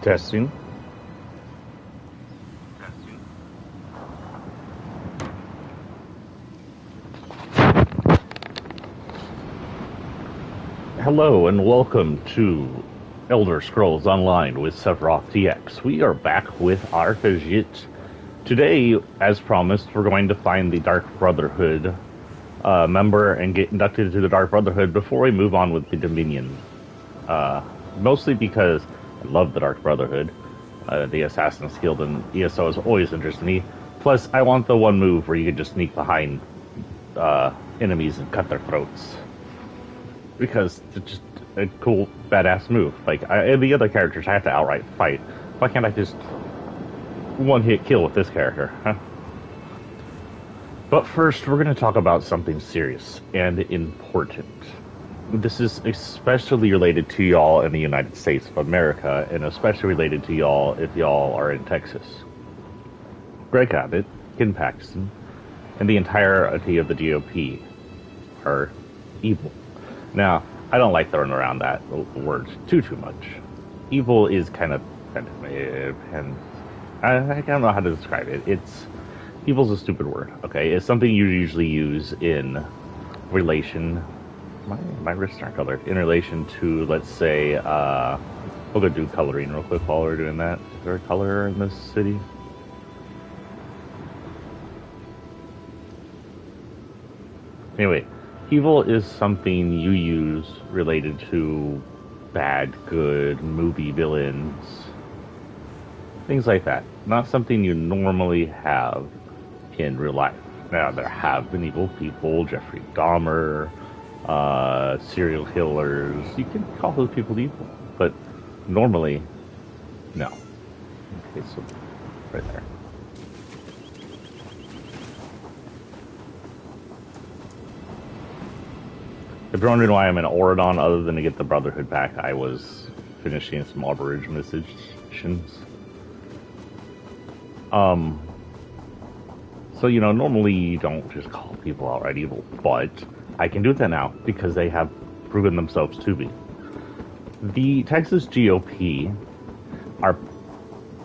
Testing. Hello and welcome to Elder Scrolls Online with Sephiroth TX. We are back with Arkhajit. Today, as promised, we're going to find the Dark Brotherhood member and get inducted into the Dark Brotherhood before we move on with the Dominion. Mostly because I love the Dark Brotherhood. The Assassin's Guild and ESO is always interesting me. Plus, I want the one move where you can just sneak behind enemies and cut their throats. Because it's just a cool, badass move. Like, the other characters I have to outright fight. Why can't I just one-hit kill with this character, huh? But first, we're going to talk about something serious and important. This is especially related to y'all in the United States of America, and especially related to y'all if y'all are in Texas. Greg Abbott, Ken Paxton, and the entirety of the GOP are evil. Now, I don't like throwing around that word too much. Evil is kind of, and I don't know how to describe it. Evil's a stupid word, okay? It's something you usually use in relation, my wrists aren't colored, in relation to, let's say, we'll go do coloring real quick while we're doing that. Is there a color in this city? Anyway, evil is something you use related to bad, good, movie villains, things like that. Not something you normally have in real life. Now, there have been evil people, Jeffrey Dahmer, serial killers. You can call those people evil, but normally, no. Okay, so right there. If you're wondering why I'm in Oridon, other than to get the Brotherhood back, I was finishing some Arborage missions. So, you know, normally you don't just call people outright evil, but I can do that now because they have proven themselves to be. The Texas GOP are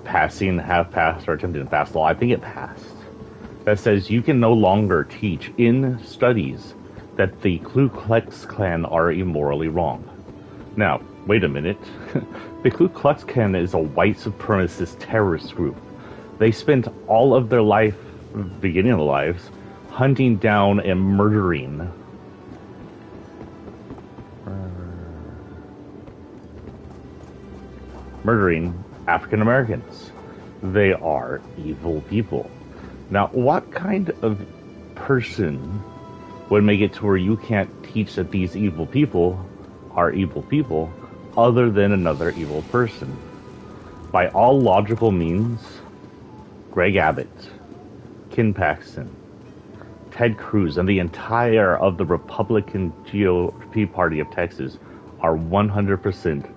have passed, or attempting to pass law, I think it passed, that says you can no longer teach in studies that the Ku Klux Klan are immorally wrong. Now, wait a minute. The Ku Klux Klan is a white supremacist terrorist group. They spent all of their life, beginning of their lives, hunting down and murdering African Americans. They are evil people. Now, what kind of person would make it to where you can't teach that these evil people are evil people other than another evil person? By all logical means, Greg Abbott, Ken Paxton, Ted Cruz, and the entire of the Republican GOP party of Texas are 100%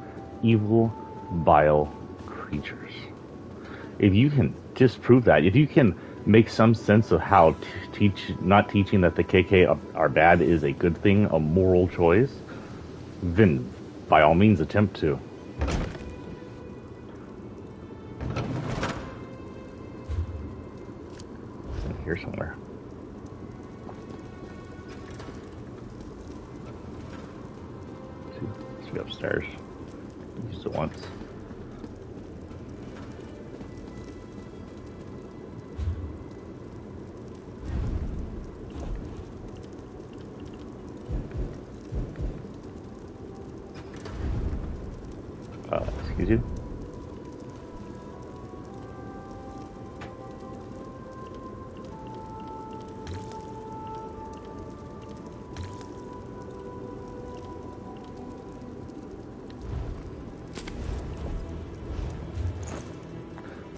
evil, vile creatures. If you can disprove that, if you can make some sense of how not teaching that the KK are bad is a good thing, a moral choice, then by all means attempt to. Here somewhere. Let's be upstairs. Used it once. Excuse you.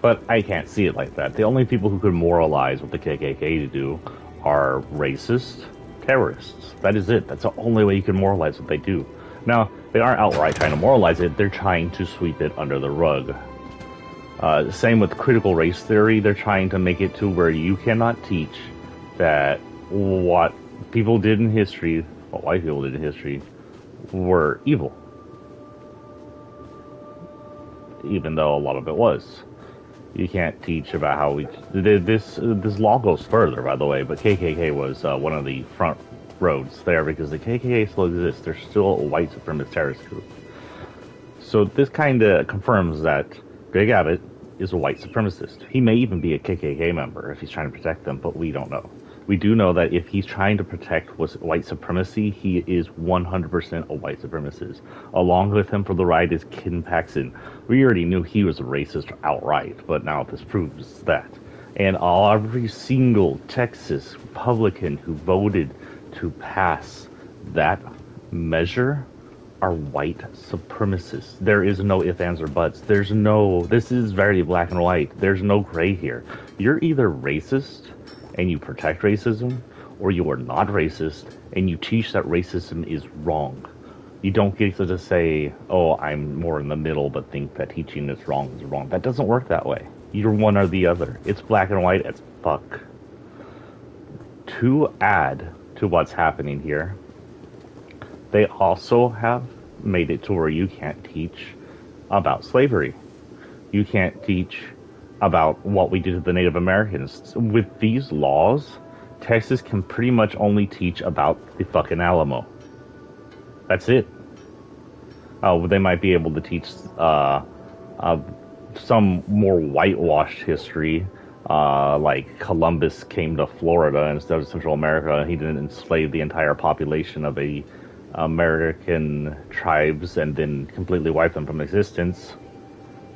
But I can't see it like that. The only people who could moralize what the KKK do are racist terrorists. That is it. That's the only way you can moralize what they do. Now, they aren't outright trying to moralize it. They're trying to sweep it under the rug. Same with critical race theory. They're trying to make it to where you cannot teach that what people did in history, what white people did in history, were evil. even though a lot of it was. You can't teach about how we... This law goes further, by the way, but KKK was one of the front roads there because the KKK still exists. They're still a white supremacist terrorist group. So this kind of confirms that Greg Abbott is a white supremacist. He may even be a KKK member if he's trying to protect them, but we don't know. We do know that if he's trying to protect white supremacy, he is 100% a white supremacist. Along with him for the ride is Ken Paxton. We already knew he was a racist outright, but now this proves that. And every single Texas Republican who voted to pass that measure are white supremacists. There is no ifs, ands, or buts. This is very black and white. There's no gray here. You're either racist and you protect racism, or you are not racist and you teach that racism is wrong. You don't get to just say, oh, I'm more in the middle but think that teaching this wrong is wrong. That doesn't work that way. You're one or the other. It's black and white as fuck. To add to what's happening here, they also have made it to where you can't teach about slavery. You can't teach about what we did to the Native Americans. With these laws, Texas can pretty much only teach about the fucking Alamo. That's it. They might be able to teach some more whitewashed history, like Columbus came to Florida instead of Central America. He didn't enslave the entire population of the American tribes and then completely wipe them from existence.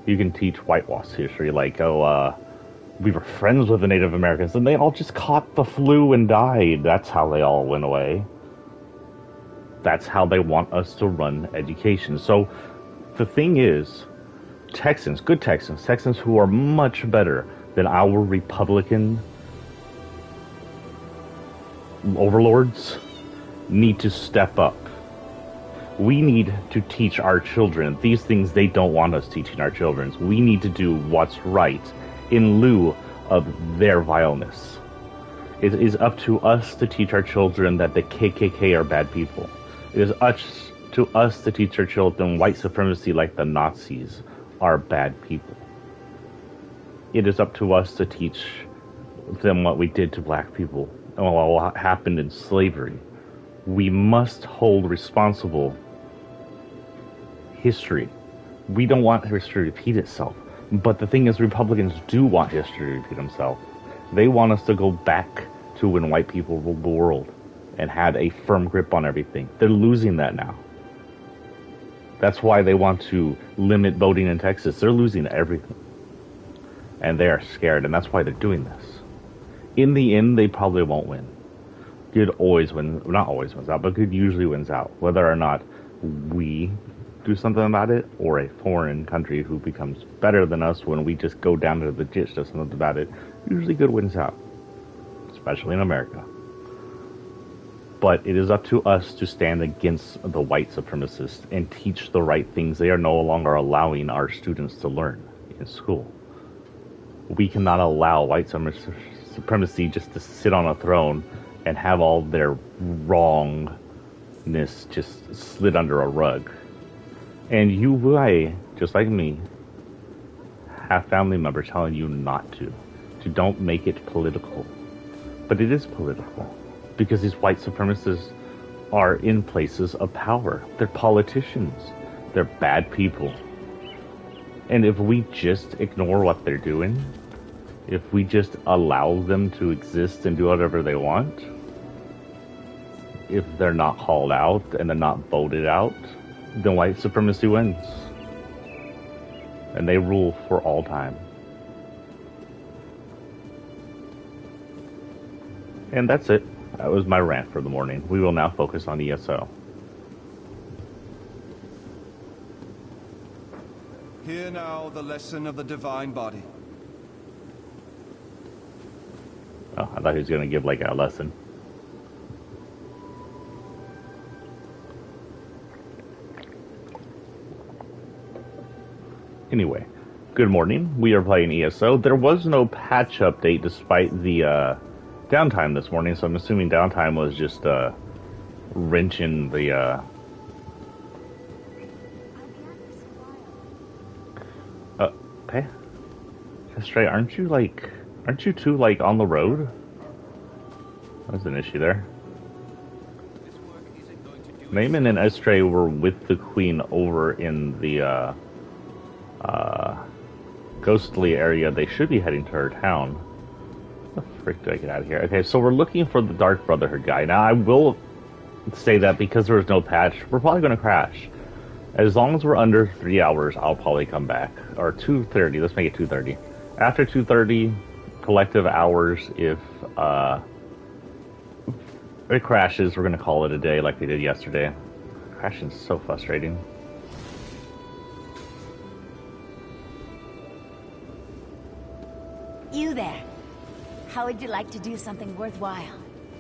You can teach whitewash history, like, we were friends with the Native Americans, and they all just caught the flu and died. That's how they all went away. That's how they want us to run education. So, the thing is, Texans, good Texans, Texans who are much better than our Republican overlords, need to step up. We need to teach our children these things they don't want us teaching our children. We need to do what's right in lieu of their vileness. It is up to us to teach our children that the KKK are bad people. It is up to us to teach our children white supremacy like the Nazis are bad people. It is up to us to teach them what we did to black people and what happened in slavery. We must hold responsible history. We don't want history to repeat itself. But the thing is, Republicans do want history to repeat itself. They want us to go back to when white people ruled the world and had a firm grip on everything. They're losing that now. That's why they want to limit voting in Texas. They're losing everything. And they are scared, and that's why they're doing this. In the end, they probably won't win. Good always wins, not always wins out, but good usually wins out. Whether or not we do something about it, or a foreign country who becomes better than us when we just go down to the ditch, does something about it, usually good wins out. Especially in America. But it is up to us to stand against the white supremacists and teach the right things they are no longer allowing our students to learn in school. We cannot allow white supremacy just to sit on a throne and have all their wrongness just slid under a rug. And you may, just like me, have family members telling you not to don't make it political. But it is political, because these white supremacists are in places of power. They're politicians. They're bad people. And if we just ignore what they're doing, if we just allow them to exist and do whatever they want, if they're not called out and they're not voted out, then white supremacy wins. And they rule for all time. And that's it. That was my rant for the morning. We will now focus on ESO. Hear now the lesson of the divine body. Oh, I thought he was going to give like a lesson. Anyway, good morning. We are playing ESO. There was no patch update despite the downtime this morning, so I'm assuming downtime was just wrenching the Okay. Estray, aren't you two, like, on the road? There's an issue there. Naaman and Estray were with the Queen over in the, ghostly area. They should be heading to her town. How the frick do I get out of here? Okay, so we're looking for the Dark Brotherhood guy. Now, I will say that because there was no patch, we're probably going to crash. As long as we're under 3 hours, I'll probably come back. Or 2:30. Let's make it 2:30. After 2:30, collective hours, if it crashes, we're going to call it a day like we did yesterday. Crashing is so frustrating. You there. How would you like to do something worthwhile?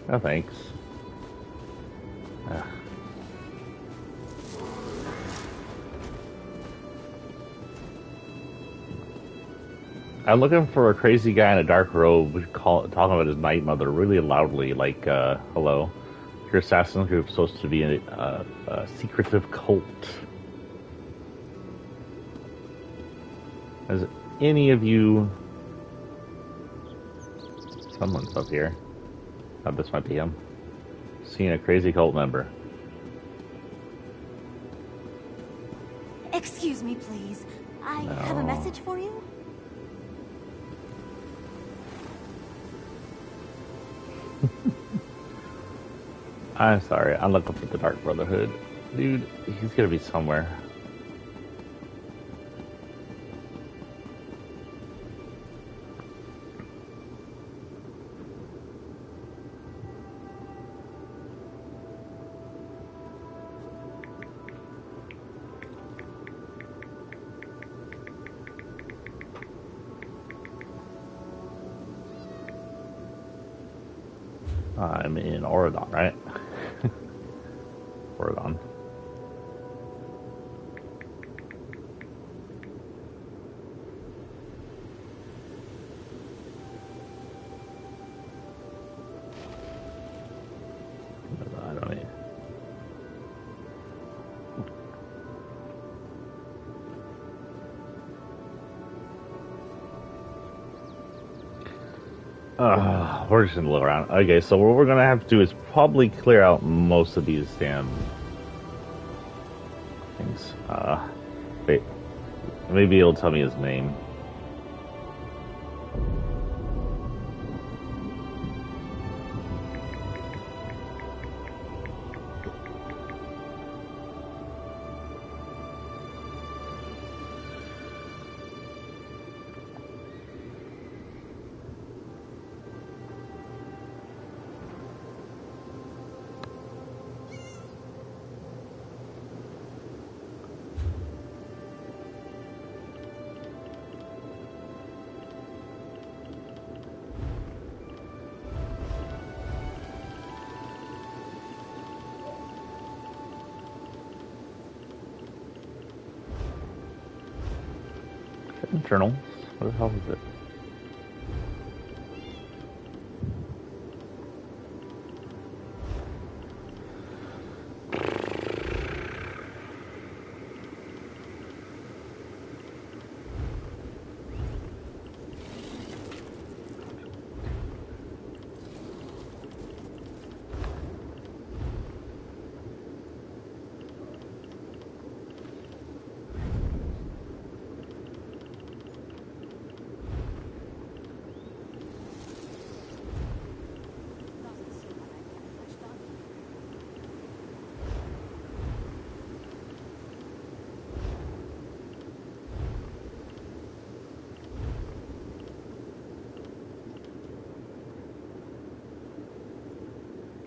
No thanks. Ugh. I'm looking for a crazy guy in a dark robe talking about his night mother really loudly, like, hello. Your assassin group is supposed to be a secretive cult. Has any of you... Someone's up here. Oh, this might be him. Seen a crazy cult member. Excuse me, please. I have a message for you. I'm sorry, I'm looking for the Dark Brotherhood. Dude, he's gonna be somewhere. I'm in Oregon, right? Oregon. I don't need... we're just gonna look around. Okay, so what we're gonna have to do is probably clear out most of these damn things. Wait, maybe it'll tell me his name. Journal. What the hell is it?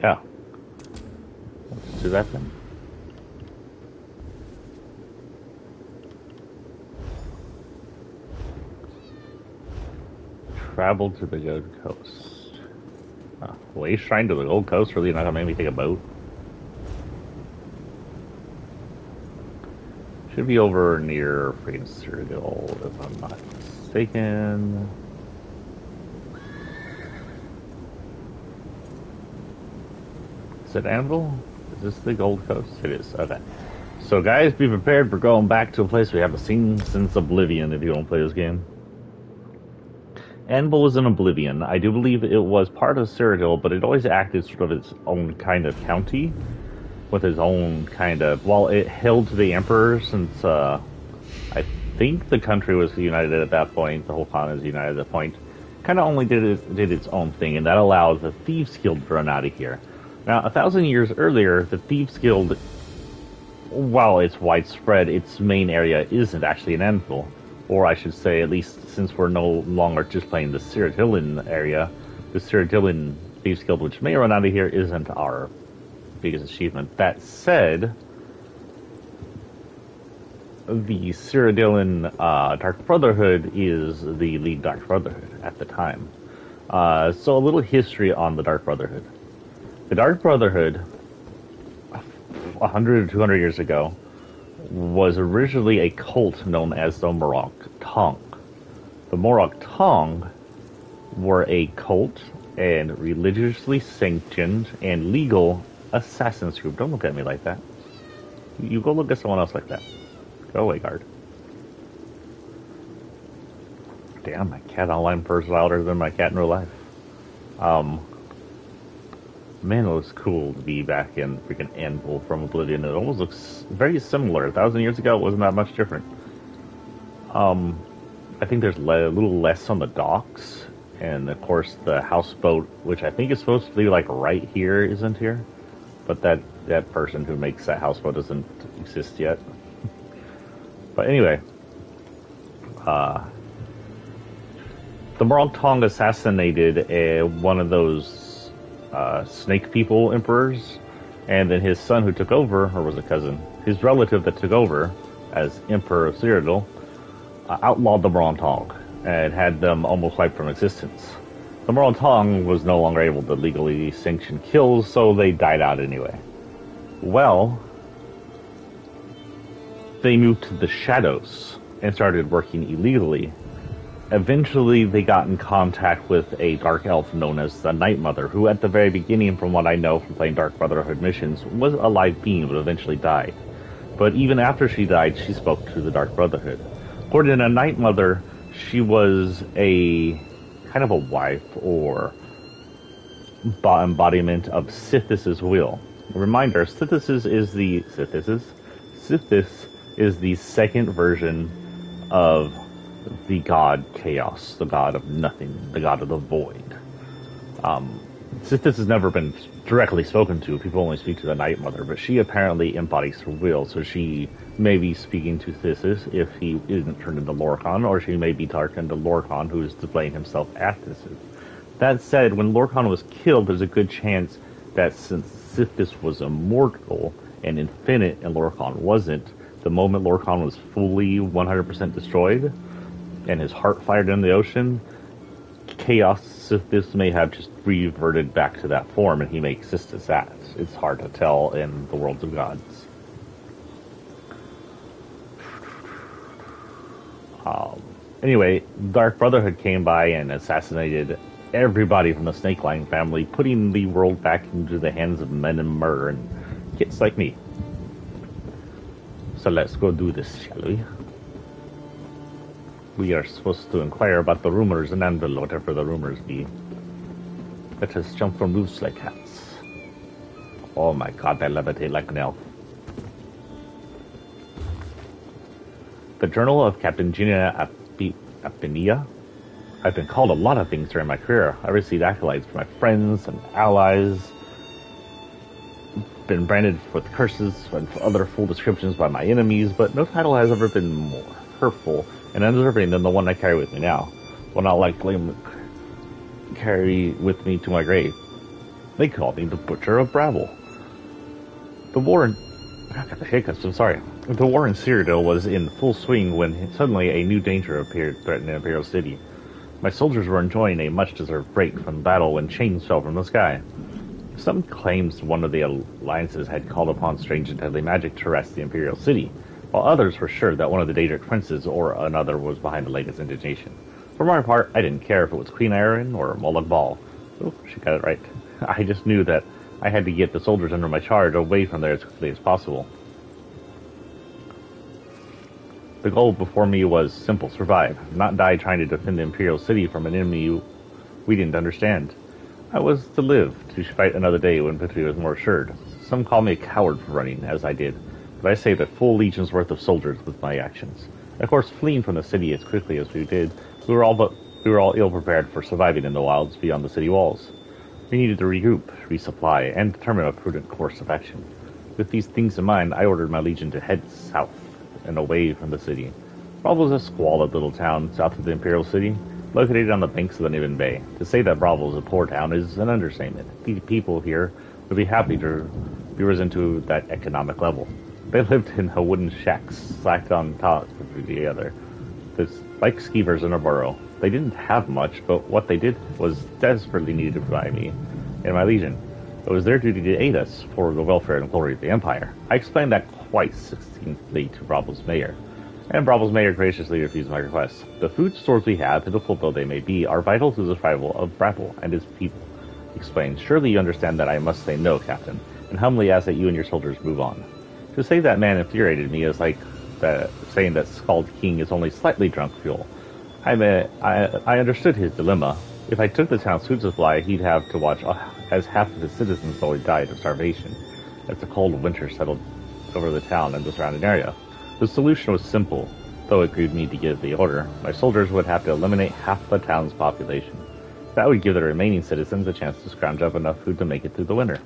Yeah. Let's do that then. Travel to the Gold Coast. Way Shrine to the Gold Coast? Really not gonna make me take a boat? Should be over near freaking Cyrodiil, if I'm not mistaken. Is it Anvil? Is this the Gold Coast? It is. Okay. So guys, be prepared for going back to a place we haven't seen since Oblivion if you don't play this game. Anvil was in Oblivion. I do believe it was part of Cyrodiil, but it always acted sort of its own kind of county, with its own kind of... Well, it held to the Emperor since, I think the country was united at that point, the whole continent was united at that point. Kind of only did its own thing, and that allowed the Thieves Guild to run out of here. Now, 1,000 years earlier, the Thieves Guild, while it's widespread, its main area isn't actually an Anvil. Or I should say, at least since we're no longer just playing the Cyrodiilian area, the Cyrodiilian Thieves Guild, which may run out of here, isn't our biggest achievement. That said, the Cyrodiilian Dark Brotherhood is the lead Dark Brotherhood at the time. So a little history on the Dark Brotherhood. The Dark Brotherhood, 100 or 200 years ago, was originally a cult known as the Morag Tong. The Morag Tong were a cult and religiously sanctioned and legal assassins group. Don't look at me like that. You go look at someone else like that. Go away, guard. Damn, my cat online first louder than my cat in real life. Man, it looks cool to be back in freaking Anvil from Oblivion. It almost looks very similar. 1,000 years ago, it wasn't that much different. I think there's a little less on the docks. And, of course, the houseboat, which I think is supposed to be, like, right here, isn't here. But that person who makes that houseboat doesn't exist yet. But anyway, the Morag Tong assassinated one of those snake people emperors, and then his son who took over, or was a cousin, his relative that took over as Emperor of Cyrodiil, outlawed the Morag Tong and had them almost wiped from existence. The Morag Tong was no longer able to legally sanction kills, so they died out anyway. Well, they moved to the Shadows and started working illegally. Eventually, they got in contact with a dark elf known as the Night Mother, who at the very beginning, from what I know from playing Dark Brotherhood missions, was a live being, but eventually died. But even after she died, she spoke to the Dark Brotherhood. According to Night Mother, she was a kind of a wife or embodiment of Sithis' will. A reminder, Sithis is the second version of the god Chaos, the god of nothing, the god of the void. Sithis has never been directly spoken to. People only speak to the Night Mother, but she apparently embodies her will, so she may be speaking to Sithis if he isn't turned into Lorkhan, or she may be talking to Lorkhan, who is displaying himself as Sithis. That said, when Lorkhan was killed, there's a good chance that since Sithis was immortal and infinite and Lorkhan wasn't, the moment Lorkhan was fully 100% destroyed, and his heart fired in the ocean, Chaos Sithis may have just reverted back to that form, and he may exist as that. It's hard to tell in the worlds of gods. Anyway, Dark Brotherhood came by and assassinated everybody from the Snake Line family, putting the world back into the hands of men and murder and kids like me. So let's go do this, shall we? We are supposed to inquire about the rumors in Anvil, whatever the rumors be. Let us jump from roofs like cats. Oh my god, I levitate like an elf. The Journal of Captain Gina Apinia. I've been called a lot of things during my career. I received accolades from my friends and allies. Been branded with curses and other full descriptions by my enemies, but no title has ever been more hurtful and undeserving than the one I carry with me now. Will not likely carry with me to my grave. They call me the Butcher of Brabble. The war in... I got the hiccups, I'm sorry. The war in Cyrodiil was in full swing when suddenly a new danger appeared threatening Imperial City. My soldiers were enjoying a much-deserved break from battle when chains fell from the sky. Some claims one of the alliances had called upon strange and deadly magic to arrest the Imperial City, while others were sure that one of the Daedric princes or another was behind the latest indignation. For my part, I didn't care if it was Queen Erin or Molag Bal. Oh, she got it right. I just knew that I had to get the soldiers under my charge away from there as quickly as possible. The goal before me was simple: survive, not die trying to defend the Imperial City from an enemy we didn't understand. I was to live, to fight another day when victory was more assured. Some call me a coward for running, as I did, but I saved a full legion's worth of soldiers with my actions. Of course, fleeing from the city as quickly as we did, we were all ill-prepared for surviving in the wilds beyond the city walls. We needed to regroup, resupply, and determine a prudent course of action. With these things in mind, I ordered my legion to head south and away from the city. Bravo is a squalid little town south of the Imperial City, located on the banks of the Niven Bay. To say that Bravo is a poor town is an understatement. The people here would be happy to be risen to that economic level. They lived in a wooden shacks, slacked on top of the other. Like skeevers in a burrow. They didn't have much, but what they did was desperately needed by me and my legion. It was their duty to aid us for the welfare and glory of the Empire. I explained that quite succinctly to Bravo's mayor, and Bravo's mayor graciously refused my request. The food stores we have, pitiful though they may be, are vital to the survival of Bravo and his people. He explained, surely you understand that I must say no, Captain, and humbly ask that you and your soldiers move on. To say that man infuriated me is like saying that Scald King is only slightly drunk fuel. I understood his dilemma. If I took the town's food supply, he'd have to watch as half of his citizens slowly died of starvation, as the cold winter settled over the town and the surrounding area. The solution was simple, though it grieved me to give the order. My soldiers would have to eliminate half the town's population. That would give the remaining citizens a chance to scrounge up enough food to make it through the winter.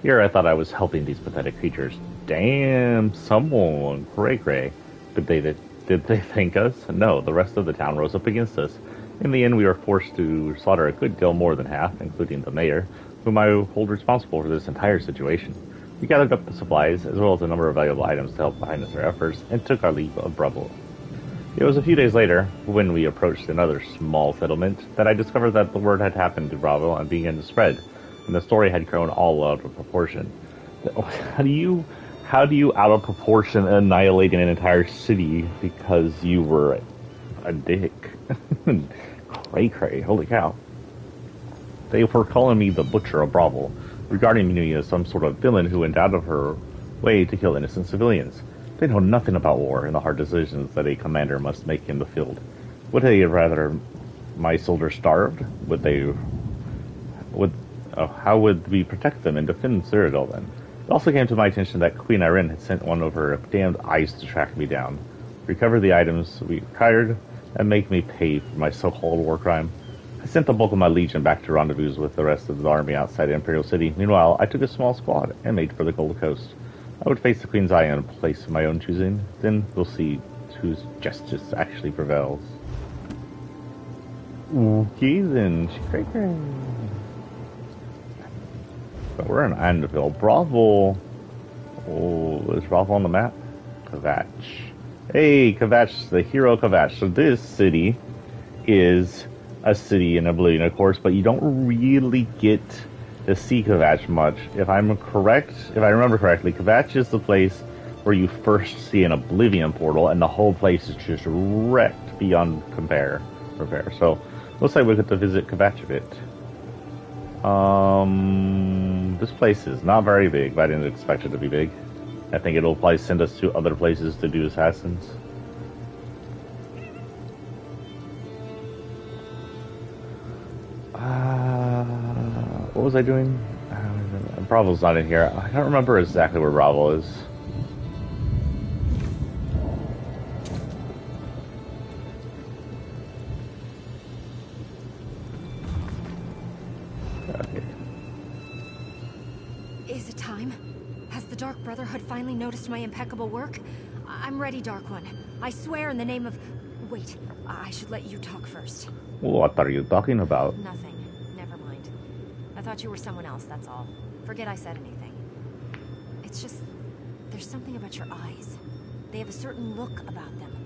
Here I thought I was helping these pathetic creatures. Damn, someone cray-cray. Did they thank us? No, the rest of the town rose up against us. In the end, we were forced to slaughter a good deal more than half, including the mayor, whom I hold responsible for this entire situation. We gathered up the supplies, as well as a number of valuable items to help behind our efforts, and took our leave of Bravo. It was a few days later, when we approached another small settlement, that I discovered that the word had happened to Bravo and began to spread, and the story had grown all out of proportion. How do you out of proportion annihilate an entire city because you were a dick? Cray, holy cow. They were calling me the Butcher of Bravo, regarding me as some sort of villain who went out of her way to kill innocent civilians. They know nothing about war and the hard decisions that a commander must make in the field. Would they rather my soldiers starved? How would we protect them and defend Cyrodiil then? It also came to my attention that Queen Irene had sent one of her damned eyes to track me down, recover the items we acquired, and make me pay for my so-called war crime. I sent the bulk of my legion back to rendezvous with the rest of the army outside Imperial City. Meanwhile, I took a small squad and made for the Gold Coast. I would face the Queen's Eye in a place of my own choosing. Then we'll see whose justice actually prevails. Okay then, great. But we're in Andeville. Bravo. Oh, is Bravo on the map? Kvatch. Hey, Kvatch, the hero Kvatch. So this city is a city in Oblivion, of course, but you don't really get to see Kvatch much. If I remember correctly, Kvatch is the place where you first see an Oblivion portal, and the whole place is just wrecked beyond repair. So, looks like we get to visit Kvatch a bit. This place is not very big, but I didn't expect it to be big. I think it'll probably send us to other places to do assassins. What was I doing? Bravo's not in here. I don't remember exactly where Bravo is. Okay. Is it time? Has the Dark Brotherhood finally noticed my impeccable work? I'm ready, Dark One. I swear in the name of... Wait, I should let you talk first. What are you talking about? Nothing. Never mind. I thought you were someone else, that's all. Forget I said anything. It's just... there's something about your eyes. They have a certain look about them.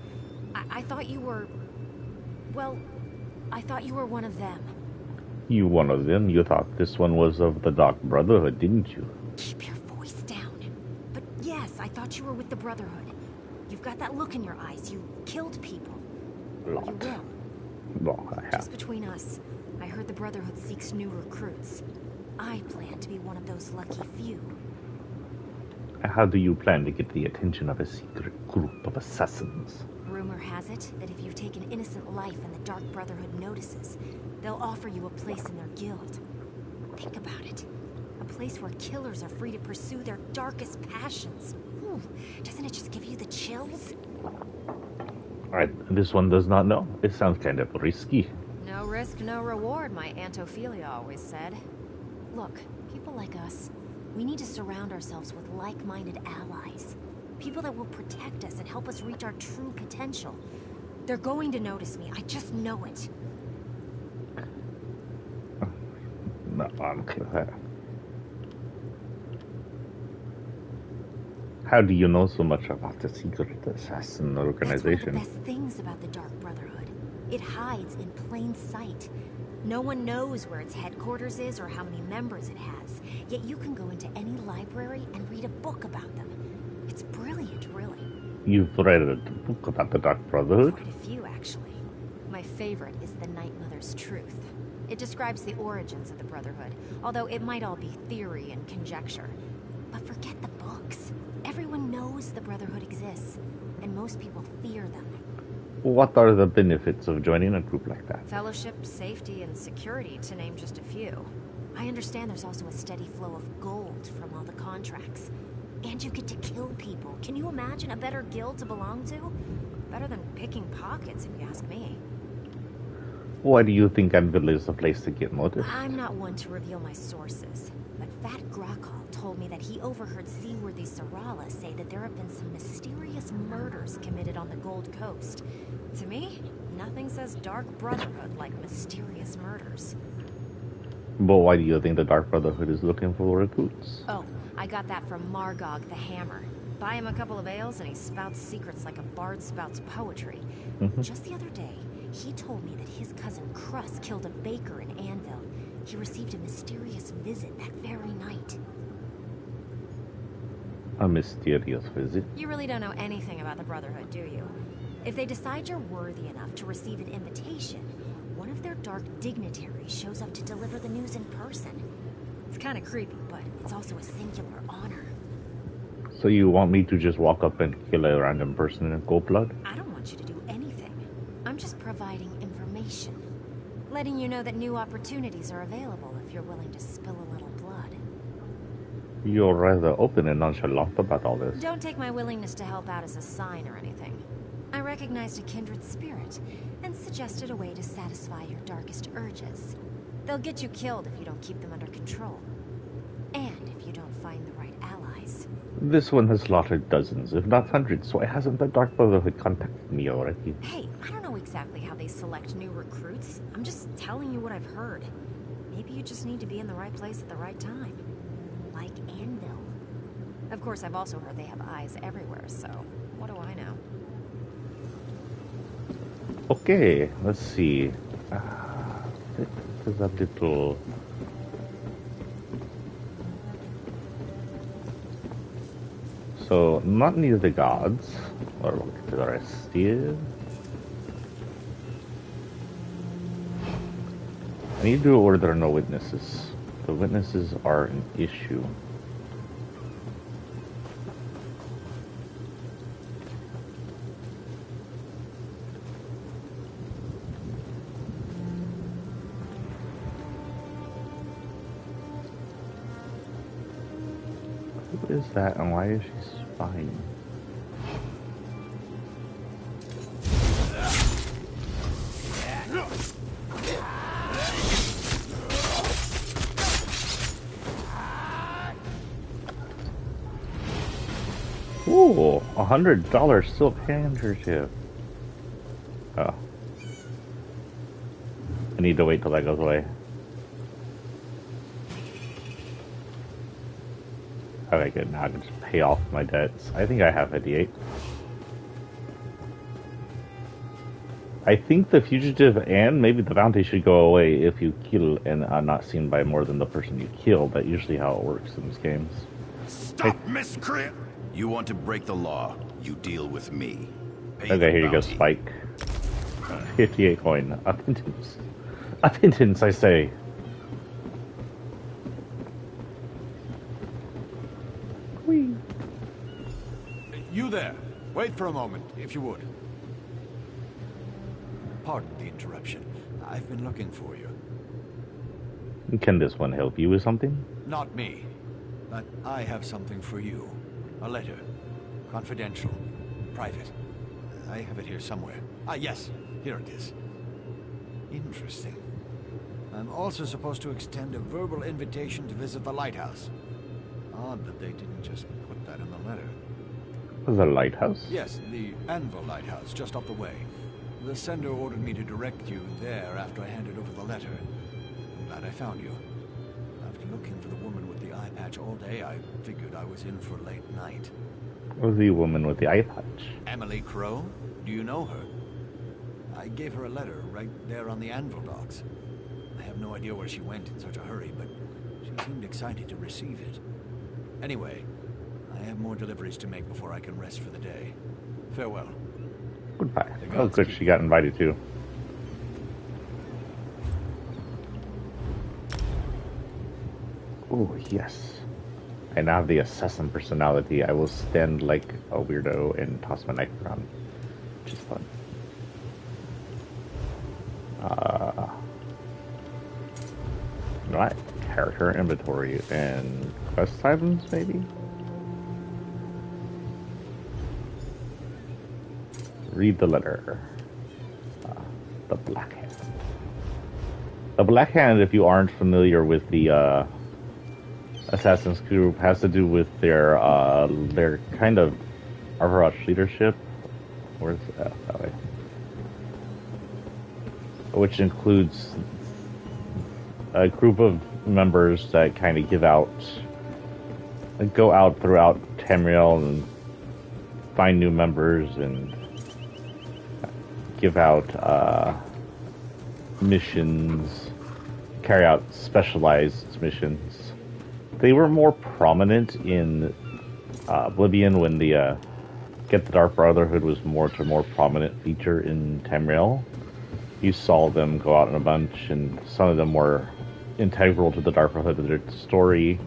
I thought you were... well, I thought you were one of them. You one of them? You thought this one was of the Dark Brotherhood, didn't you? Keep your voice down. But yes, I thought you were with the Brotherhood. You've got that look in your eyes. You killed people. A lot. You will. Well, I have. Just between us, I heard the Brotherhood seeks new recruits. I plan to be one of those lucky few. How do you plan to get the attention of a secret group of assassins? rumor has it that if you take an innocent life and the Dark Brotherhood notices, they'll offer you a place in their guild. Think about it. A place where killers are free to pursue their darkest passions. Ooh, doesn't it just give you the chills? This one does not know. It sounds kind of risky. No risk, no reward, my Aunt Ophelia always said. Look, people like us, we need to surround ourselves with like-minded allies. People that will protect us and help us reach our true potential. They're going to notice me, I just know it. No, I'm okay with that. How do you know so much about the secret assassin organization? That's one of the best things about the Dark Brotherhood. It hides in plain sight. No one knows where its headquarters is or how many members it has. Yet you can go into any library and read a book about them. It's brilliant, really. You've read a book about the Dark Brotherhood? Quite a few, actually. My favorite is The Night Mother's Truth. It describes the origins of the Brotherhood, although it might all be theory and conjecture. But forget the books. Everyone knows the Brotherhood exists, and most people fear them. What are the benefits of joining a group like that? Fellowship, safety, and security, to name just a few. I understand there's also a steady flow of gold from all the contracts. And you get to kill people. Can you imagine a better guild to belong to? Better than picking pockets, if you ask me. Why do you think Anvil is the place to get noticed? I'm not one to reveal my sources, but Fat Grakal told me that he overheard Seaworthy Sarala say that there have been some mysterious murders committed on the Gold Coast. To me, nothing says Dark Brotherhood like mysterious murders. But why do you think the Dark Brotherhood is looking for recruits? Oh, I got that from Margog the Hammer. Buy him a couple of ales and he spouts secrets like a bard spouts poetry. Just the other day, he told me that his cousin Crus killed a baker in Anvil. He received a mysterious visit that very night. A mysterious visit? You really don't know anything about the Brotherhood, do you? If they decide you're worthy enough to receive an invitation, one of their dark dignitaries shows up to deliver the news in person. It's kind of creepy, but it's also a singular honor. So you want me to just walk up and kill a random person in cold blood? I don't want you to do anything. I'm just providing information. Letting you know that new opportunities are available if you're willing to spill a little blood. You're rather open and nonchalant about all this. Don't take my willingness to help out as a sign or anything. I recognized a kindred spirit and suggested a way to satisfy your darkest urges. They'll get you killed if you don't keep them under control. And if you don't find the right allies. This one has slaughtered dozens, if not hundreds. Why hasn't the Dark Brotherhood contacted me already? Hey, I don't know exactly how they select new recruits. I'm just telling you what I've heard. Maybe you just need to be in the right place at the right time. Like Anvil. Of course, I've also heard they have eyes everywhere, so what do I know? Okay, let's see. There's a little... So, not near the gods, or look to the rest here. I need to do it where there are no witnesses. The witnesses are an issue. Who is that and why is she spying? Ooh, $100 silk handkerchief. Oh. I need to wait till that goes away. Okay, good. Now I can just pay off my debts. I think I have 58. I think the fugitive and maybe the bounty should go away if you kill and are not seen by more than the person you killed. That's usually how it works in these games. Stop, miscreant! You want to break the law, you deal with me. Pay Okay, here you go, bounty. Spike. 58 coin. A pittance. A pittance, I say. Whee. You there. Wait for a moment, if you would. Pardon the interruption. I've been looking for you. Can this one help you with something? Not me. But I have something for you. A letter. Confidential. Private. I have it here somewhere. Ah, yes. Here it is. Interesting. I'm also supposed to extend a verbal invitation to visit the lighthouse. Odd that they didn't just put that in the letter. The lighthouse? Yes, the Anvil Lighthouse, just up the way. The sender ordered me to direct you there after I handed over the letter. I'm glad I found you. After looking for the woman with the eye patch all day, I figured I was in for a late night. The woman with the eye patch. Emily Crow? Do you know her? I gave her a letter right there on the Anvil docks. I have no idea where she went in such a hurry, but she seemed excited to receive it. Anyway, I have more deliveries to make before I can rest for the day. Farewell. Goodbye. Oh, good. She got invited too. Oh, yes. I now have the assassin personality. I will stand like a weirdo and toss my knife around, which is fun. Right. Character inventory and quest items, maybe? Read the letter. The Black Hand. The Black Hand, if you aren't familiar with the Assassin's group, has to do with their kind of Overwatch leadership. Where's that way? Which includes a group of members that kind of go out throughout Tamriel and find new members and give out missions, carry out specialized missions. They were more prominent in Oblivion when the Get the Dark Brotherhood was more prominent feature in Tamriel. You saw them go out in a bunch, and some of them were integral to the Dark Brotherhood story.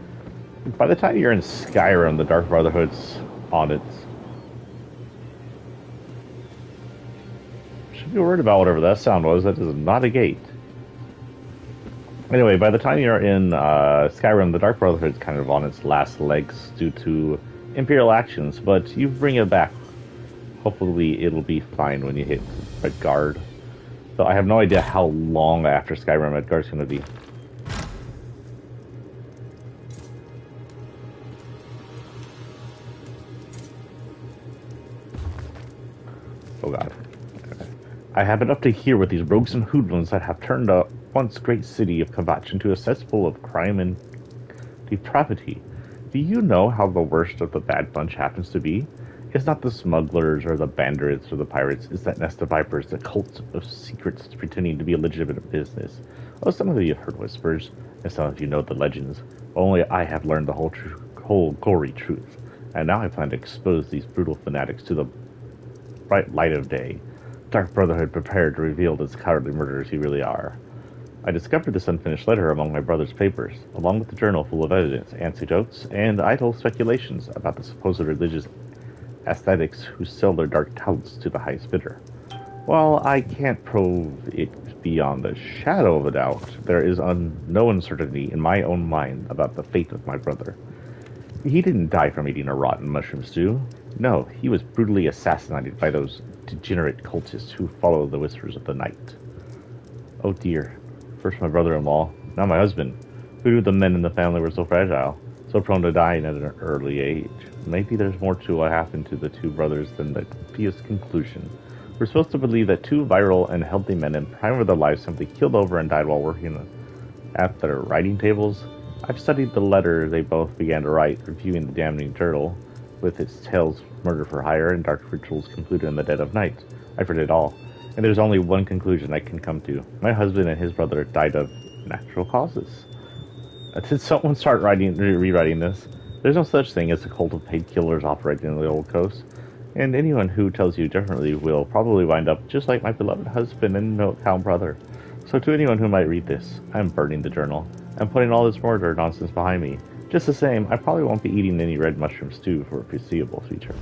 By the time you're in Skyrim, the Dark Brotherhood's on its... Should be worried about whatever that sound was. That is not a gate. Anyway, by the time you're in Skyrim, the Dark Brotherhood's kind of on its last legs due to Imperial actions, but you bring it back. Hopefully it'll be fine when you hit Redguard. So I have no idea how long after Skyrim Redguard's going to be. Oh god. I have been up to here with these rogues and hoodlums that have turned a once great city of Kvatch into a cesspool of crime and depravity. Do you know how the worst of the bad bunch happens to be? It's not the smugglers or the bandits or the pirates. It's that nest of vipers, the cult of secrets pretending to be a legitimate business. Oh, some of you have heard whispers, and some of you know the legends. Only I have learned the whole gory truth. And now I plan to expose these brutal fanatics to the bright light of day. Dark Brotherhood prepared to reveal those cowardly murderers who really are. I discovered this unfinished letter among my brother's papers, along with the journal full of evidence, anecdotes, and idle speculations about the supposed religious ascetics who sell their dark talents to the highest bidder. While I can't prove it beyond the shadow of a doubt, there is no uncertainty in my own mind about the fate of my brother. He didn't die from eating a rotten mushroom stew. No, he was brutally assassinated by those degenerate cultists who follow the whispers of the night. Oh dear. First my brother-in-law, now my husband. Who knew the men in the family were so fragile, so prone to dying at an early age? Maybe there's more to what happened to the two brothers than the obvious conclusion. We're supposed to believe that two virile and healthy men in prime of their lives simply killed over and died while working at their writing tables. I've studied the letter they both began to write, reviewing the damning journal, with its tales, murder for hire, and dark rituals concluded in the dead of night. I've read it all, and there's only one conclusion I can come to. My husband and his brother died of natural causes. Did someone start rewriting this? There's no such thing as a cult of paid killers operating on the old coast, and anyone who tells you differently will probably wind up just like my beloved husband and milk-cow brother. So to anyone who might read this, I'm burning the journal. I'm putting all this murder nonsense behind me. Just the same, I probably won't be eating any red mushroom stew for a foreseeable future.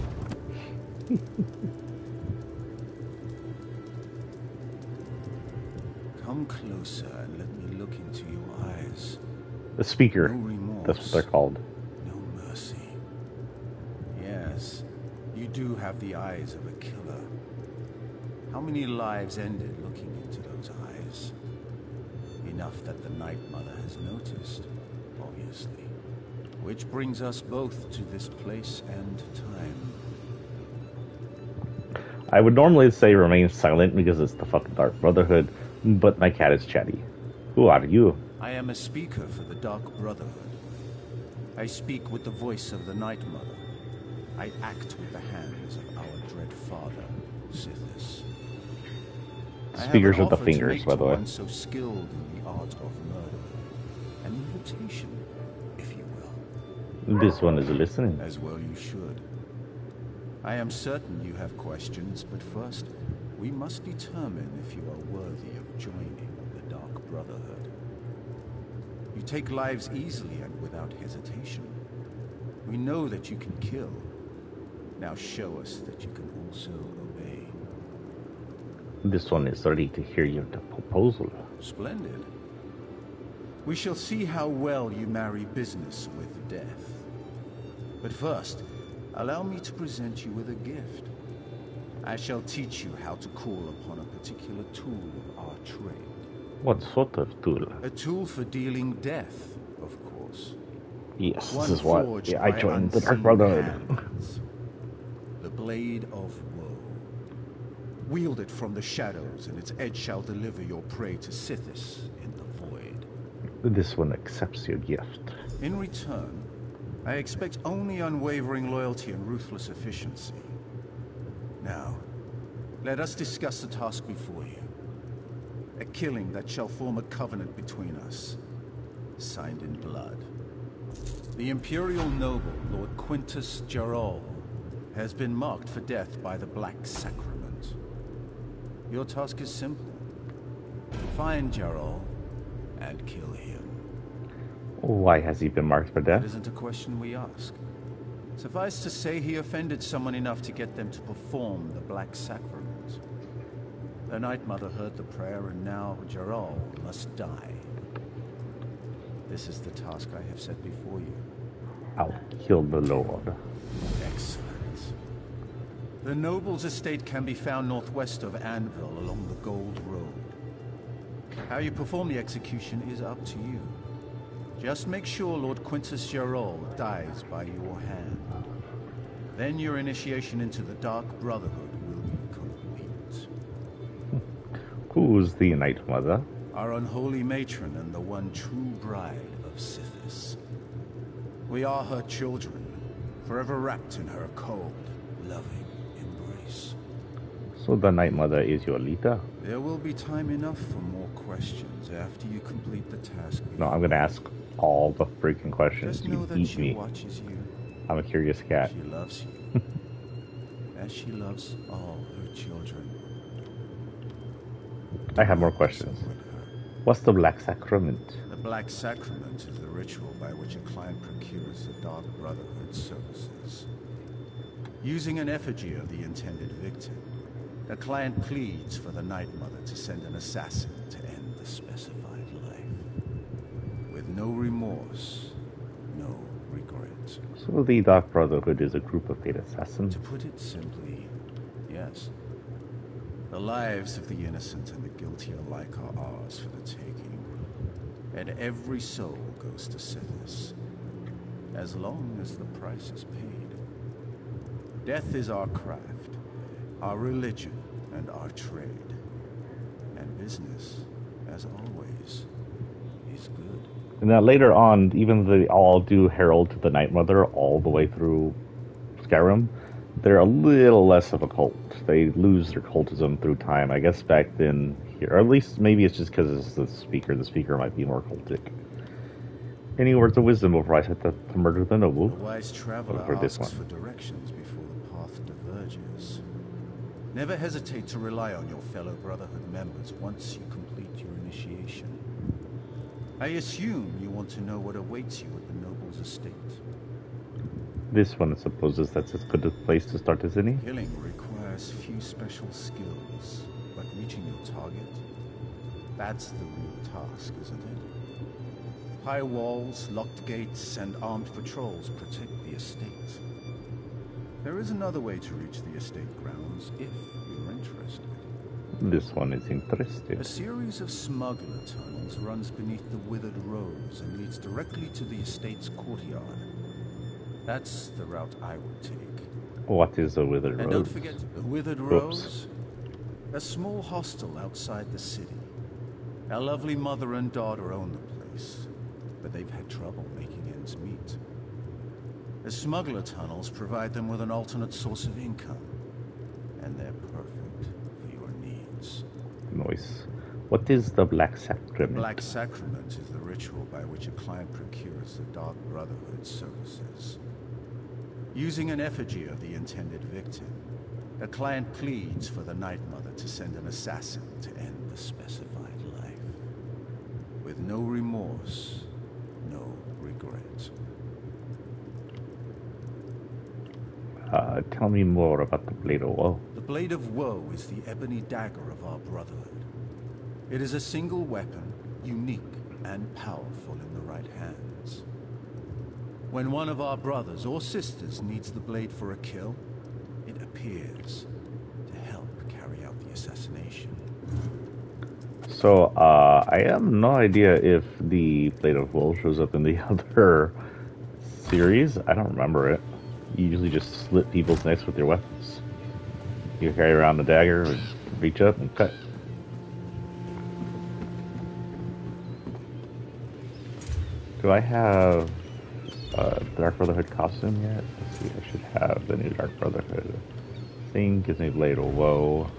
Come closer and let me look into your eyes. The speaker. No remorse. That's what they're called. No mercy. Yes, you do have the eyes of a killer. How many lives ended looking into those eyes? Enough that the Night Mother has noticed, obviously. Which brings us both to this place and time. I would normally say remain silent because it's the fucking Dark Brotherhood, but my cat is chatty. Who are you? I am a speaker for the Dark Brotherhood. I speak with the voice of the Night Mother. I act with the hands of our dread father, Sithis. Speakers with the fingers, by the way. One so skilled in the art of murder. An invitation, if you will. This one is listening. As well you should. I am certain you have questions, but first, we must determine if you are worthy of joining the Dark Brotherhood. You take lives easily and without hesitation. We know that you can kill. Now show us that you can also obey. This one is ready to hear your proposal. Splendid. We shall see how well you marry business with death. But first, allow me to present you with a gift. I shall teach you how to call upon a particular tool of our trade. What sort of tool? A tool for dealing death, of course. Yes, One this is what forged I by joined the Dark unseen Brotherhood. hands. The Blade of Woe. Wield it from the shadows, and its edge shall deliver your prey to Sithis in the void. This one accepts your gift. In return, I expect only unwavering loyalty and ruthless efficiency. Now, let us discuss the task before you. A killing that shall form a covenant between us, signed in blood. The Imperial noble, Lord Quintus Gerol, has been marked for death by the Black Sacrament. Your task is simple. Find Gerol and kill him. Why has he been marked for death? That isn't a question we ask. Suffice to say, he offended someone enough to get them to perform the Black Sacrament. The Night Mother heard the prayer, and now Gerol must die. This is the task I have set before you. I'll kill the Lord. Excellent. The noble's estate can be found northwest of Anvil along the Gold Road. How you perform the execution is up to you. Just make sure Lord Quintus Gerol dies by your hand. Then your initiation into the Dark Brotherhood will be complete. Who's the Night Mother? Our unholy matron and the one true bride of Sithis. We are her children, forever wrapped in her cold, loving embrace. So the Night Mother is your leader? There will be time enough for more questions after you complete the task. No, I'm gonna ask all the freaking questions. Just You know that eat she me. watches you. I'm a curious cat. She loves you. As she loves all her children. I have more questions. With her. What's the Black Sacrament? The Black Sacrament is the ritual by which a client procures the Dark Brotherhood services. Using an effigy of the intended victim, the client pleads for the Night Mother to send an assassin to end the specified life. With no remorse, no regret. So the Dark Brotherhood is a group of paid assassins. To put it simply, yes. The lives of the innocent and the guilty alike are ours for the taking. And every soul goes to Sithis, as long as the price is paid. Death is our craft, our religion, and our trade. And business, as always, is good. Now later on, even though they all do herald to the Night Mother all the way through Skyrim, they're a little less of a cult. They lose their cultism through time. I guess back then, here, or at least maybe it's just because it's the speaker. The speaker might be more cultic. Any words of wisdom before I set to murder the noble? A wise traveler For this asks one. for directions before the path diverges. Never hesitate to rely on your fellow Brotherhood members once you complete your initiation. I assume you want to know what awaits you at the noble's estate. This one supposes that's as good a place to start as any. Killing requires few special skills, but reaching your target, That's the real task, isn't it? High walls, locked gates, and armed patrols protect the estate. There is another way to reach the estate grounds if you're interested. This one is interesting. A series of smuggler tunnels runs beneath the Withered Rose and leads directly to the estate's courtyard. That's the route I would take. What is a Withered Rose? And don't forget the Withered Rose. A small hostel outside the city. Our lovely mother and daughter own the place, but they've had trouble making ends meet. The smuggler tunnels provide them with an alternate source of income, and they're perfect for your needs. Noise. What is the Black Sacrament? Black Sacrament is the ritual by which a client procures the Dark Brotherhood's services. Using an effigy of the intended victim, a client pleads for the Night Mother to send an assassin to end the specified life. With no remorse, no regret. Tell me more about the Blade of Woe. The Blade of Woe is the ebony dagger of our Brotherhood. It is a single weapon, unique and powerful in the right hands. When one of our brothers or sisters needs the blade for a kill, it appears to help carry out the assassination. So, I have no idea if the Blade of Woe shows up in the other series. I don't remember it. You usually just slit people's necks with your weapons. You carry around the dagger and reach up and cut. Do I have Dark Brotherhood costume yet? Let's see, I should have the new Dark Brotherhood thing. Gives me Blade of Woe.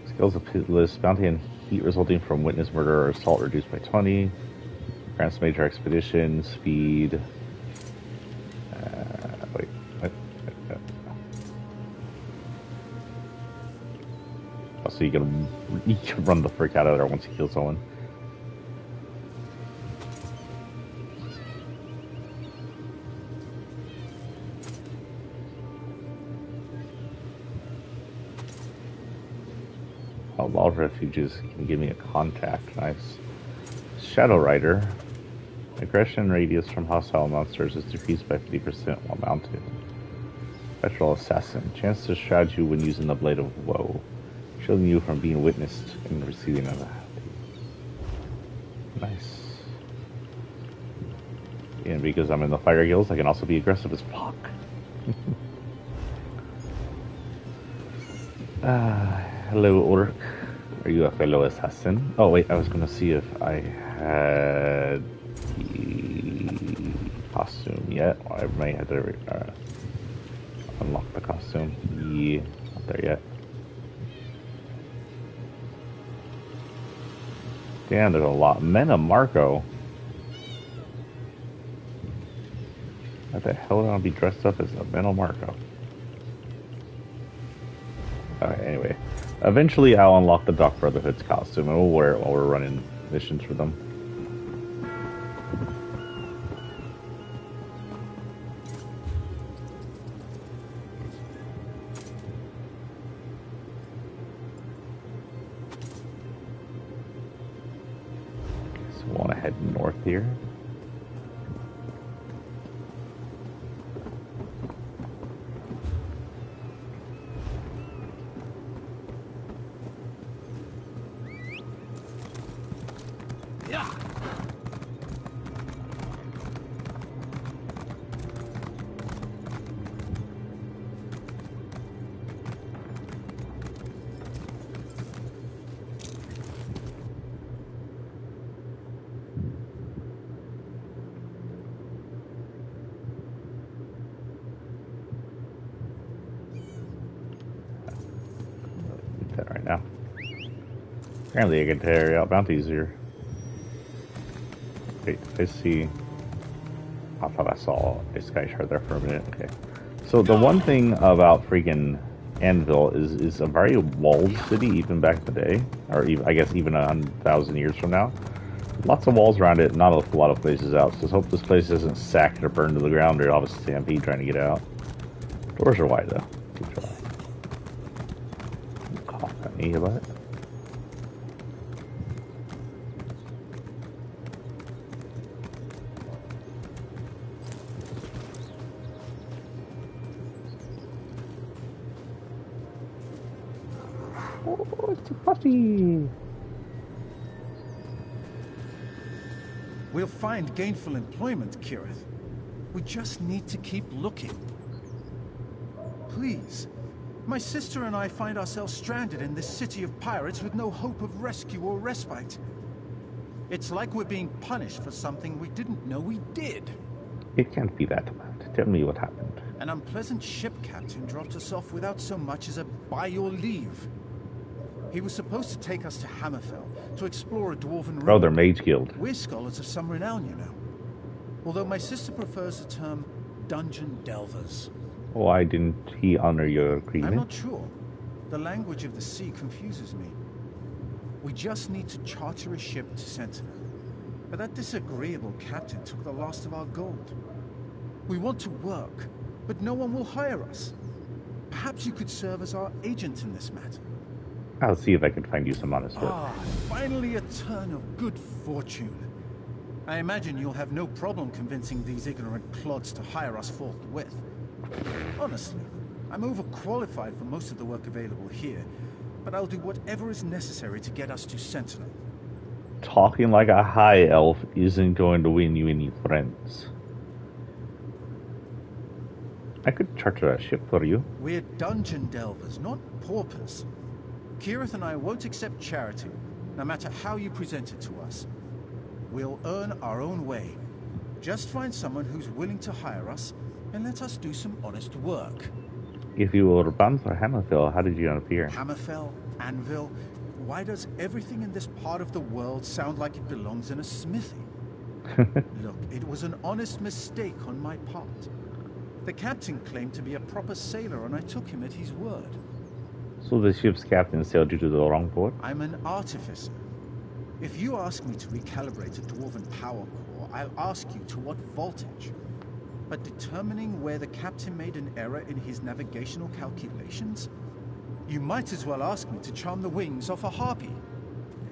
Skills of Pitiless. Bounty and heat resulting from witness murder or assault reduced by 20. Grants major expedition. Speed. Wait. What? Oh, so you can run the frick out of there once you kill someone. Law refuges can give me a contact. Nice. Shadow Rider. Aggression radius from hostile monsters is decreased by 50% while mounted. Petrol Assassin. Chance to shroud you when using the Blade of Woe, shielding you from being witnessed and receiving a nice. And because I'm in the Fire Guilds, I can also be aggressive as fuck. Hello, Orc. Are you a fellow assassin? Oh wait, I was gonna see if I had the costume yet. I may have to unlock the costume. Yeah, not there yet. Damn, there's a lot. Mena Marco. How the hell do I be dressed up as a Mena Marco? Alright, anyway. Eventually I'll unlock the Dark Brotherhood's costume and we'll wear it while we're running missions for them. So we want to head north here. Right now. Apparently I can carry out bounties here. Wait, I see. I thought I saw a sky shard there for a minute. Okay. So the one thing about freaking Anvil is it's a very walled city, even back in the day, or even, I guess even 1,000 years from now. Lots of walls around it, not a lot of places out. So let's hope this place isn't sacked or burned to the ground, or I'll have a stampede trying to get out. Doors are wide though. Good try. Cough at me about it. Oh, it's a puppy. We'll find gainful employment, Kirith. We just need to keep looking. Please. My sister and I find ourselves stranded in this city of pirates with no hope of rescue or respite. It's like we're being punished for something we didn't know we did. It can't be that bad. Tell me what happened. An unpleasant ship captain dropped us off without so much as a by your leave. He was supposed to take us to Hammerfell to explore a dwarven ruin. Oh, they're Mage Guild. We're scholars of some renown, you know. Although my sister prefers the term dungeon delvers. Why didn't he honor your agreement? I'm not sure. The language of the sea confuses me. We just need to charter a ship to Sentinel. But that disagreeable captain took the last of our gold. We want to work, but no one will hire us. Perhaps you could serve as our agent in this matter. I'll see if I can find you some honest work. Ah, finally a turn of good fortune. I imagine you'll have no problem convincing these ignorant clods to hire us forthwith. Honestly, I'm overqualified for most of the work available here, but I'll do whatever is necessary to get us to Sentinel. Talking like a high elf isn't going to win you any friends. I could charter a ship for you. We're dungeon delvers, not paupers. Kirith and I won't accept charity, no matter how you present it to us. We'll earn our own way. Just find someone who's willing to hire us, and let us do some honest work. If you were bound for Hammerfell, how did you end up here? Hammerfell? Anvil? Why does everything in this part of the world sound like it belongs in a smithy? Look, it was an honest mistake on my part. The captain claimed to be a proper sailor, and I took him at his word. So the ship's captain sailed you to the wrong port? I'm an artificer. If you ask me to recalibrate a dwarven power core, I'll ask you to what voltage. But determining where the captain made an error in his navigational calculations? You might as well ask me to charm the wings off a harpy.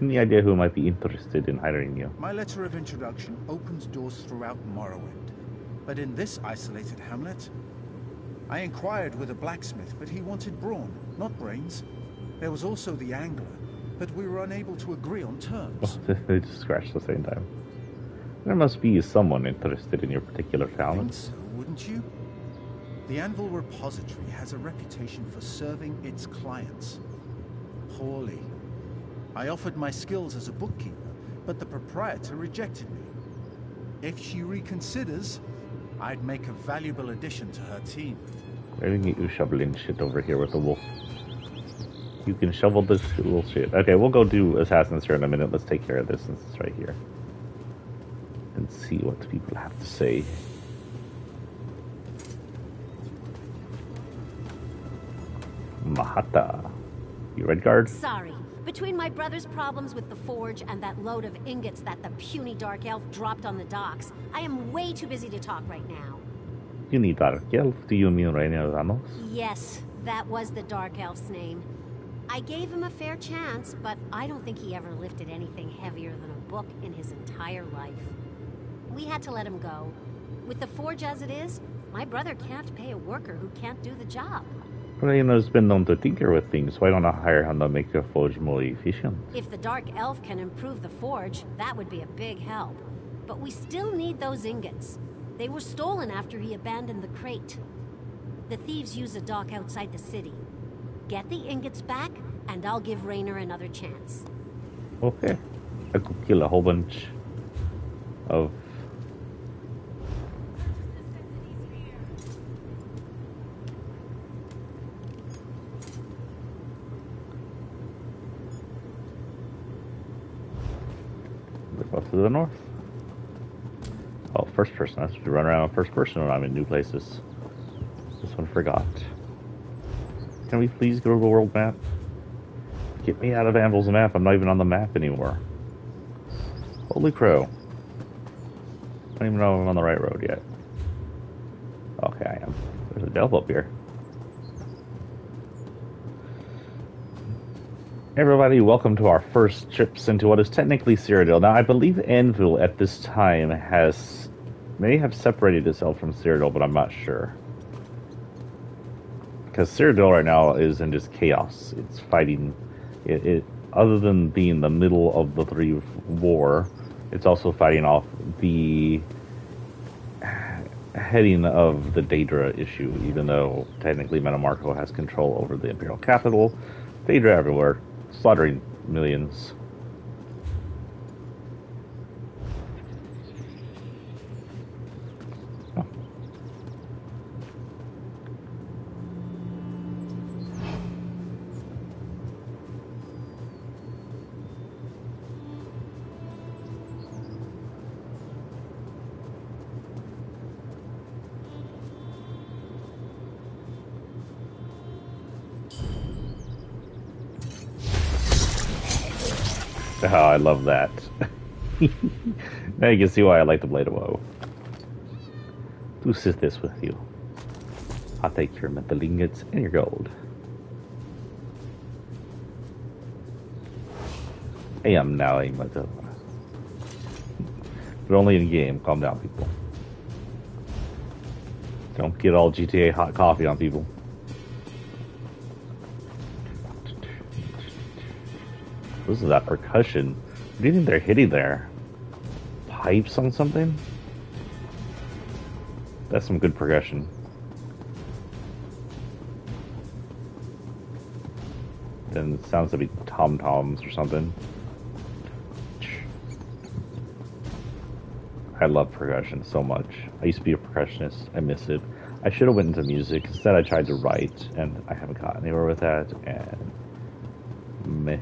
Any idea who might be interested in hiring you? My letter of introduction opens doors throughout Morrowind. But in this isolated hamlet, I inquired with a blacksmith, but he wanted brawn, not brains. There was also the angler, but we were unable to agree on terms. They just scratched at the same time. There must be someone interested in your particular Think talent. so, wouldn't you? The Anvil Repository has a reputation for serving its clients poorly. I offered my skills as a bookkeeper, but the proprietor rejected me. If she reconsiders, I'd make a valuable addition to her team. Why didn't you shoveling shit over here with the wolf? You can shovel this little shit. Okay, we'll go do assassins here in a minute. Let's take care of this since it's right here. And see what the people have to say. Mahata. You Redguard? Sorry. Between my brother's problems with the Forge and that load of ingots that the puny Dark Elf dropped on the docks, I am way too busy to talk right now. You need Dark Elf. Do you mean Reina Ramos? Yes, that was the Dark Elf's name. I gave him a fair chance, but I don't think he ever lifted anything heavier than a book in his entire life. We had to let him go. With the Forge as it is, my brother can't pay a worker who can't do the job. Reina's been known to tinker with things. Why don't I hire him to make your forge more efficient? If the Dark Elf can improve the Forge, that would be a big help. But we still need those ingots. They were stolen after he abandoned the crate. The thieves use a dock outside the city. Get the ingots back, and I'll give Raynor another chance. Okay. I could kill a whole bunch of... Let's go to the north. Oh, first person. I have to run around first person when I'm in new places. This one forgot. Can we please go to the world map? Get me out of Anvil's map. I'm not even on the map anymore. Holy crow. I don't even know if I'm on the right road yet. Okay, I am. There's a delve up here. Everybody, welcome to our first trips into what is technically Cyrodiil. Now, I believe Anvil at this time may have separated itself from Cyrodiil, but I'm not sure. Because Cyrodiil right now is in just chaos. It's fighting It other than being the middle of the Three War, it's also fighting off the heading of the Daedra issue. Even though technically Metamarco has control over the Imperial capital, Daedra everywhere, slaughtering millions. Oh, I love that. Now you can see why I like the Blade of Woe. Who says this with you? I'll take your metal ingots and your gold. I am now a metal. But only in game. Calm down, people. Don't get all GTA hot coffee on people. This is that percussion. What do you think they're hitting there? Pipes on something? That's some good percussion. Then it sounds to be tom-toms or something. I love percussion so much. I used to be a percussionist. I miss it. I should have went into music. Instead I tried to write, and I haven't gotten anywhere with that, and meh.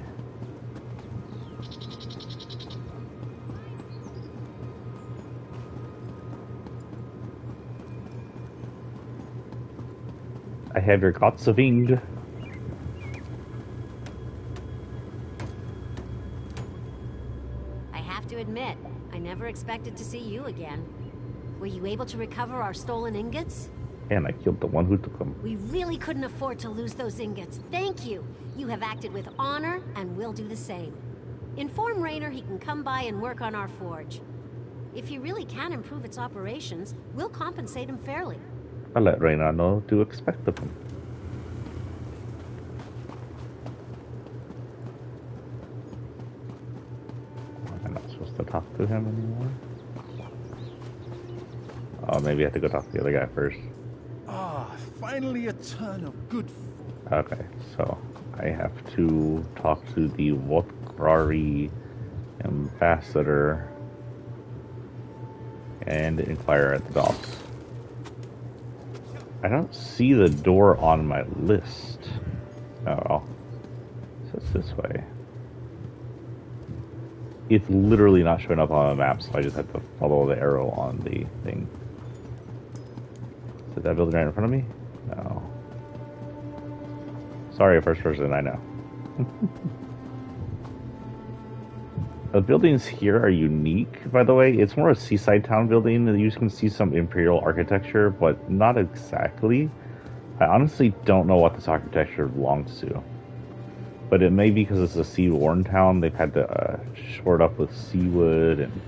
I have your Gotsaving. I have to admit, I never expected to see you again. Were you able to recover our stolen ingots? And I killed the one who took them. We really couldn't afford to lose those ingots. Thank you. You have acted with honor, and we'll do the same. Inform Raynor he can come by and work on our forge. If he really can improve its operations, we'll compensate him fairly. I'll let Raynor know to expect of him. I'm not supposed to talk to him anymore. Oh, maybe I have to go talk to the other guy first. Ah, finally a turn of good fortune. Okay, so I have to talk to the Wothrari ambassador and inquire at the docks. I don't see the door on my list. Oh, so it's this way. It's literally not showing up on the map, so I just have to follow the arrow on the thing. Is that building right in front of me? No. Sorry, first person, I know. The buildings here are unique, by the way. It's more a seaside town building. You can see some imperial architecture, but not exactly. I honestly don't know what this architecture belongs to. But it may be because it's a sea-worn town. They've had to shore it up with seawood, and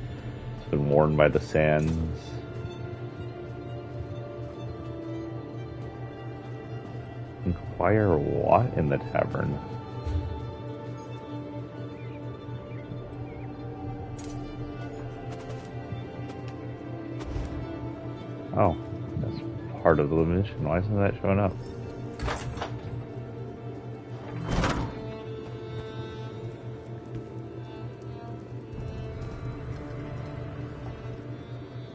it's been worn by the sands. Inquire what in the tavern? Oh, that's part of the mission. Why isn't that showing up?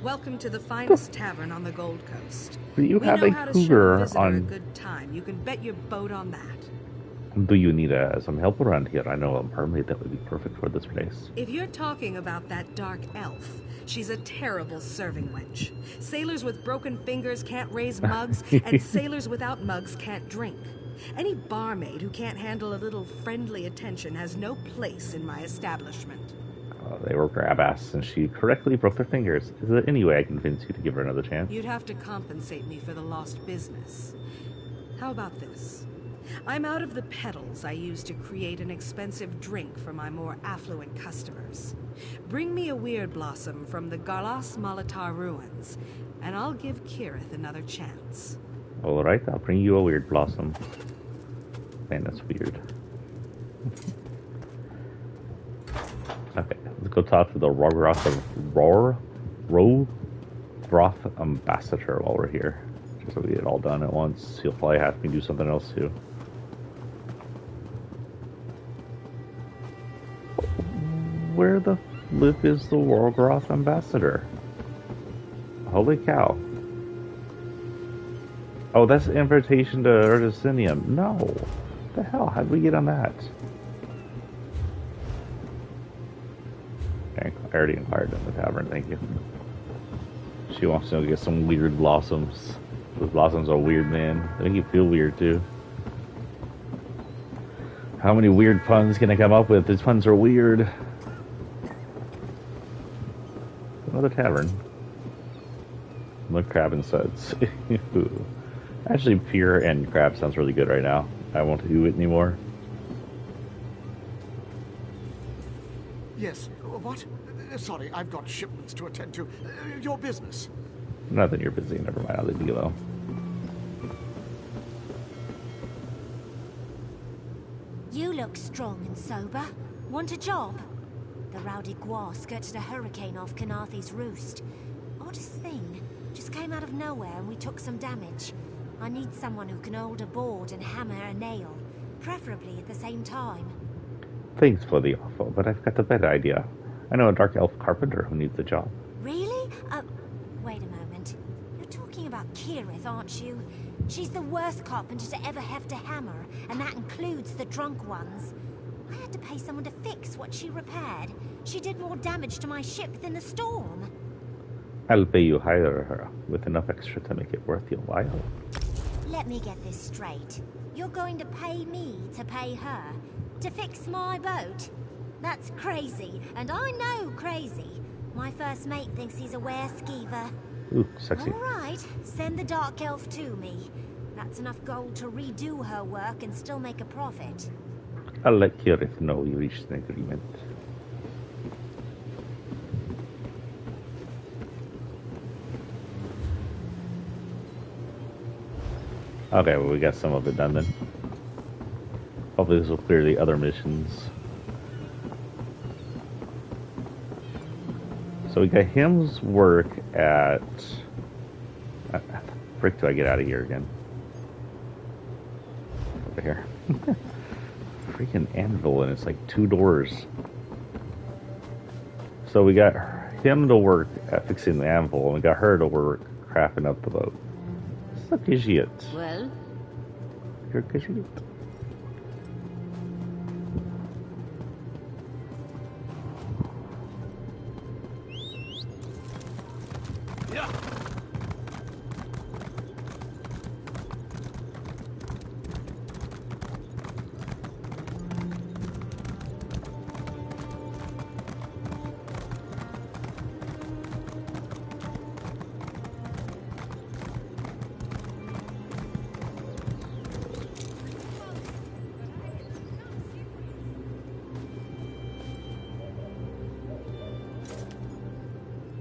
Welcome to the finest tavern on the Gold Coast. Do you have a how to cougar show a on? a good time. You can bet your boat on that. Do you need some help around here? I know a mermaid that would be perfect for this place. If you're talking about that dark elf, she's a terrible serving wench. Sailors with broken fingers can't raise mugs, and sailors without mugs can't drink. Any barmaid who can't handle a little friendly attention has no place in my establishment. They were grab-ass, and she correctly broke their fingers. Is there any way I can convince you to give her another chance? You'd have to compensate me for the lost business. How about this? I'm out of the petals I use to create an expensive drink for my more affluent customers. Bring me a weird blossom from the Garlas Malatar ruins, and I'll give Kirith another chance. Alright, I'll bring you a weird blossom. Man, that's weird. Okay, let's go talk to the Rogroth ambassador while we're here. Just so we get it all done at once. He'll probably have me do something else too. Where the flip is the Rogroth ambassador? Holy cow. Oh, that's an invitation to Erdosinium. No. What the hell? How did we get on that? Okay, I already inquired in the tavern, thank you. She wants to go get some weird blossoms. Those blossoms are weird, man. They make you feel weird, too. How many weird puns can I come up with? These puns are weird. Another tavern. The crab and suds. Actually, pure and crab sounds really good right now. I won't do it anymore. Yes. What? Sorry, I've got shipments to attend to. Your business. Nothing, you're busy. Never mind. I'll leave you alone. You look strong and sober. Want a job? The rowdy Gua skirted a hurricane off Kanathi's roost. Oddest thing. Just came out of nowhere and we took some damage. I need someone who can hold a board and hammer a nail, preferably at the same time. Thanks for the offer, but I've got a better idea. I know a dark elf carpenter who needs the job. Really? Wait a moment. You're talking about Kirith, aren't you? She's the worst carpenter to ever have to hammer, and that includes the drunk ones. I had to pay someone to fix what she repaired. She did more damage to my ship than the storm. I'll pay you hire her with enough extra to make it worth your while. Let me get this straight. You're going to pay me to pay her? To fix my boat? That's crazy, and I know crazy. My first mate thinks he's a were-skeever. Ooh, sexy. All right, send the Dark Elf to me. That's enough gold to redo her work and still make a profit. I'll let Kirith know we reached an agreement. Okay, well, we got some of it done then. Hopefully this will clear the other missions. So we got him's work at... How the frick do I get out of here again? Over here. Freaking anvil, and it's like 2 doors. So we got him to work at fixing the anvil, and we got her to work crafting up the boat. Suck his shit. Well? You're a shit.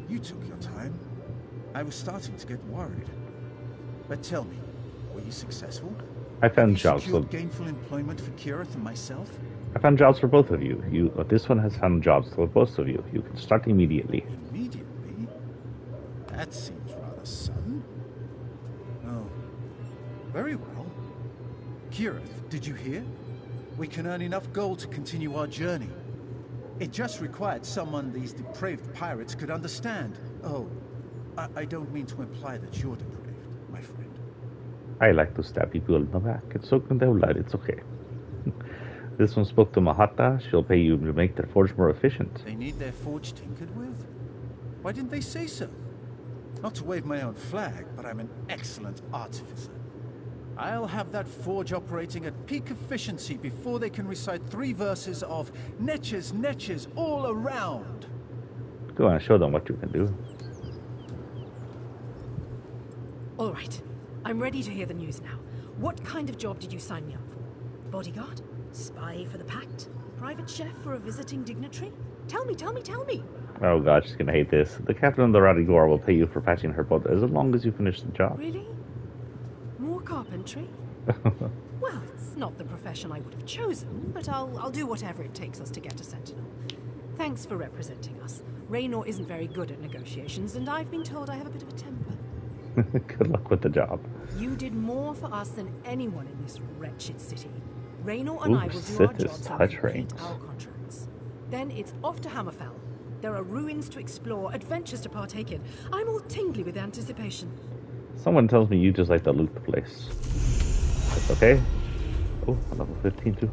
You took your time. I was starting to get worried. But tell me, were you successful? I found You jobs for secured gainful employment for Kirith and myself? I found jobs for both of you. This one has found jobs for both of you. You can start immediately. Immediately? That seems rather sudden. Oh, very well. Kirith, did you hear? We can earn enough gold to continue our journey. It just required someone these depraved pirates could understand. Oh, I don't mean to imply that you're depraved, my friend. I like to stab people in the back and soak in their blood. It's okay. This one spoke to Mahata. She'll pay you to make their forge more efficient. They need their forge tinkered with? Why didn't they say so? Not to wave my own flag, but I'm an excellent artificer. I'll have that forge operating at peak efficiency before they can recite 3 verses of Netches, Netches all around. Go on, show them what you can do. All right. I'm ready to hear the news now. What kind of job did you sign me up for? Bodyguard? Spy for the Pact? Private chef for a visiting dignitary? Tell me, tell me, tell me! Oh god, she's gonna hate this. The captain of the Radigor will pay you for patching her boat as long as you finish the job. Really? More carpentry? Well, it's not the profession I would have chosen, but I'll do whatever it takes us to get to Sentinel. Thanks for representing us. Raynor isn't very good at negotiations, and I've been told I have a bit of a temper. Good luck with the job. You did more for us than anyone in this wretched city. Raynor and I will do Sith our is jobs and touch complete rings. our contracts. Then it's off to Hammerfell. There are ruins to explore, adventures to partake in. I'm all tingly with anticipation. Someone tells me you just like to loot the place. That's okay. Oh, I'm level 15 too.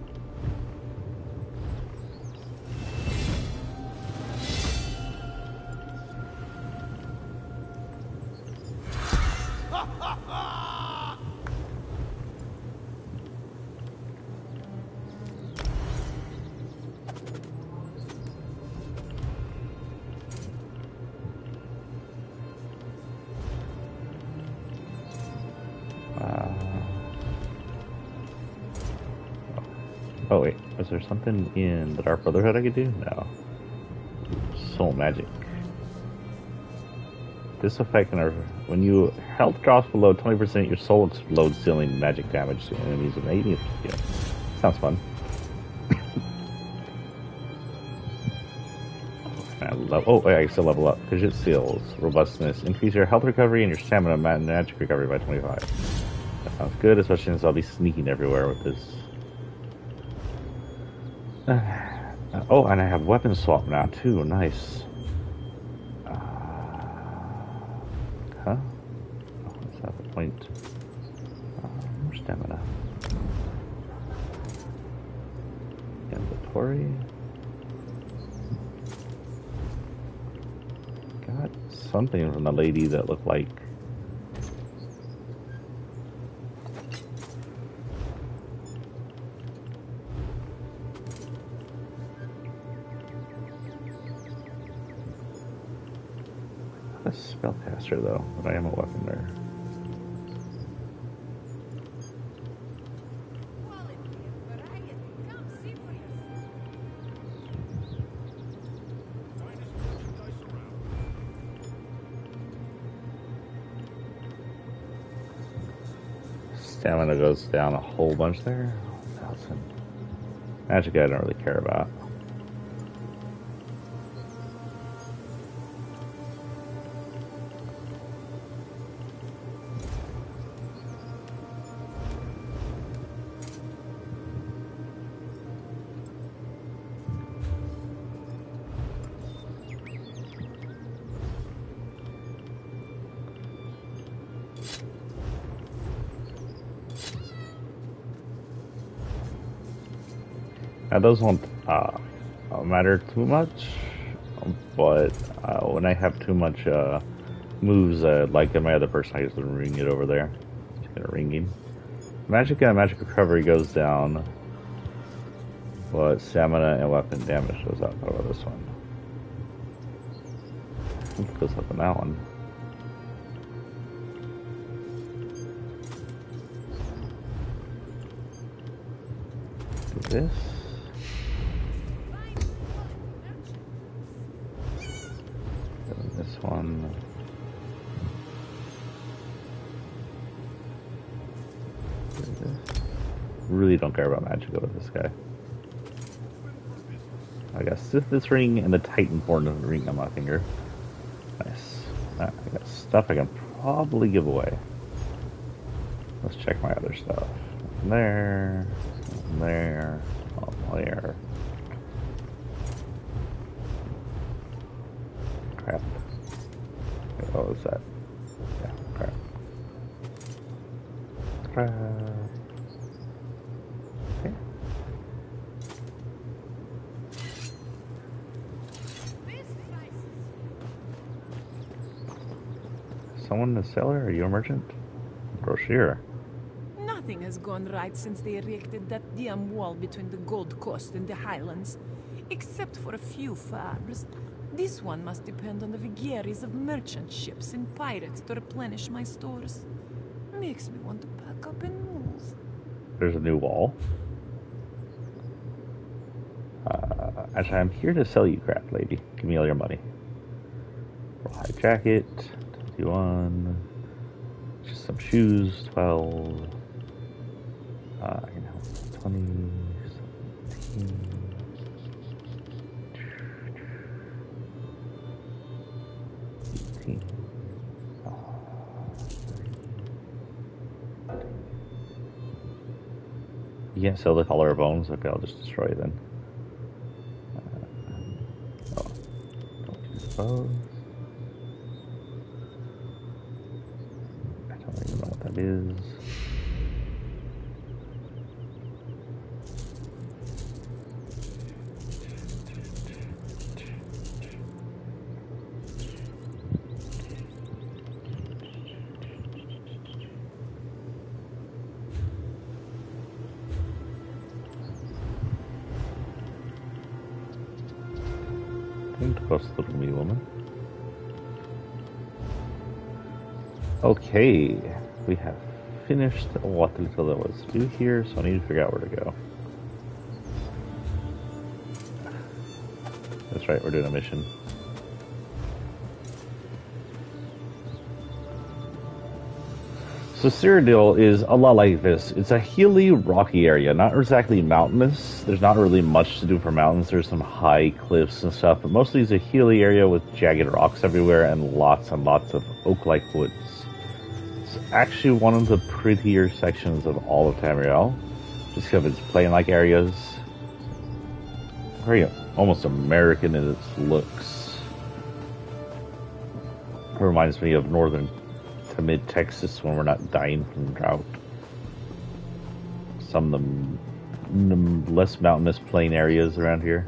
Oh wait, was there something in the Dark Brotherhood I could do? No. Soul magic. This effect can, when you health drops below 20%, your soul explodes, dealing magic damage to enemies of 80. Yeah. Sounds fun. I still level up. Fidget Seals, Robustness, increase your health recovery and your stamina magic recovery by 25. That sounds good, especially since I'll be sneaking everywhere with this. Oh, and I have weapon swap now too. Nice. Huh? Oh, let's have a point. More stamina. Inventory. Got something from the lady that looked like. A spellcaster though, but I am a weapon there. Stamina goes down a whole bunch there. 1,000. Magic I don't really care about. Now those won't matter too much, but when I have too much moves like in my other person, I just ring it over there. Just get a ringing. Magic and magic recovery goes down, but stamina and weapon damage goes up over this one. It goes up in that one. Do this. This one. Really don't care about magic with this guy. I got this ring and the Titanborn ring on my finger. Nice. I got stuff I can probably give away. Let's check my other stuff. There. There. Oh, there. Crap. What was that? Yeah, crap. Crap. Okay. Someone a seller? Are you a merchant? Brochure. Nothing has gone right since they erected that damn wall between the Gold Coast and the Highlands. Except for a few farms. This one must depend on the vagaries of merchant ships and pirates to replenish my stores. Makes me want to pack up and move. There's a new wall. Actually, I'm here to sell you crap, lady. Give me all your money. Rawhide jacket, 21. Just some shoes, 12. You know, 2017. You can't sell the collarbones. Okay, I'll just destroy it then. Don't use those. I don't even know what that is. Little me woman. Okay, we have finished what little there was to do here, so I need to figure out where to go. That's right, we're doing a mission. So Cyrodiil is a lot like this. It's a hilly, rocky area, not exactly mountainous. There's not really much to do for mountains. There's some high cliffs and stuff, but mostly it's a hilly area with jagged rocks everywhere and lots of oak-like woods. It's actually one of the prettier sections of all of Tamriel, just because of its plain-like areas. Very almost American in its looks. It reminds me of northern to mid-Texas when we're not dying from drought. Some of the less mountainous plain areas around here.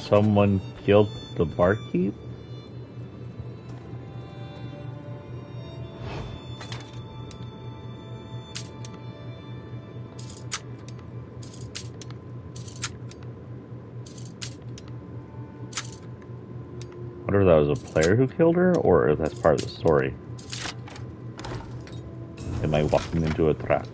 Someone killed the barkeep? I wonder if that was a player who killed her, or if that's part of the story. Am I walking into a trap?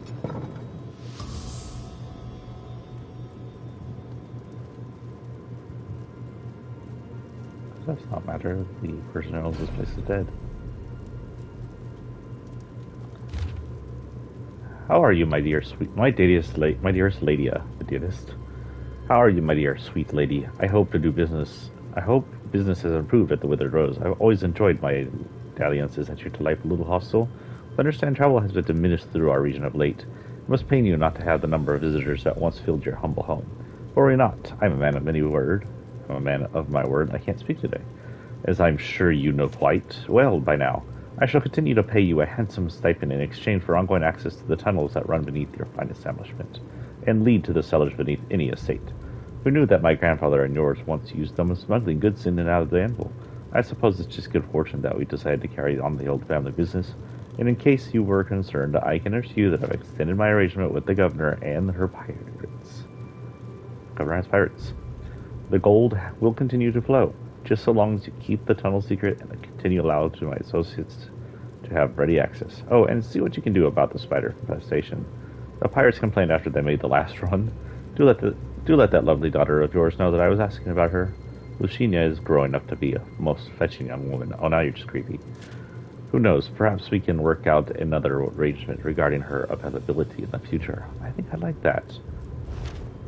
Does not matter. The person who owns this place is dead. How are you, my dear sweet, my dearest Ladia, the dearest? How are you, my dear sweet lady? I hope business has improved at the Withered Rose. I've always enjoyed my dalliances at your delightful little hostel. But understand travel has been diminished through our region of late. It must pain you not to have the number of visitors that once filled your humble home. Worry not. I'm a man of many words. I'm a man of my word. I can't speak today. As I'm sure you know quite well by now, I shall continue to pay you a handsome stipend in exchange for ongoing access to the tunnels that run beneath your fine establishment, and lead to the cellars beneath any estate. We knew that my grandfather and yours once used them as smuggling goods in and out of the anvil. I suppose it's just good fortune that we decided to carry on the old family business, and in case you were concerned, I can assure you that I've extended my arrangement with the governor and her pirates. Governor has pirates. The gold will continue to flow, just so long as you keep the tunnel secret and continue allowed to my associates to have ready access. Oh, and see what you can do about the spider infestation. The pirates complained after they made the last run. Do let that lovely daughter of yours know that I was asking about her. Lucinia is growing up to be a most fetching young woman. Oh, now you're just creepy. Who knows, perhaps we can work out another arrangement regarding her availability in the future. I think I like that.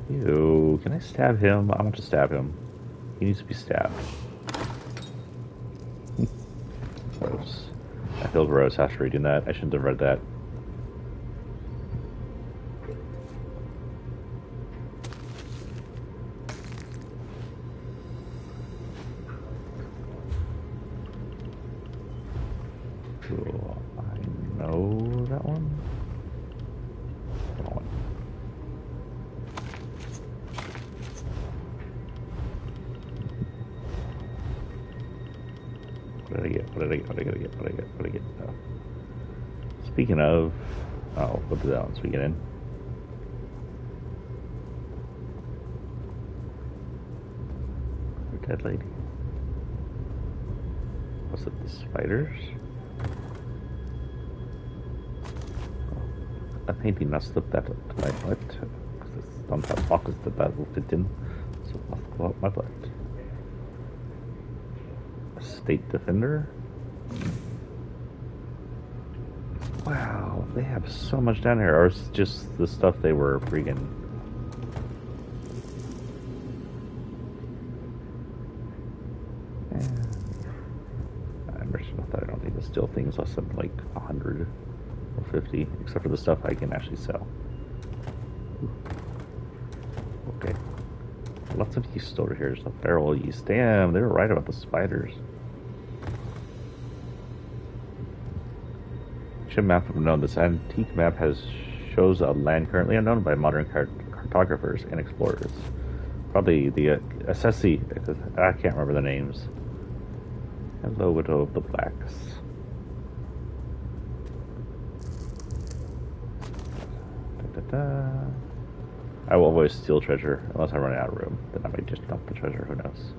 Ew, can I stab him? I want to stab him. He needs to be stabbed. Gross. I feel gross after reading that. I shouldn't have read that. Cool. I know that one. That one. What did I get? Oh. Speaking of... Oh, we'll do that once we get in. Dead lady. Was it the spiders? that painting, now slip that up to my butt. Don't have pockets that will fit in, so it must go up my butt. State Defender. Wow, they have so much down here. Or it's just the stuff they were freaking. I'm rich enough that I don't need to steal things less than like 100 or 50, except for the stuff I can actually sell. Okay. Lots of yeast over here. There's a feral yeast. Damn, they were right about the spiders. Ship map unknown. This antique map shows a land currently unknown by modern cartographers and explorers. Probably the Assessi. I can't remember the names. Hello, Widow of the Blacks. I will always steal treasure unless I run out of room. Then I might just dump the treasure. Who knows?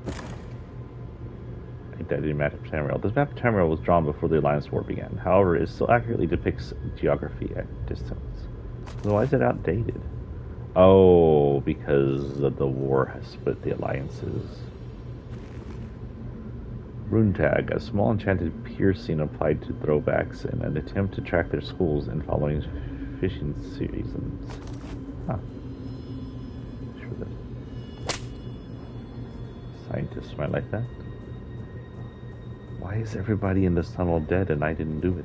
Identity map of Tamriel. This map of Tamriel was drawn before the Alliance War began. However, it still accurately depicts geography at distance. So why is it outdated? Oh, because the war has split the alliances. Rune Tag, a small enchanted piercing applied to throwbacks in an attempt to track their schools in following fishing seasons. Huh. Sure that scientists might like that. Why is everybody in this tunnel dead and I didn't do it?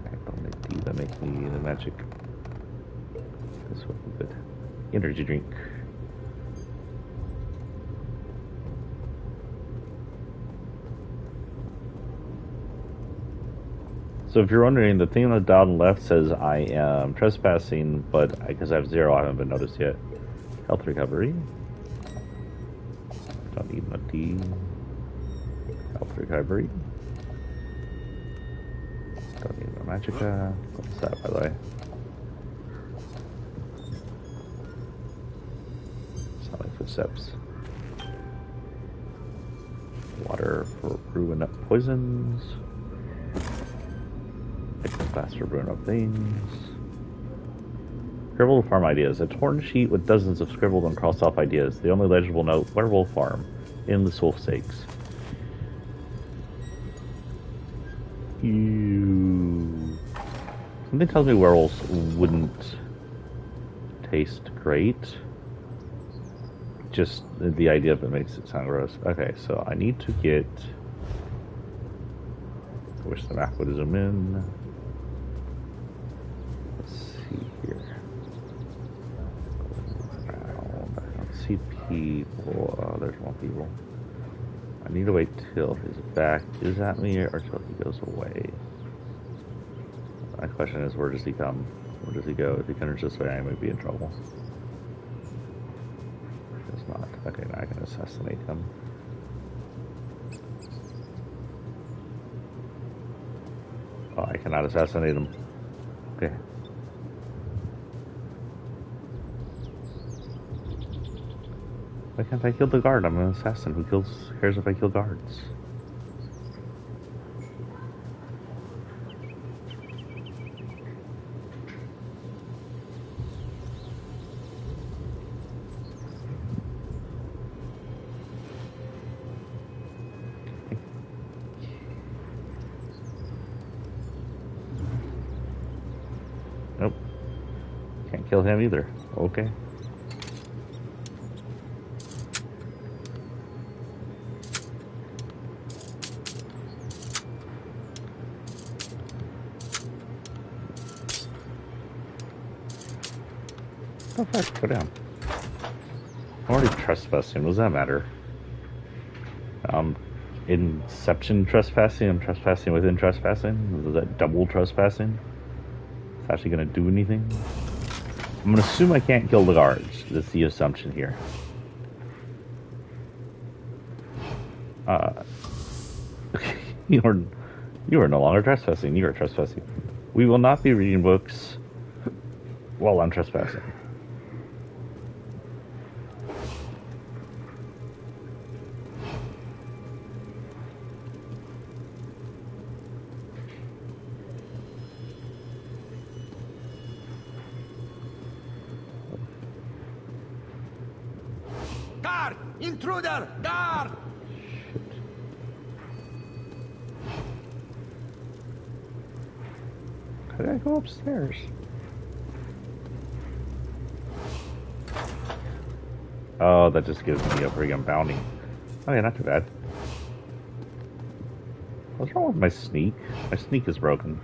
I don't make these that make me the magic. This would be good. Energy drink. So if you're wondering, the thing on the down left says I am trespassing, but because I have 0, I haven't been noticed yet. Health recovery. Don't need no D. Health recovery. Don't need no magicka. What's that, by the way? Sound like footsteps. Water for brewing up poisons. Make them faster brewing up things. Scribbled farm ideas. A torn sheet with dozens of scribbled and crossed off ideas. The only legible note: werewolf farm. Endless wolf sakes. Ew. Something tells me werewolves wouldn't taste great. Just the idea of it makes it sound gross. Okay, so I need to get. I wish the map would zoom in. Let's see here. Around. I don't see people. Oh, there's more people. I need to wait till his back is at me or till he goes away. My question is, where does he come? Where does he go? If he comes this way, I might be in trouble. It's not. Okay, now I can assassinate him. Oh, I cannot assassinate him. Okay. Why can't I kill the guard? I'm an assassin. Who cares if I kill guards? Nope. Can't kill him either. Okay. Oh, fuck, go down. I'm already trespassing. What does that matter? Inception trespassing. I'm trespassing within trespassing. Is that double trespassing? It's actually going to do anything? I'm going to assume I can't kill the guards. That's the assumption here. You are no longer trespassing. You are trespassing. We will not be reading books while I'm trespassing. Intruder! Guard! How did I go upstairs? Oh, that just gives me a friggin' bounty. Okay, not too bad. What's wrong with my sneak? My sneak is broken.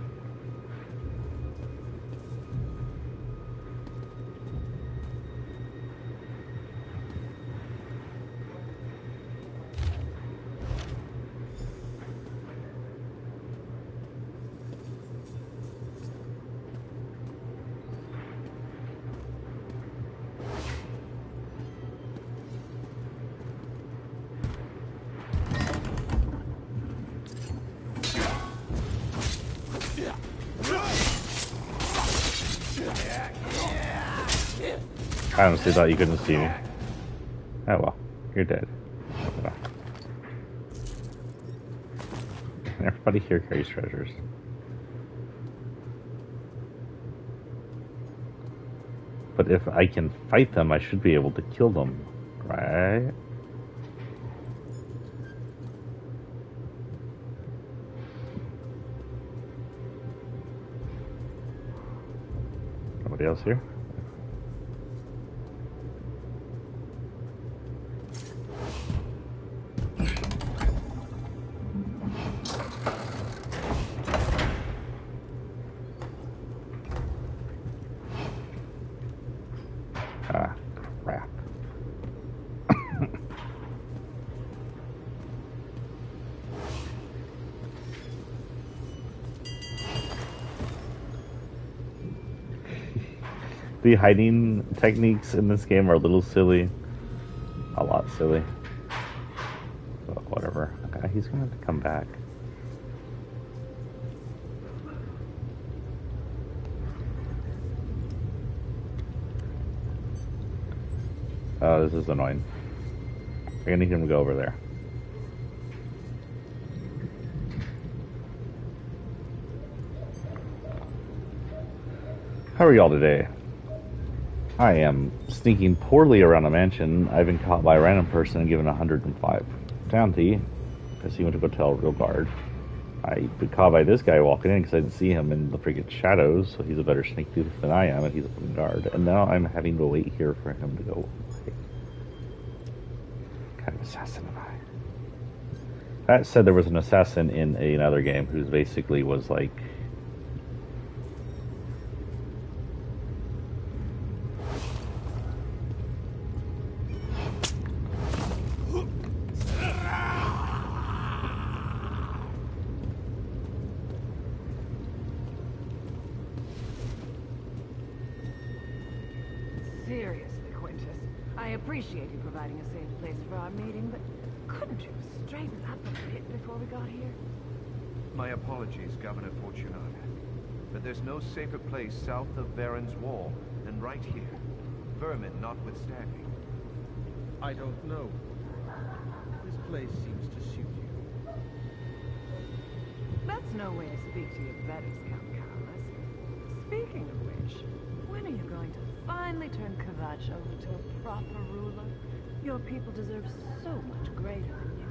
I honestly thought you couldn't see me. Oh well, you're dead. Everybody here carries treasures. But if I can fight them, I should be able to kill them, right? Nobody else here? Ah, crap. The hiding techniques in this game are a little silly. A lot silly. But whatever. Okay, he's gonna have to come back. Oh, this is annoying. I'm gonna need him to go over there. How are y'all today? I am sneaking poorly around a mansion. I've been caught by a random person and given 105 bounty because he went to go tell Rogard. I've been caught by this guy walking in because I didn't see him in the freaking shadows, so he's a better sneak thief than I am, and he's a guard. And now I'm having to wait here for him to go away. What kind of assassin am I? That said, there was an assassin in another game who basically was like... Seriously, Quintus, I appreciate you providing a safe place for our meeting, but couldn't you straighten up a bit before we got here? My apologies, Governor Fortunato, but there's no safer place south of Varen's Wall than right here, vermin notwithstanding. I don't know. This place seems to suit you. That's no way to speak to your betters, Count Carlos. Speaking of which, when are you going to finally turn Kvatch over to a proper ruler? Your people deserve so much greater than you.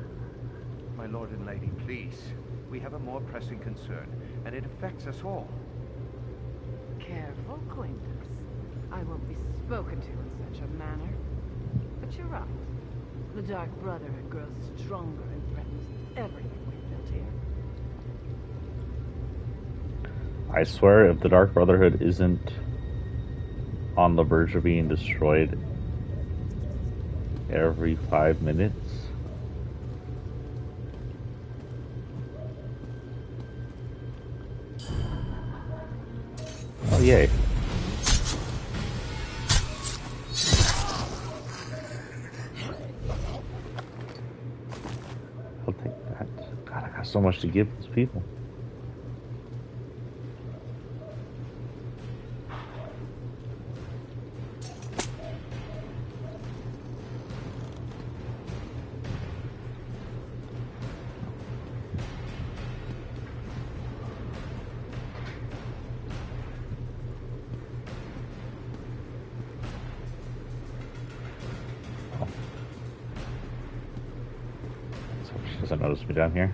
My lord and lady, please. We have a more pressing concern, and it affects us all. Careful, Quintus. I won't be spoken to in such a manner. But you're right. The Dark Brotherhood grows stronger and threatens everything we've built here. I swear, if the Dark Brotherhood isn't on the verge of being destroyed every 5 minutes... Oh, yay. I'll take that. God, I got so much to give these people. notice me down here?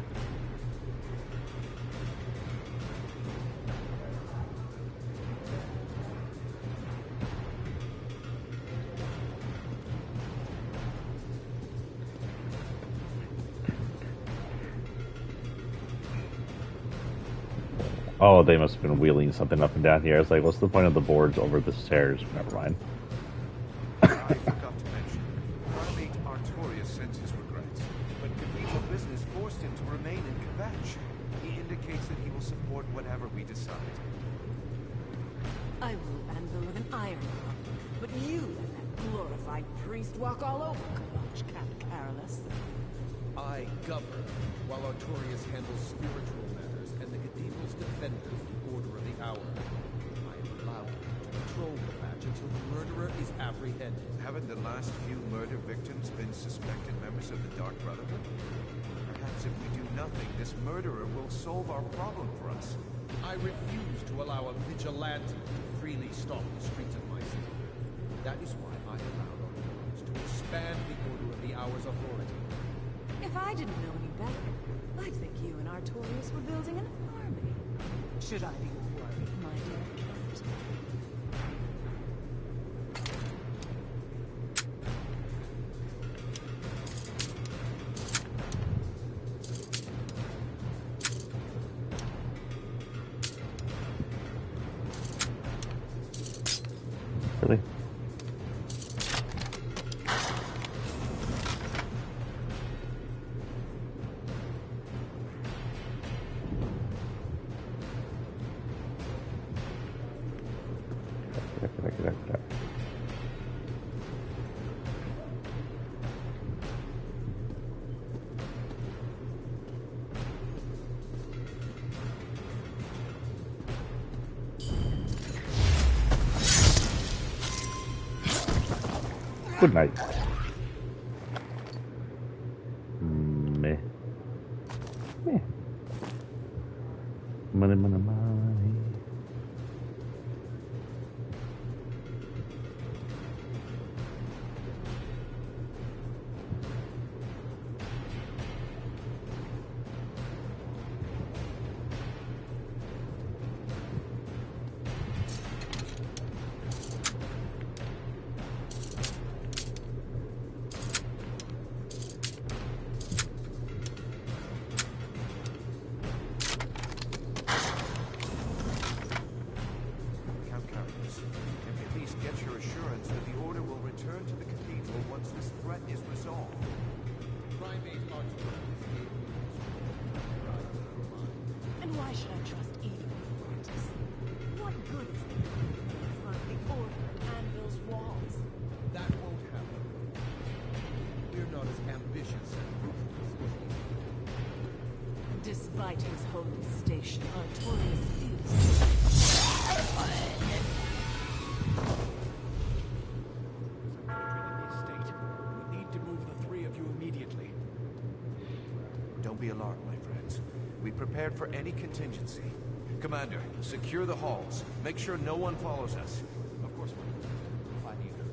Oh, they must have been wheeling something up and down here. I was like, what's the point of the boards over the stairs? Never mind. I forgot to mention, Primate Artorias sends his regrets, but Cathedral Business forced him to remain in Kvatch. He indicates that he will support whatever we decide. I will anvil with an iron rod, but you let that glorified priest walk all over Kvatch, Count Carolus. I govern, while Artorias handles spiritual matters and the cathedral's defenders the Order of the Hour. I am allowed to control the match until the murderer is apprehended. Haven't the last few murder victims been suspected members of the Dark Brotherhood? Perhaps if we do nothing, this murderer will solve our problem for us. I refuse to allow a vigilante to freely stalk the streets of my city. That is why I allowed Artorias to expand the Order of the Hour's authority. If I didn't know any better, I'd think you and Artorias were building an army. Should I be worried, my dear Count? Really? Good night. Meh. Meh. Money, money, money. And why should I trust either apprentice? What good is it to find the Order at Anvil's walls? That won't happen. We're not as ambitious and ruthless as he is. Despite his holy station, Artorias is... We need to move the three of you immediately. Don't be alarmed, my friends. We prepared for any contingency. Commander, secure the halls. Make sure no one follows us. Of course, I need her.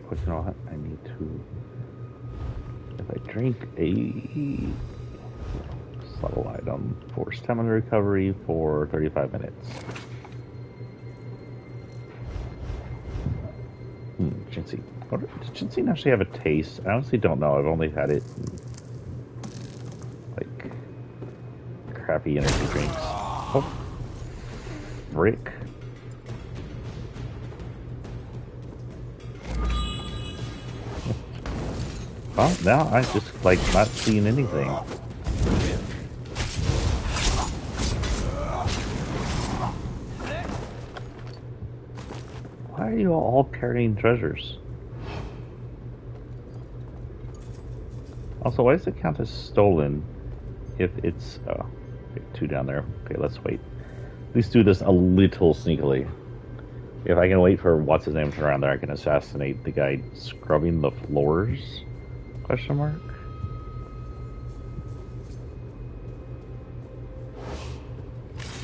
But you know what? I need to... If I drink a subtle item for stamina recovery for 35 minutes. Ginseng. Does ginseng actually have a taste? I honestly don't know. I've only had it in, like, crappy energy drinks. Oh, frick. Well, now I just like not seeing anything. Why are you all carrying treasures? Also, why does it count as stolen if it's... Oh, okay, 2 down there. Okay, let's wait. At least do this a little sneakily. If I can wait for what's-his-name to turn around there, I can assassinate the guy scrubbing the floors? Question mark?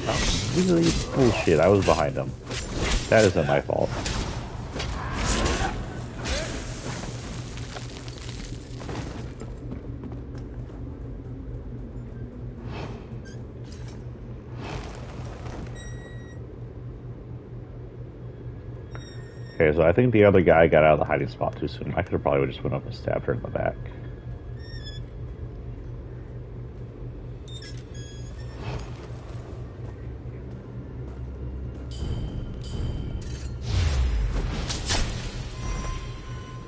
Oh, really? Bullshit, I was behind him. That isn't my fault. Okay, so I think the other guy got out of the hiding spot too soon. I could have probably just went up and stabbed her in the back.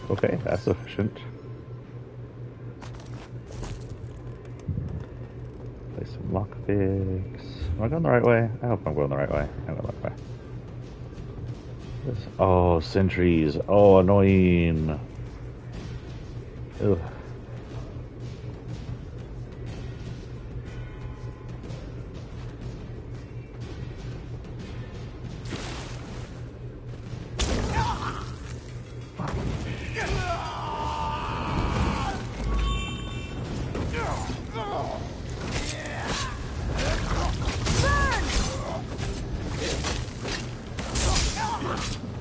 Okay, that's sufficient. Place some lockpicks. Am I going the right way? I hope I'm going the right way. I'm going the right way. Oh, sentries. Oh, annoying. Ugh.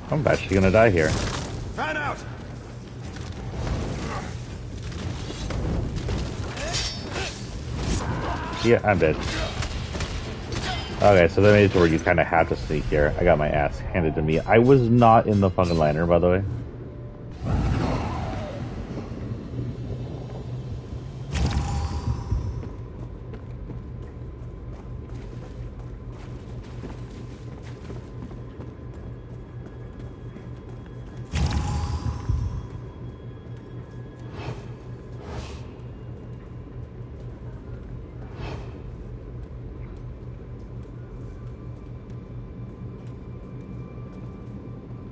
I'm actually gonna die here. Fan out! Yeah, I'm dead. Okay, so they made it to where you kind of have to sneak here. I got my ass handed to me. I was not in the fucking lantern, by the way.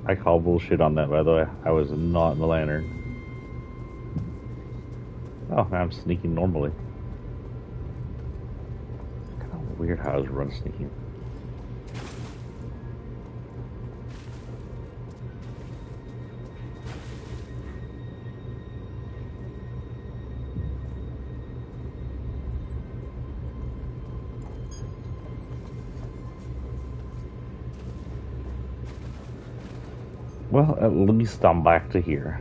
I call bullshit on that, by the way. I was not in the lantern. Oh, I'm sneaking normally. Kind of weird how I was run sneaking. Well, at least I'm back to here.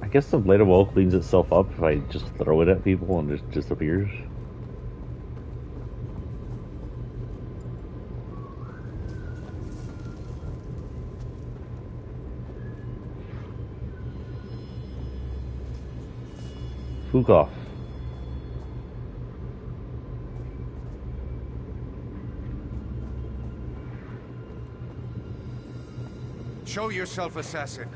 I guess the blade of woe cleans itself up if I just throw it at people and it just disappears. Fukov. Show yourself, assassin.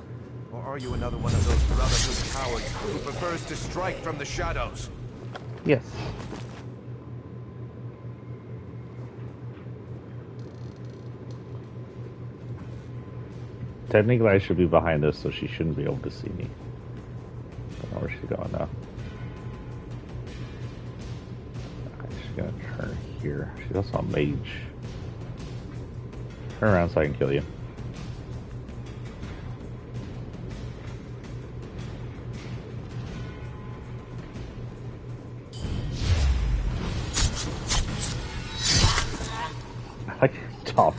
Or are you another one of those Brotherhood cowards who prefers to strike from the shadows? Yes. Technically, I should be behind this, so she shouldn't be able to see me. I don't know where she's going now. Okay, she's gonna turn here. She's also a mage. Turn around so I can kill you. I like top.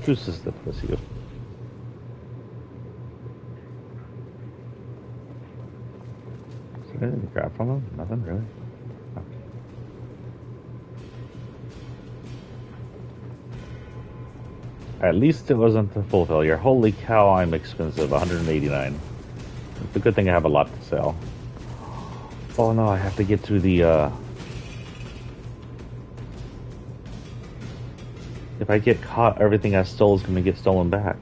Who's this the pussy? Anything to grab from him? Nothing really. Okay. At least it wasn't a full failure. Holy cow, I'm expensive. 189. It's a good thing I have a lot to sell. Oh no, I have to get to the, if I get caught, everything I stole is going to get stolen back.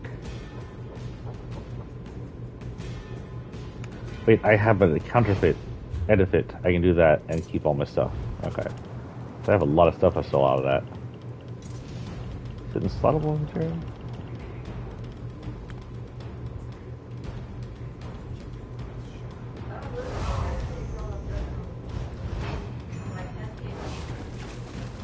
Wait, I have a counterfeit edit. I can do that and keep all my stuff. Okay. So I have a lot of stuff I stole out of that. Is it installable material?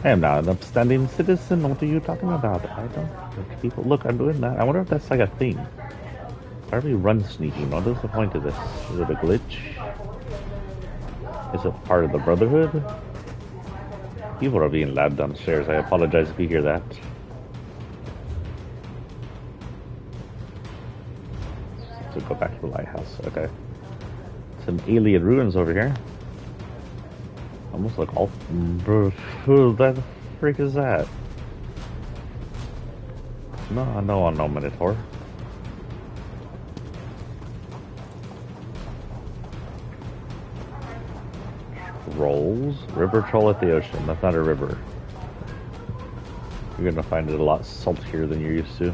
I am not an upstanding citizen. What are you talking about? I don't judge people. Look, I'm doing that. I wonder if that's like a thing. Why are we run sneaking? What is the point of this? Is it a glitch? Is it part of the Brotherhood? People are being loud downstairs. I apologize if you hear that. So go back to the lighthouse. Okay. Some alien ruins over here. Almost like all. Who the freak is that? No, Minotaur. Trolls? River troll at the ocean. That's not a river. You're gonna find it a lot saltier than you're used to.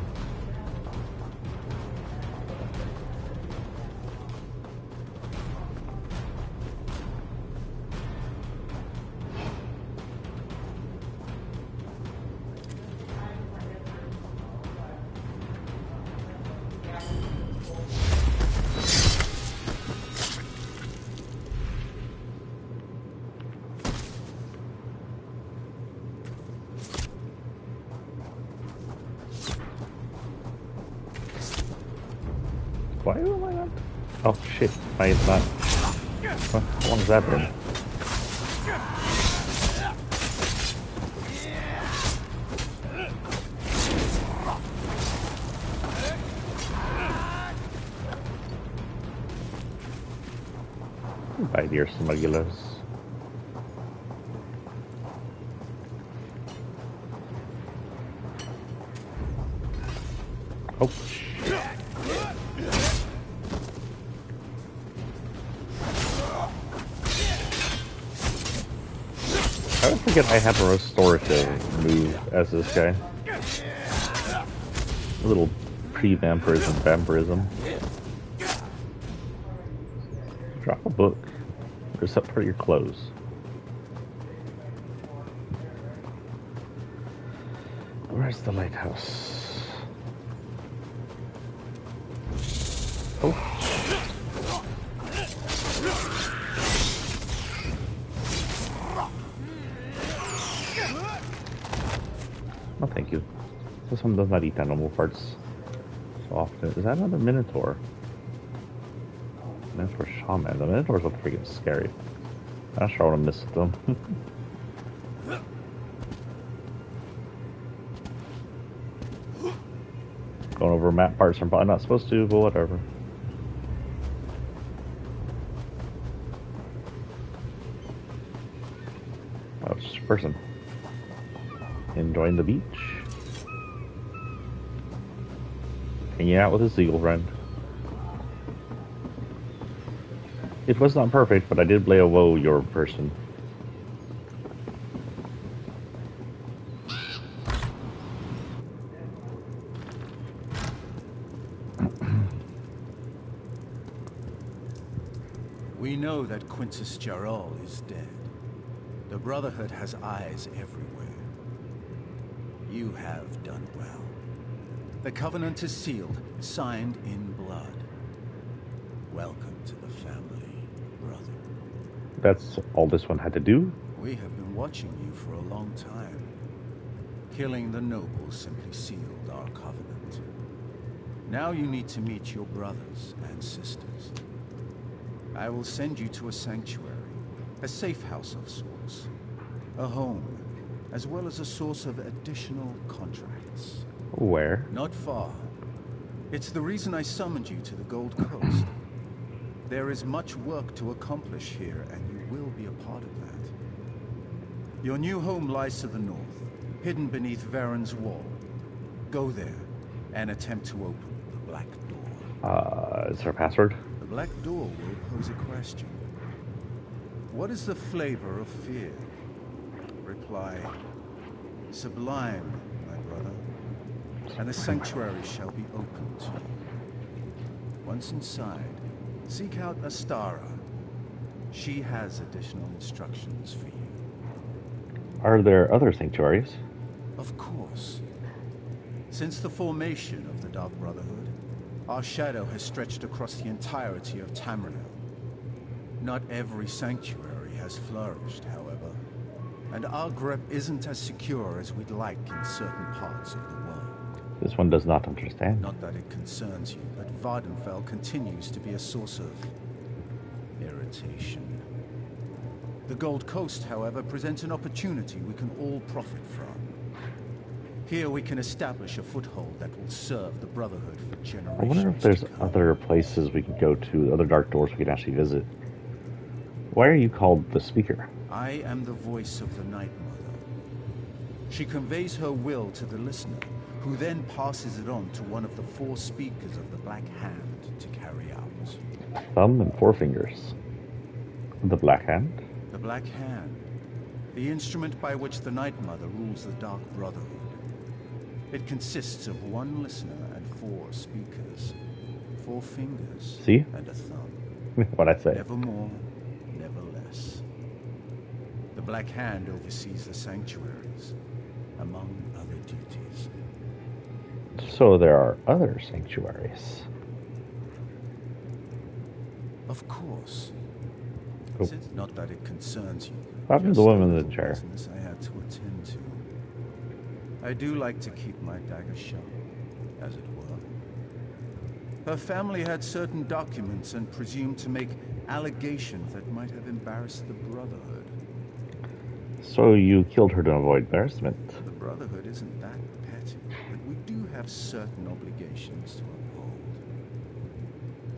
Why am I not? Oh shit, why is that? How long has that been? By dear smugglers. Oh I would forget I have a restorative move as this guy. A little vampirism. Drop a book. Dress up for your clothes. Where's the lighthouse? Oh. No, thank you. This one does not eat animal parts so often. Is that another Minotaur? Minotaur Shaman. The Minotaurs look freaking scary. I'm not sure I want to miss them. Going over map parts I'm probably not supposed to, but whatever. Oh, it's just a person. Enjoying the beach. Hanging out with his seagull friend. It was not perfect, but I did play a woe your person. We know that Quintus Gerol is dead. The Brotherhood has eyes everywhere. You have done well. The Covenant is sealed, signed in blood. Welcome to the family, brother. That's all this one had to do? We have been watching you for a long time. Killing the nobles simply sealed our covenant. Now you need to meet your brothers and sisters. I will send you to a sanctuary, a safe house of sorts, a home, as well as a source of additional contracts. Where? Not far. It's the reason I summoned you to the Gold Coast. There is much work to accomplish here, and you will be a part of that. Your new home lies to the north, hidden beneath Varen's wall. Go there, and attempt to open the black door. Is there a password? The black door will pose a question. What is the flavor of fear? Reply, sublime, my brother, and the sanctuary shall be open to you. Once inside, seek out Astara. She has additional instructions for you. Are there other sanctuaries? Of course. Since the formation of the Dark Brotherhood, our shadow has stretched across the entirety of Tamriel. Not every sanctuary has flourished, however, and our grip isn't as secure as we'd like in certain parts of the world. This one does not understand. Not that it concerns you, but Vardenfell continues to be a source of irritation. The Gold Coast, however, presents an opportunity we can all profit from. Here we can establish a foothold that will serve the Brotherhood for generations. I wonder if there's other places we could go to, other dark doors we could actually visit. Why are you called the Speaker? I am the voice of the Night Mother. She conveys her will to the listener, who then passes it on to one of the 4 speakers of the Black Hand to carry out. Thumb and 4 fingers. The Black Hand? The Black Hand. The instrument by which the Night Mother rules the Dark Brotherhood. It consists of 1 listener and 4 speakers. 4 fingers. See? And a thumb. What'd I say? Never more, never less. The Black Hand oversees the sanctuaries, among other duties. So there are other sanctuaries. Of course. Oh. Since not that it concerns you. What happened to the woman in the chair? Business I had to attend to. I do like to keep my dagger sharp, as it were. Her family had certain documents and presumed to make allegations that might have embarrassed the Brotherhood. So you killed her to avoid embarrassment. The Brotherhood isn't that petty, but we do have certain obligations to uphold.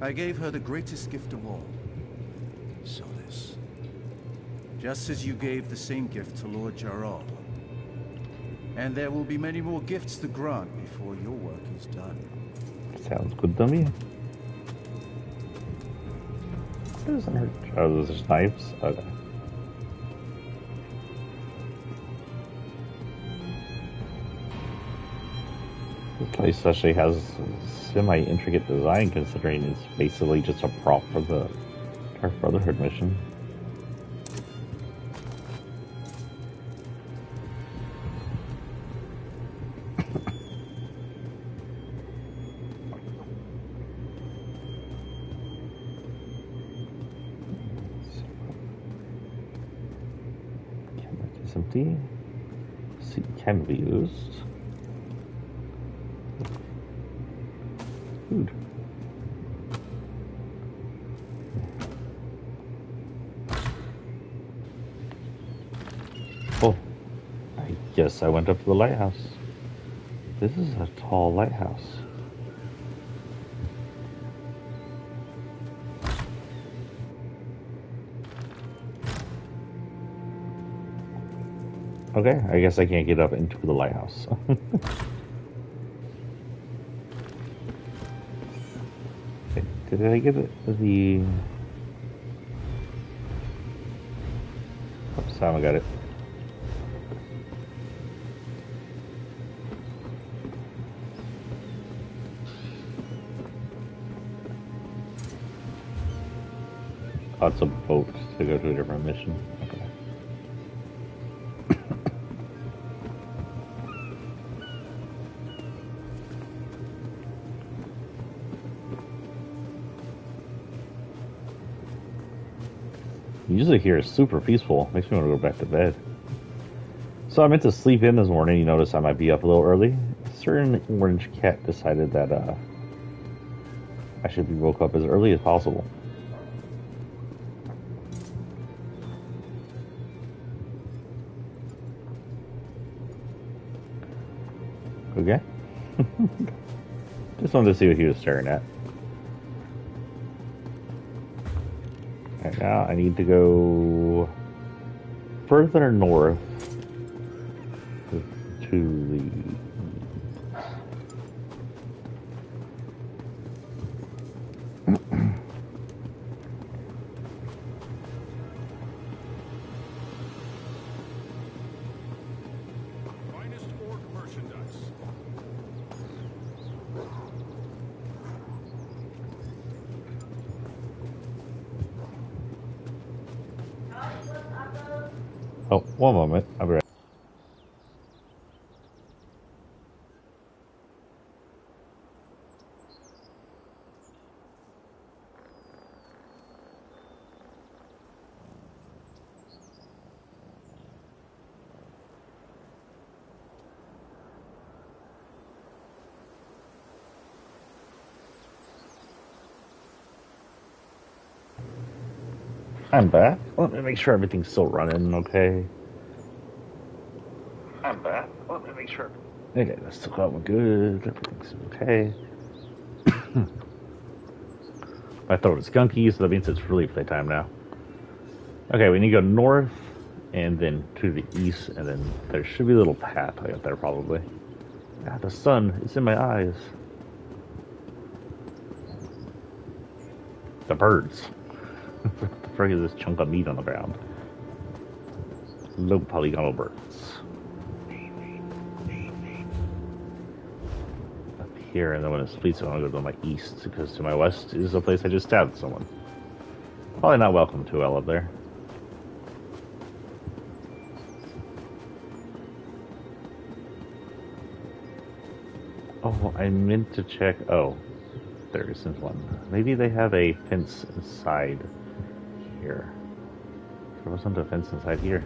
I gave her the greatest gift of all, solace. Just as you gave the same gift to Lord Jarrell. And there will be many more gifts to grant before your work is done. Sounds good to me. It doesn't hurt. Oh, those are just knives? Okay. This place actually has a semi-intricate design, considering it's basically just a prop for the Dark Brotherhood mission. It's empty. Seat can be used. Food. Oh, I guess I went up to the lighthouse. This is a tall lighthouse. Okay, I guess I can't get up into the lighthouse. Okay, did I get it? The... Oops, I got it. Oh, it's a boat to go to a different mission. Okay. Music here is super peaceful. Makes me want to go back to bed. So I meant to sleep in this morning. You notice I might be up a little early. A certain orange cat decided that I should be woke up as early as possible. Okay. Just wanted to see what he was staring at. Right now, I need to go further north to the... Oh, one moment. I'll be right. I'm back. Let me make sure everything's still running okay. I'm back. Let me make sure. Okay, that's still going good. Everything's okay. My throat is gunky, so that means it's really playtime now. Okay, we need to go north and then to the east, and then there should be a little path out there probably. Ah, the sun is in my eyes. The birds. What the frick is this chunk of meat on the ground? Low polygonal birds. Up here, and then when it splits, I want to go to my east, because to my west is the place I just stabbed someone. Probably not welcome to well up there. Oh, I meant to check. Oh, there isn't one. Maybe they have a fence inside here. There wasn't a fence inside here.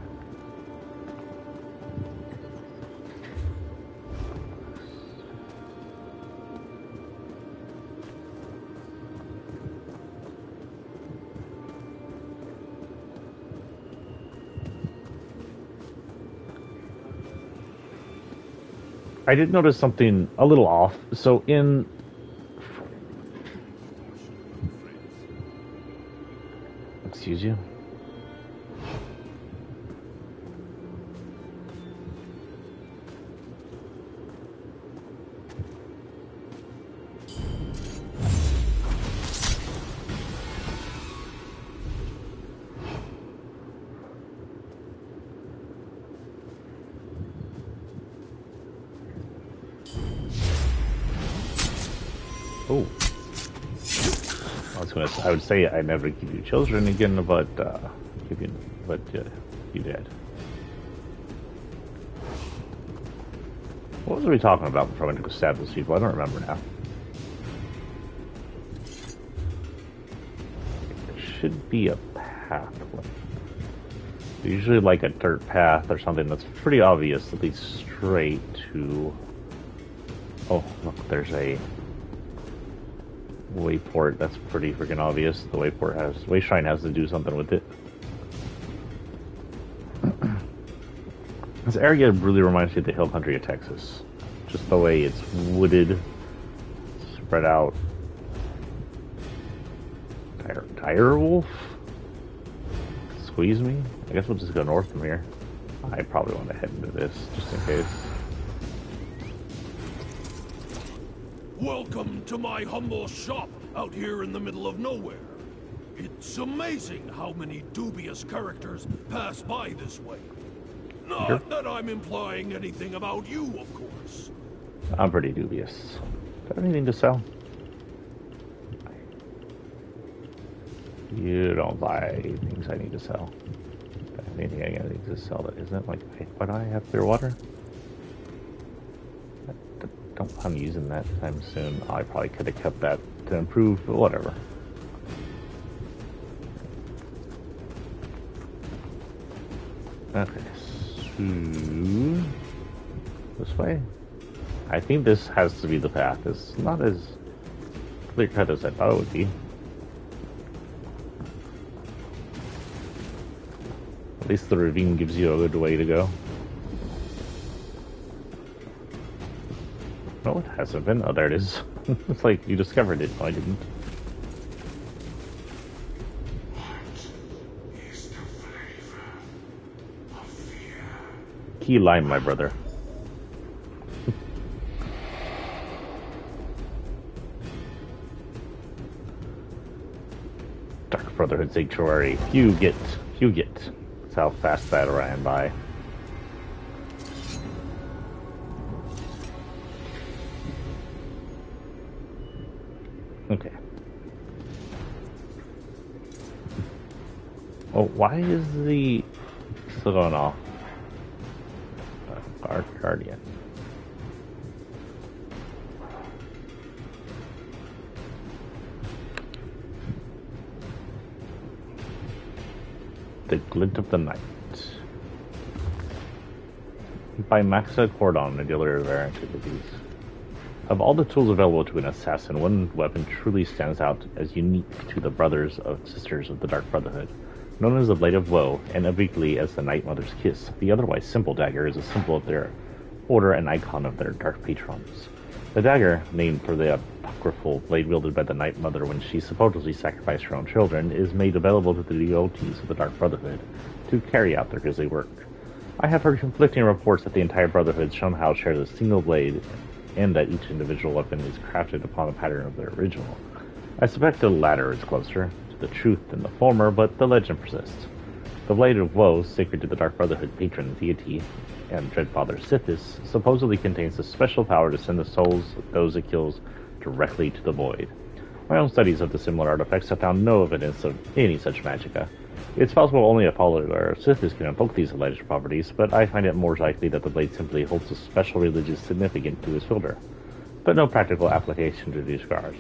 I did notice something a little off. So in... Excuse you? Oh. I would say I never give you children again, but you did. What was we talking about before I went to go stab those people? I don't remember now. There should be a pathway. Usually like a dirt path or something that's pretty obvious that leads straight to... Oh, look, there's a wayport. That's pretty freaking obvious. The way shrine has to do something with it. This area really reminds me of the hill country of Texas. Just the way it's wooded, spread out. Dire wolf? Squeeze me? I guess we'll just go north from here. I probably want to head into this, just in case. Welcome to my humble shop out here in the middle of nowhere. It's amazing how many dubious characters pass by this way. Not that I'm implying anything about you, of course. I'm pretty dubious. Do I have anything to sell? You don't buy things I need to sell. Do I have anything I need to sell that isn't like, why do I have clear water? Don't plan on using that time soon. I probably could have kept that to improve, but whatever. Okay, so this way. I think this has to be the path. It's not as clear cut as I thought it would be. At least the ravine gives you a good way to go. No, it hasn't been. Oh, there it is. It's like you discovered it. No, I didn't. Key lime, my brother. Dark Brotherhood Sanctuary. Fugit. That's how fast that ran by. Okay. Oh, why is the still going off. Guardian. The Glint of the Night. By Maxa Cordon, a dealer of rare antiquities. Of all the tools available to an assassin, one weapon truly stands out as unique to the brothers and sisters of the Dark Brotherhood. Known as the Blade of Woe, and obliquely as the Night Mother's Kiss, the otherwise simple dagger is a symbol of their order and icon of their dark patrons. The dagger, named for the apocryphal blade wielded by the Night Mother when she supposedly sacrificed her own children, is made available to the devotees of the Dark Brotherhood to carry out their grisly work. I have heard conflicting reports that the entire Brotherhood somehow shares a single blade, and that each individual weapon is crafted upon a pattern of their original. I suspect the latter is closer to the truth than the former, but the legend persists. The Blade of Woe, sacred to the Dark Brotherhood patron deity and Dreadfather Sithis, supposedly contains a special power to send the souls of those it kills directly to the void. My own studies of the similar artifacts have found no evidence of any such magicka. It's possible only a follower of Sithis can invoke these alleged properties, but I find it more likely that the blade simply holds a special religious significance to its wielder, but no practical application to these scars.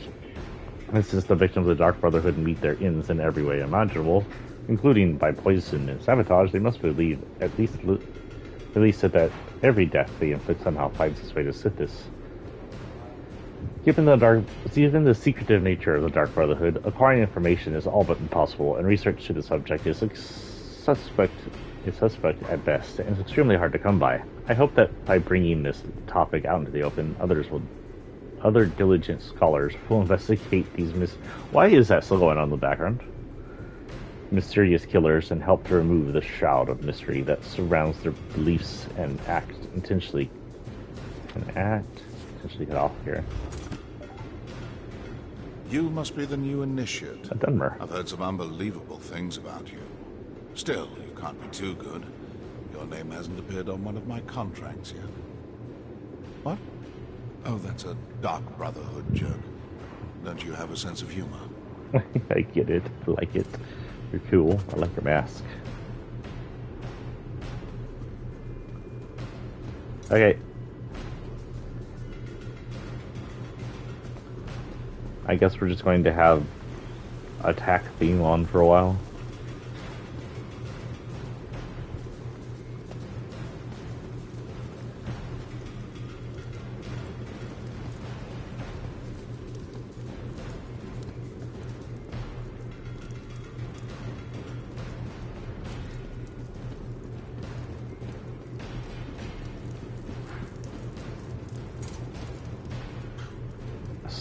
And since the victims of the Dark Brotherhood meet their ends in every way imaginable, including by poison and sabotage, they must believe at least that every death they inflict somehow finds its way to Sithis. Given the secretive nature of the Dark Brotherhood, acquiring information is all but impossible, and research to the subject is suspect at best, and it's extremely hard to come by. I hope that by bringing this topic out into the open, other diligent scholars will investigate these Why is that still going on in the background? Mysterious killers, and help to remove the shroud of mystery that surrounds their beliefs and act intentionally get off here. You must be the new initiate. A Dunmer. I've heard some unbelievable things about you. Still, you can't be too good. Your name hasn't appeared on one of my contracts yet. What? Oh, that's a Dark Brotherhood joke. Don't you have a sense of humor? I get it. I like it. You're cool. I like your mask. Okay. I guess we're just going to have attack theme on for a while.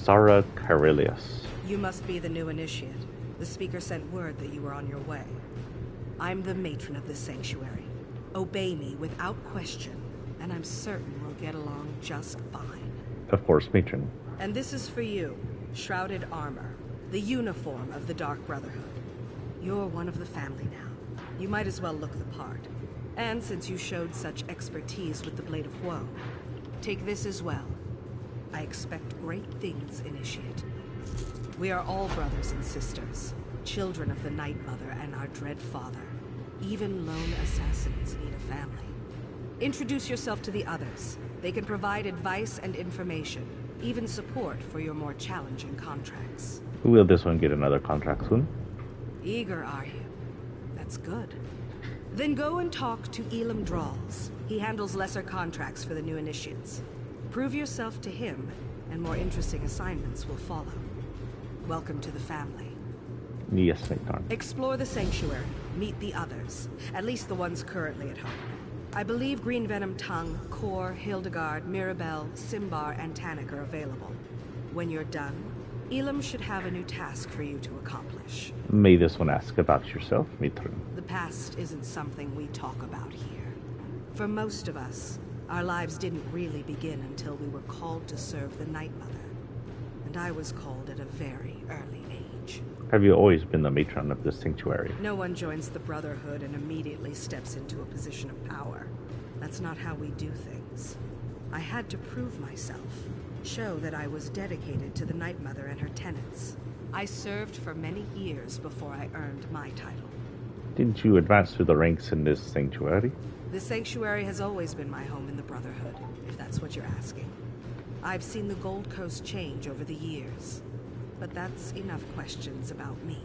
Sara Carilius. You must be the new initiate. The speaker sent word that you were on your way. I'm the matron of this sanctuary. Obey me without question, and I'm certain we'll get along just fine. Of course, matron. And this is for you, Shrouded Armor, the uniform of the Dark Brotherhood. You're one of the family now. You might as well look the part. And since you showed such expertise with the Blade of Woe, take this as well. I expect great things, Initiate. We are all brothers and sisters, children of the Night Mother and our dread father. Even lone assassins need a family. Introduce yourself to the others. They can provide advice and information, even support for your more challenging contracts. Will this one get another contract soon? Eager, are you? That's good. Then go and talk to Elam Drawls. He handles lesser contracts for the new initiates. Prove yourself to him, and more interesting assignments will follow. Welcome to the family. Yes, matron. Explore the sanctuary. Meet the others. At least the ones currently at home. I believe Green Venom Tongue, Kor, Hildegard, Mirabelle, Simbar, and Tannic are available. When you're done, Elam should have a new task for you to accomplish. May this one ask about yourself, matron? The past isn't something we talk about here. For most of us, our lives didn't really begin until we were called to serve the Night Mother. And I was called at a very early age. Have you always been the matron of this sanctuary? No one joins the Brotherhood and immediately steps into a position of power. That's not how we do things. I had to prove myself, show that I was dedicated to the Night Mother and her tenets. I served for many years before I earned my title. Didn't you advance through the ranks in this sanctuary? The sanctuary has always been my home in the Brotherhood, if that's what you're asking. I've seen the Gold Coast change over the years, but that's enough questions about me.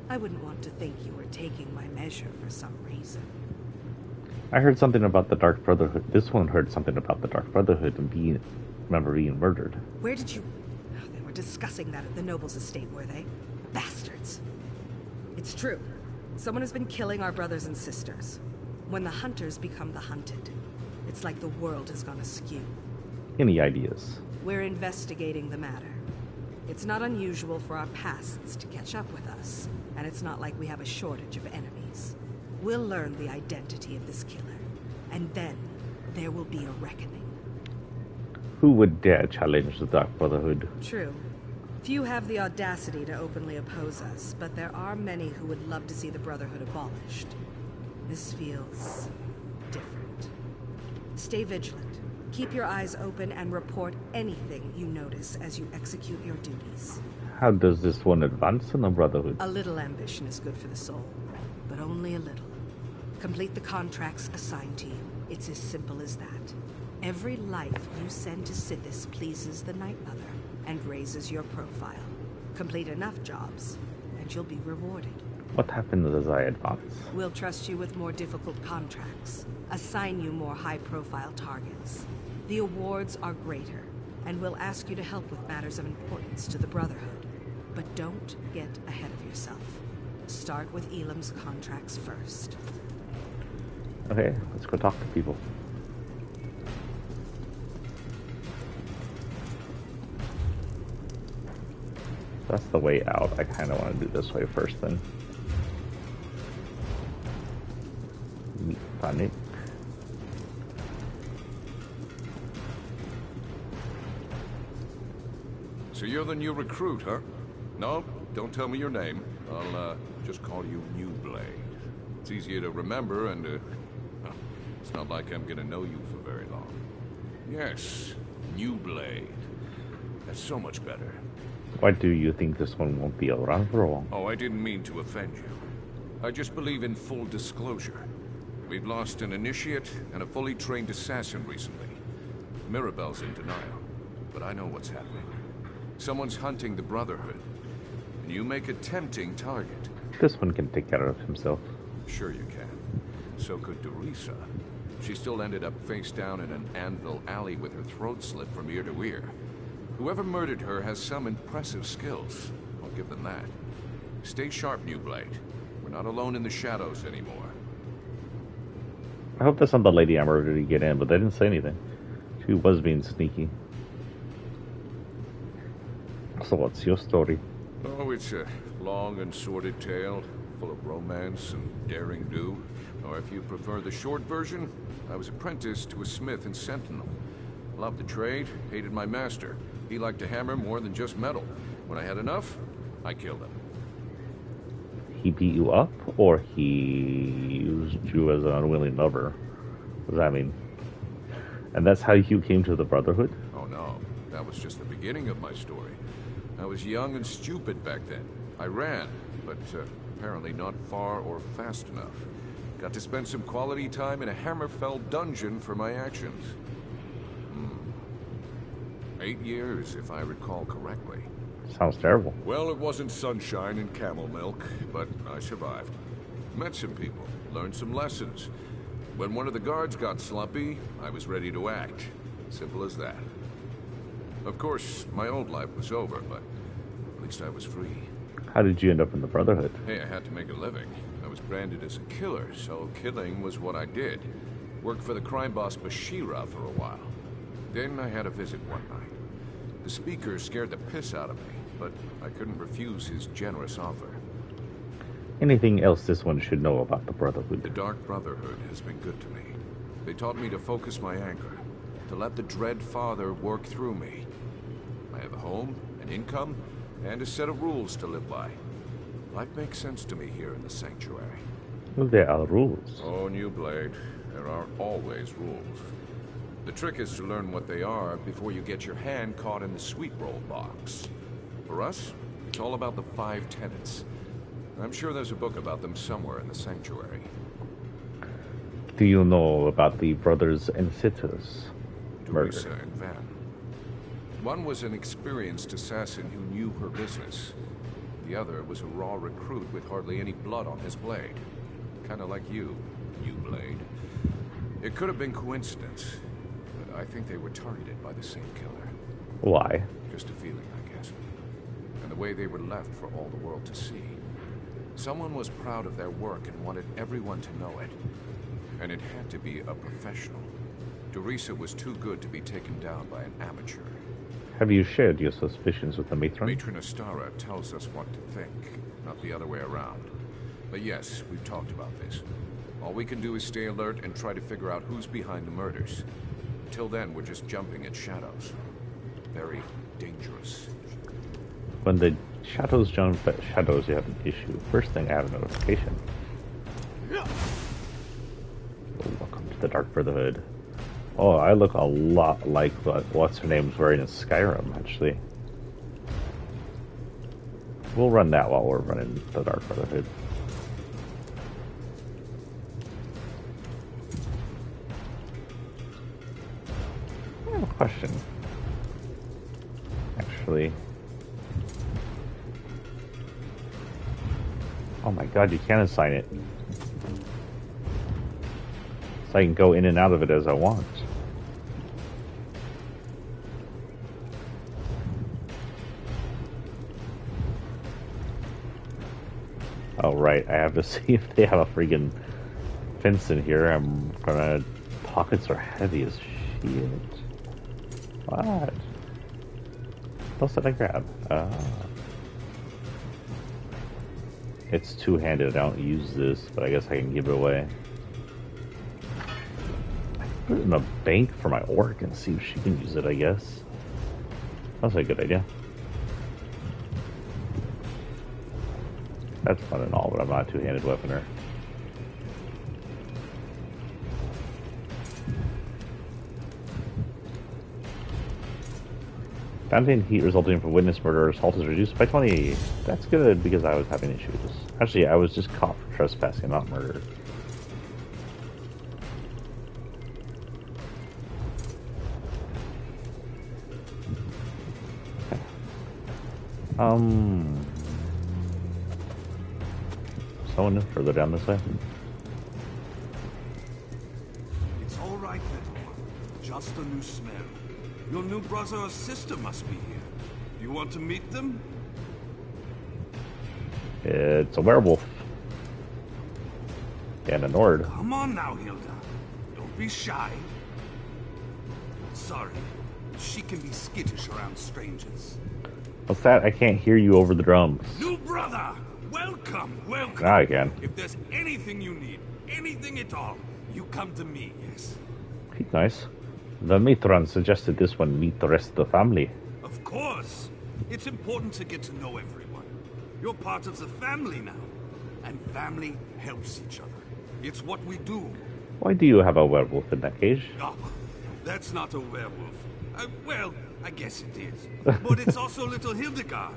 I wouldn't want to think you were taking my measure for some reason. I heard something about the Dark Brotherhood. This one heard something about the Dark Brotherhood and being murdered. Where did you... Oh, they were discussing that at the Noble's estate, were they? Bastards. It's true. Someone has been killing our brothers and sisters. When the hunters become the hunted, it's like the world has gone askew. Any ideas? We're investigating the matter. It's not unusual for our pasts to catch up with us, and it's not like we have a shortage of enemies. We'll learn the identity of this killer, and then there will be a reckoning. Who would dare challenge the Dark Brotherhood? True. Few have the audacity to openly oppose us, but there are many who would love to see the Brotherhood abolished. This feels different. Stay vigilant. Keep your eyes open and report anything you notice as you execute your duties. How does this one advance in the Brotherhood? A little ambition is good for the soul, but only a little. Complete the contracts assigned to you. It's as simple as that. Every life you send to Sithis pleases the Night Mother and raises your profile. Complete enough jobs, and you'll be rewarded. What happens as I advance? We'll trust you with more difficult contracts, assign you more high-profile targets. The awards are greater, and we'll ask you to help with matters of importance to the Brotherhood. But don't get ahead of yourself. Start with Elam's contracts first. Okay, let's go talk to people. That's the way out. I kind of want to do this way first then. Meet Panic. So you're the new recruit, huh? No, don't tell me your name. I'll just call you New Blade. It's easier to remember and well, it's not like I'm gonna know you for very long. Yes, New Blade. That's so much better. Why do you think this one won't be around for long? Oh, I didn't mean to offend you. I just believe in full disclosure. We've lost an initiate and a fully trained assassin recently. Mirabelle's in denial, but I know what's happening. Someone's hunting the Brotherhood, and you make a tempting target. This one can take care of himself. Sure you can. So could Derisa. She still ended up face down in an anvil alley with her throat slit from ear to ear. Whoever murdered her has some impressive skills. I'll give them that. Stay sharp, New Blade. We're not alone in the shadows anymore. I hope that's not the lady I'm ready to get in, but they didn't say anything. She was being sneaky. So what's your story? Oh, it's a long and sordid tale, full of romance and daring do. Or if you prefer the short version, I was apprenticed to a smith in Sentinel. Loved the trade, hated my master. He liked to hammer more than just metal. When I had enough, I killed him. He beat you up, or he used you as an unwilling lover? What does that mean? And that's how you came to the Brotherhood? Oh no, that was just the beginning of my story. I was young and stupid back then. I ran, but apparently not far or fast enough. Got to spend some quality time in a Hammerfell dungeon for my actions. 8 years, if I recall correctly. Sounds terrible. Well, it wasn't sunshine and camel milk, but I survived. Met some people, learned some lessons. When one of the guards got slumpy, I was ready to act. Simple as that. Of course, my old life was over, but at least I was free. How did you end up in the Brotherhood? Hey, I had to make a living. I was branded as a killer, so killing was what I did. Worked for the crime boss Bashira for a while. Then I had a visit one night. The speaker scared the piss out of me, but I couldn't refuse his generous offer. Anything else this one should know about the Brotherhood? The Dark Brotherhood has been good to me. They taught me to focus my anger, to let the Dread Father work through me. I have a home, an income, and a set of rules to live by. Life makes sense to me here in the Sanctuary. Well, there are rules. Oh, New Blade, there are always rules. The trick is to learn what they are before you get your hand caught in the sweet roll box. For us, it's all about the 5 tenets. I'm sure there's a book about them somewhere in the sanctuary. Do you know about the brothers and sisters murder? Teresa and Van. One was an experienced assassin who knew her business. The other was a raw recruit with hardly any blood on his blade. Kind of like you, Blade. It could have been coincidence, but I think they were targeted by the same killer. Why? Just a feeling, I guess. And the way they were left for all the world to see. Someone was proud of their work and wanted everyone to know it. And it had to be a professional. Teresa was too good to be taken down by an amateur. Have you shared your suspicions with the matron? Matron Astara tells us what to think, not the other way around. But yes, we've talked about this. All we can do is stay alert and try to figure out who's behind the murders. Until then, we're just jumping at shadows. Very dangerous. When the shadows jump at shadows, you have an issue. First thing, I have a notification. Oh, welcome to the Dark Brotherhood. Oh, I look a lot like what's her name's wearing in Skyrim, actually. We'll run that while we're running the Dark Brotherhood. I have a question. Actually. Oh my god, you can assign it. So I can go in and out of it as I want. Oh right, I have to see if they have a freaking fence in here. I'm gonna... Pockets are heavy as shit. What? What else did I grab? It's two-handed. I don't use this, but I guess I can give it away. I can put it in a bank for my orc and see if she can use it, I guess. That's a good idea. That's fun and all, but I'm not a two-handed weaponer. Fountain heat resulting from witness murder or assault is reduced by 20. That's good, because I was having issues. Actually, I was just caught for trespassing, not murder. Someone further down this way. It's all right, little one. Just a new smell. Your new brother or sister must be here. You want to meet them? It's a werewolf. And a Nord. Come on now, Hilda. Don't be shy. Sorry. She can be skittish around strangers. What's that? I can't hear you over the drums. New brother! Welcome, welcome. Now I can. If there's anything you need, anything at all, you come to me, yes? He's nice. The matron suggested this one meet the rest of the family. Of course. It's important to get to know everyone. You're part of the family now. And family helps each other. It's what we do. Why do you have a werewolf in that cage? Oh, that's not a werewolf. Well, I guess it is. But it's also little Hildegard.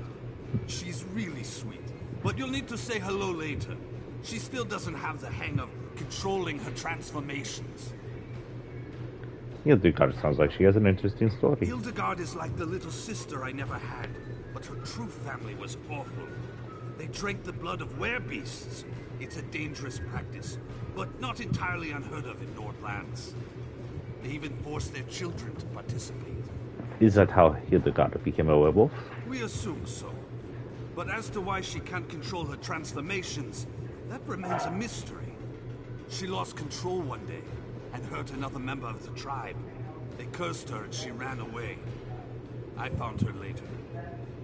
She's really sweet. But you'll need to say hello later. She still doesn't have the hang of controlling her transformations. Hildegard sounds like she has an interesting story. Hildegard is like the little sister I never had. But her true family was awful. They drank the blood of werebeasts. It's a dangerous practice, but not entirely unheard of in Nordlands. They even forced their children to participate. Is that how Hildegard became a werewolf? We assume so. But as to why she can't control her transformations, that remains a mystery. She lost control one day, and hurt another member of the tribe. They cursed her and she ran away. I found her later.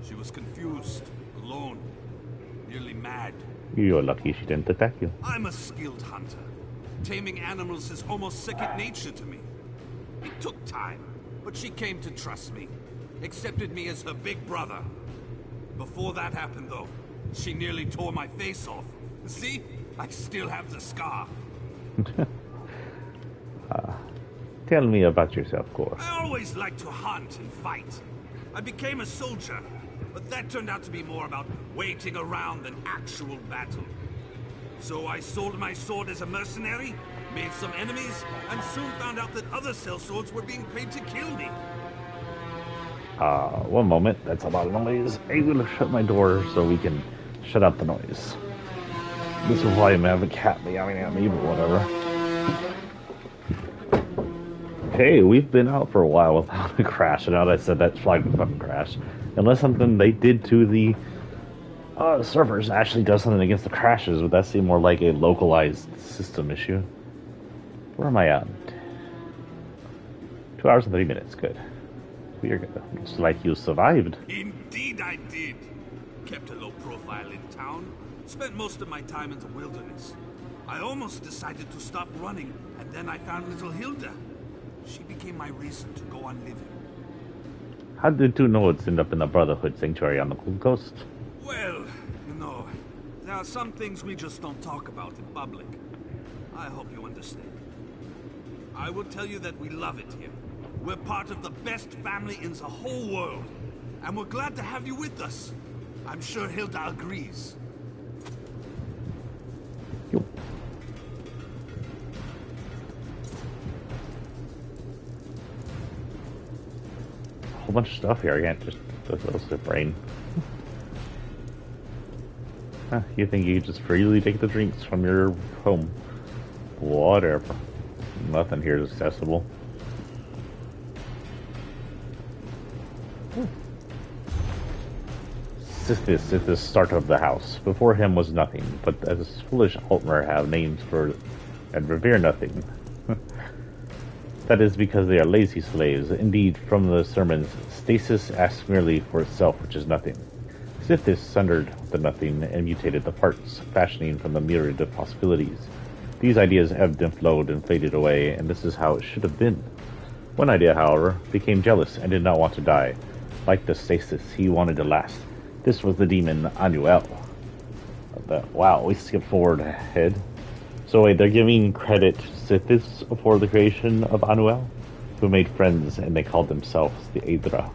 She was confused, alone, nearly mad. You're lucky she didn't attack you. I'm a skilled hunter. Taming animals is almost second nature to me. It took time, but she came to trust me. Accepted me as her big brother. Before that happened, though, she nearly tore my face off. See? I still have the scar. Tell me about yourself, Cor. I always liked to hunt and fight. I became a soldier. but that turned out to be more about waiting around than actual battle. So I sold my sword as a mercenary, made some enemies, and soon found out that other sellswords were being paid to kill me. One moment. That's a lot of noise. I will shut my door so we can shut out the noise. This is why I'm having a cat meowing at me, but whatever. Okay, we've been out for a while without a crash, and now that I said that flag would fucking crash. Unless something they did to the servers actually does something against the crashes, would that seem more like a localized system issue? Where am I at? 2 hours and 30 minutes, good. We're good. Looks like you survived. Indeed I did. Kept a low profile in town. Spent most of my time in the wilderness. I almost decided to stop running, and then I found little Hilda. She became my reason to go on living. How did two Nodes end up in the Brotherhood Sanctuary on the Gold Coast? Well, you know, there are some things we just don't talk about in public. I hope you understand. I will tell you that we love it here. We're part of the best family in the whole world. And we're glad to have you with us. I'm sure Hilda agrees. A whole bunch of stuff here. I can't just those the brain. You think you could just freely take the drinks from your home? Whatever. Nothing here is accessible. Sithis, starter of the house. Before him was nothing, but as foolish Altmer have names for and revere nothing. That is because they are lazy slaves. Indeed, from the sermons, stasis asks merely for itself, which is nothing. Sithis sundered the nothing and mutated the parts, fashioning from the myriad of possibilities. These ideas ebbed and flowed and faded away, and this is how it should have been. One idea, however, became jealous and did not want to die. Like the stasis, he wanted to last. This was the demon Anuel. Wow, we skipped forward ahead. So wait, they're giving credit to Sithis for the creation of Anuel, who made friends and they called themselves the Aedra.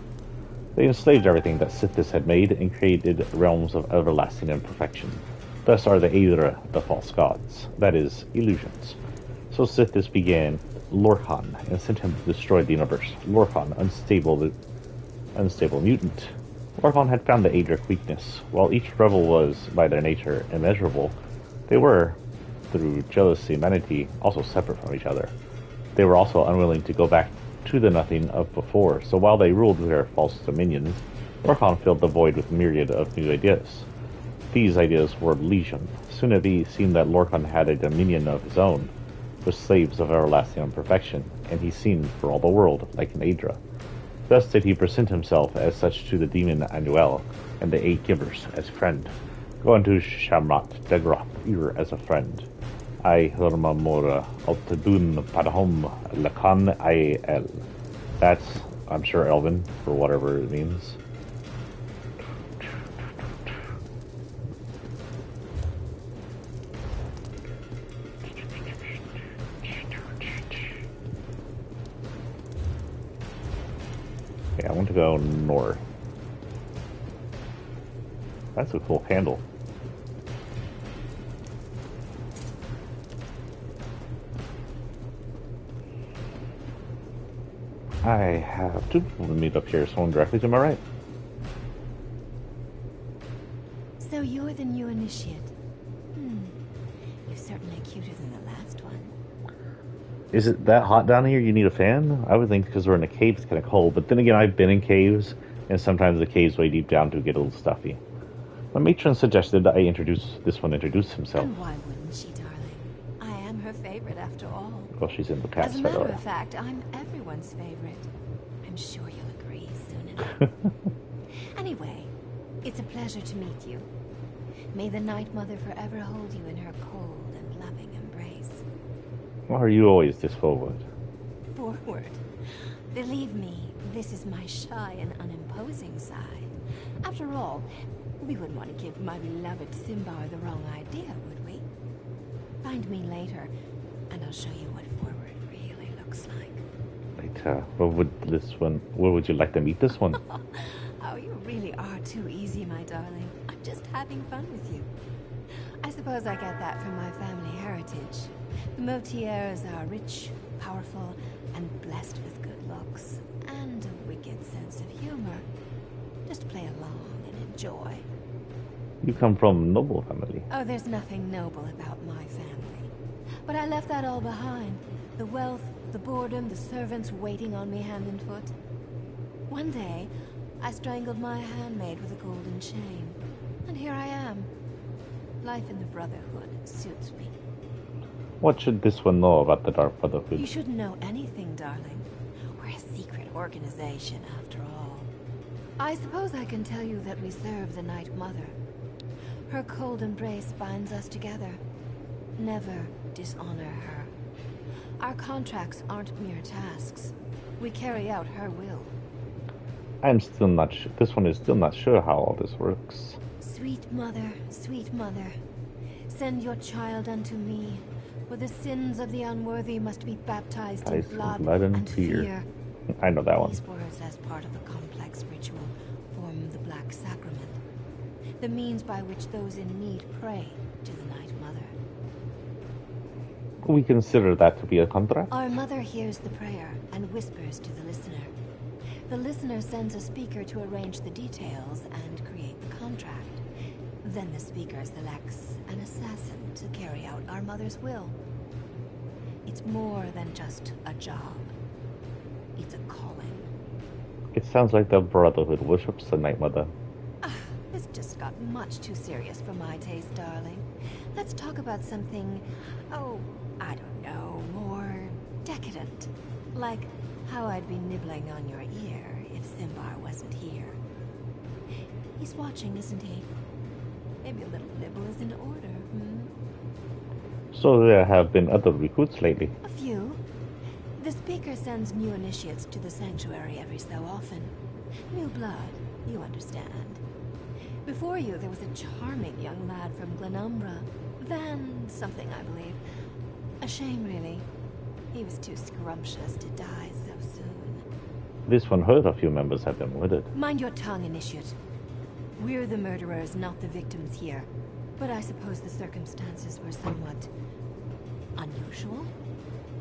They enslaved everything that Sithis had made and created realms of everlasting imperfection. Thus are the Aedra the false gods, that is, illusions. So Sithis began Lorkhan and sent him to destroy the universe. Lorkhan, unstable mutant. Lorkhan had found the Aedric weakness. While each rebel was, by their nature, immeasurable, they were, through jealousy and humanity, also separate from each other. They were also unwilling to go back to the nothing of before, so while they ruled their false dominions, Lorkhan filled the void with a myriad of new ideas. These ideas were legion. Soon it be seen that Lorkhan had a dominion of his own, with slaves of everlasting imperfection, and he seemed, for all the world, like an Aedra. Thus did he present himself as such to the demon Anuel, and the 8 givers as friend. Go unto Shamrat Degroth as a friend. I Hermamora Altadun Padhom Lakan I El. That's, I'm sure, Elven, for whatever it means. Okay, I want to go north. That's a cool candle. I have 2 people to meet up here, so one directly to my right. So you're the new initiate. You're certainly cuter than the last one. Is it that hot down here you need a fan? I would think because we're in a cave it's kind of cold, but then again I've been in caves, and sometimes the caves way deep down do get a little stuffy. My matron suggested I introduce himself. And why wouldn't she, darling? I am her favorite after all. Well, she's in the past. As a matter of fact, I'm everyone's favorite. I'm sure you'll agree soon enough. Anyway, it's a pleasure to meet you. May the Night Mother forever hold you in her cold and loving embrace. Why are you always this forward? Forward. Believe me, this is my shy and unimposing side. After all, we wouldn't want to give my beloved Simbar the wrong idea, would we? Find me later, and I'll show you what forward really looks like. Where would you like to meet this one? Oh, you really are too easy, my darling. I'm just having fun with you. I suppose I get that from my family heritage. The Motiers are rich, powerful, and blessed with good looks, and a wicked sense of humor. Just play along and enjoy. You come from noble family. Oh, there's nothing noble about my family. But I left that all behind. The wealth, the boredom, the servants waiting on me hand and foot. One day, I strangled my handmaid with a golden chain. And here I am. Life in the Brotherhood suits me. What should this one know about the Dark Brotherhood? You shouldn't know anything, darling. We're a secret organization, after all. I suppose I can tell you that we serve the Night Mother. Her cold embrace binds us together. Never dishonor her. Our contracts aren't mere tasks. We carry out her will. I'm still not sure. This one is still not sure how all this works. Sweet mother, send your child unto me, for the sins of the unworthy must be baptized in blood and fear. I know that one. These words, as part of a complex ritual, form the Black Sacrament, the means by which those in need pray to the Night Mother. We consider that to be a contract? Our mother hears the prayer and whispers to the listener. The listener sends a speaker to arrange the details and create the contract. Then the speaker selects an assassin to carry out our mother's will. It's more than just a job. It's a calling. It sounds like the Brotherhood worships the Night Mother. This just got much too serious for my taste, darling. Let's talk about something, I don't know, more decadent. Like how I'd be nibbling on your ear if Simbar wasn't here. He's watching, isn't he? Maybe a little nibble is in order, So there have been other recruits lately. A few. The speaker sends new initiates to the sanctuary every so often. New blood, you understand. Before you, there was a charming young lad from Glenumbra. Van something, I believe. A shame, really. He was too scrumptious to die so soon. This one heard a few members have been murdered. Mind your tongue, Initiate. We're the murderers, not the victims here. But I suppose the circumstances were somewhat unusual.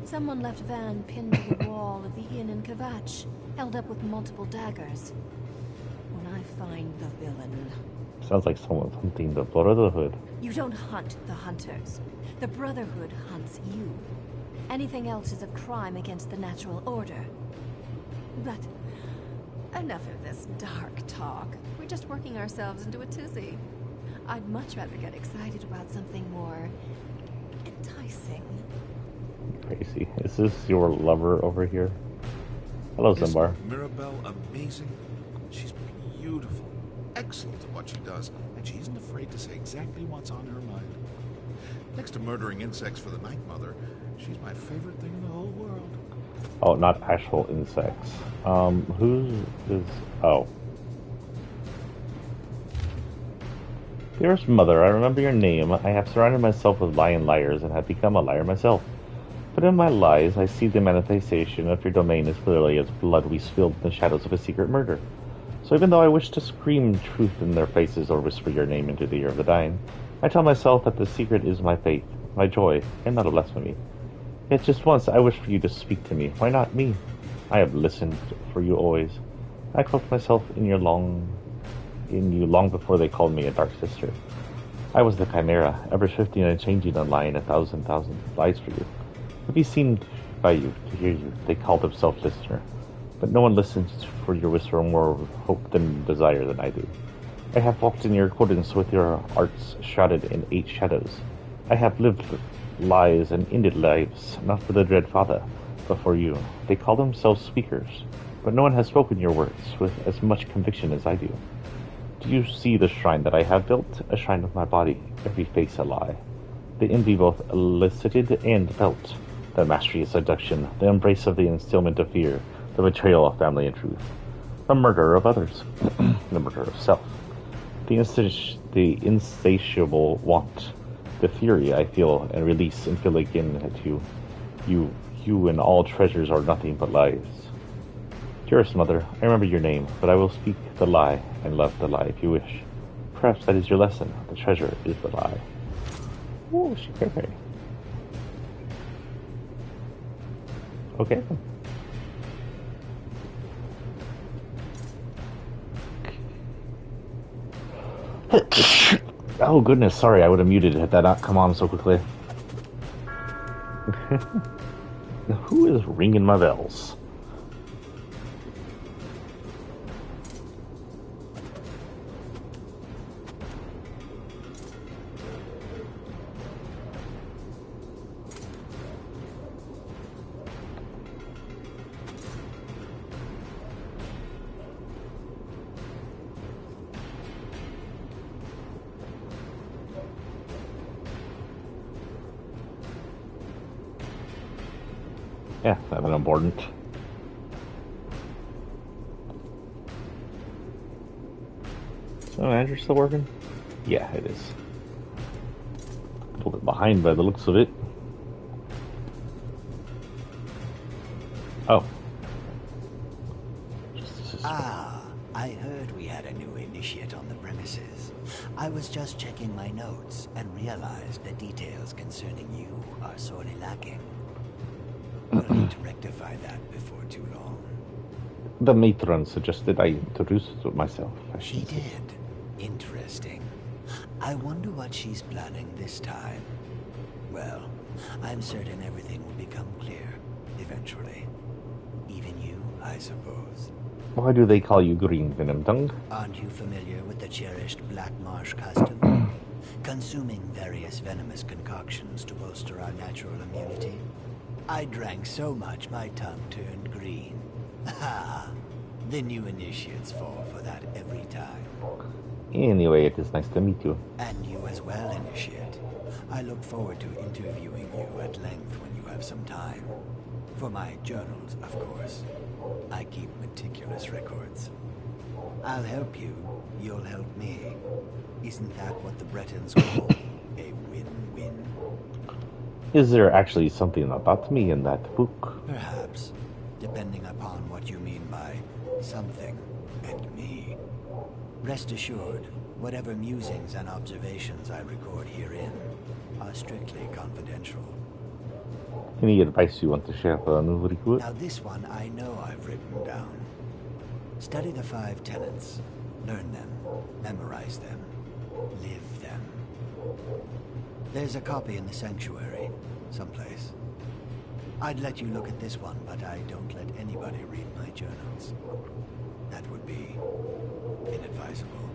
Someone left Van pinned to the wall of the inn in Kvatch, held up with multiple daggers. When I find the villain... Sounds like someone's hunting the Brotherhood. You don't hunt the hunters. The Brotherhood hunts you. Anything else is a crime against the natural order. But enough of this dark talk. We're just working ourselves into a tizzy. I'd much rather get excited about something more enticing. Crazy. Is this your lover over here? Hello, Simbar. Isn't Mirabelle amazing? She's beautiful, excellent at what she does, and she isn't afraid to say exactly what's on her mind. Next to murdering insects for the Night Mother, she's my favorite thing in the whole world. Oh, not actual insects. Who is... Oh. Dearest Mother, I remember your name. I have surrounded myself with lying liars and have become a liar myself. But in my lies, I see the manifestation of your domain as clearly as blood we spilled in the shadows of a secret murder. So even though I wish to scream truth in their faces or whisper your name into the ear of the dying, I tell myself that the secret is my faith, my joy, and not a blasphemy. Yet just once I wish for you to speak to me. Why not me? I have listened for you always. I cloaked myself in you long before they called me a dark sister. I was the chimera, ever shifting and changing and lying 1,000 lies for you. To be seen by you, to hear you, they called themselves listener. But no one listens for your whisper more hope than desire than I do. I have walked in your accordance with your arts shrouded in 8 shadows. I have lived lies and ended lives, not for the dread father, but for you. They call themselves speakers, but no one has spoken your words with as much conviction as I do. Do you see the shrine that I have built? A shrine of my body, every face a lie. The envy both elicited and felt. The mastery of seduction, the embrace of the instillment of fear, the betrayal of family and truth. The murder of others, the murder of self. The insatiable want, the fury I feel and release and feel again at you. You and all treasures are nothing but lies. Dearest mother, I remember your name, but I will speak the lie and love the lie if you wish. Perhaps that is your lesson. The treasure is the lie. Oh, Shikere. Okay. Oh goodness, sorry, I would have muted had that not come on so quickly. Who is ringing my bells? Yeah, nothing important. So, manager still working? Yeah, it is. A little bit behind by the looks of it. Oh. Ah, I heard we had a new initiate on the premises. I was just checking my notes and realized the details concerning you are sorely lacking. We'll need to rectify that before too long. The matron suggested I introduce myself. She did. Interesting. I wonder what she's planning this time. Well, I'm certain everything will become clear, eventually. Even you, I suppose. Why do they call you Green Venom Tongue? Aren't you familiar with the cherished Black Marsh custom? Consuming various venomous concoctions to bolster our natural immunity? I drank so much my tongue turned green. Ha! The new initiates fall for that every time. Anyway, it is nice to meet you. And you as well, initiate. I look forward to interviewing you at length when you have some time. For my journals, of course. I keep meticulous records. I'll help you, you'll help me. Isn't that what the Bretons call a win-win? Is there actually something about me in that book? Perhaps, depending upon what you mean by something and me. Rest assured, whatever musings and observations I record herein are strictly confidential. Any advice you want to share for a new recruit? Now this one I know I've written down. Study the 5 tenets. Learn them, memorize them, live them. There's a copy in the sanctuary, someplace. I'd let you look at this one, but I don't let anybody read my journals. That would be inadvisable.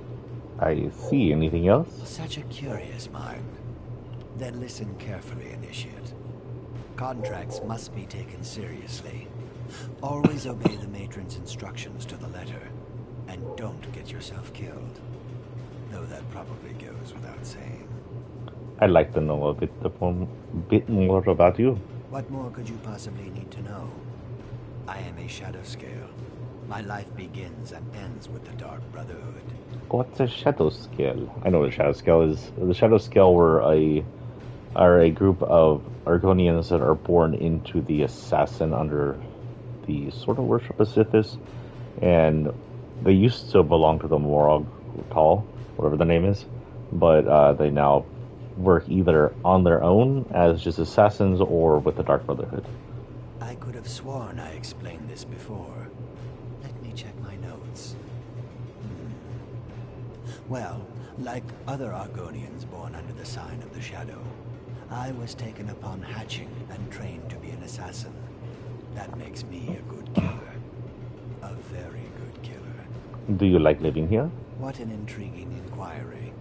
I see. Anything else? Such a curious mind. Then listen carefully, Initiate. Contracts must be taken seriously. Always obey the matron's instructions to the letter, and don't get yourself killed. Though that probably goes without saying. I'd like to know a bit more about you. What more could you possibly need to know? I am a Shadow Scale. My life begins and ends with the Dark Brotherhood. What's a Shadow Scale? I know what a Shadow Scale is. The Shadow Scale are a group of Argonians that are born into the Assassin under the sort of worship of Sithis, and they used to belong to the Morag Tal, whatever the name is, but they now work either on their own as just assassins or with the Dark Brotherhood. I could have sworn I explained this before. Let me check my notes. Well, like other Argonians born under the sign of the Shadow, I was taken upon hatching and trained to be an assassin. That makes me a good killer. A very good killer. Do you like living here? What an intriguing inquiry.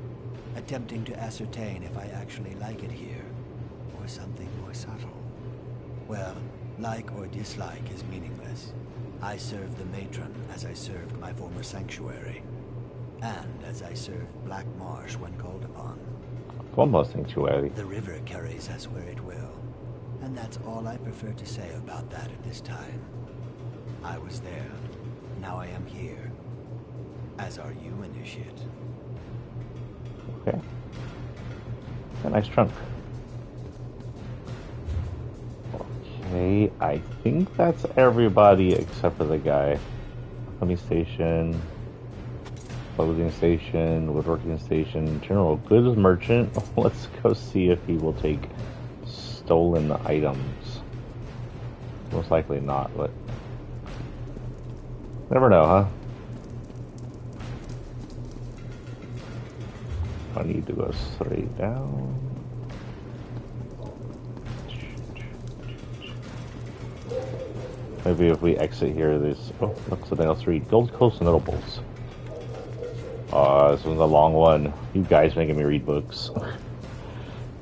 Attempting to ascertain if I actually like it here, or something more subtle. Well, like or dislike is meaningless. I serve the matron as I served my former sanctuary, and as I served Black Marsh when called upon. Former sanctuary. The river carries us where it will, and that's all I prefer to say about that at this time. I was there, now I am here. As are you, Initiate. Okay. A nice trunk. Okay, I think that's everybody except for the guy. Alchemy Station, clothing station, woodworking station, general goods merchant. Let's go see if he will take stolen items. Most likely not, but never know, huh? I need to go straight down. Maybe if we exit here, there's... Oh, look, something else to read. Gold Coast Notables. This one's a long one. You guys making me read books.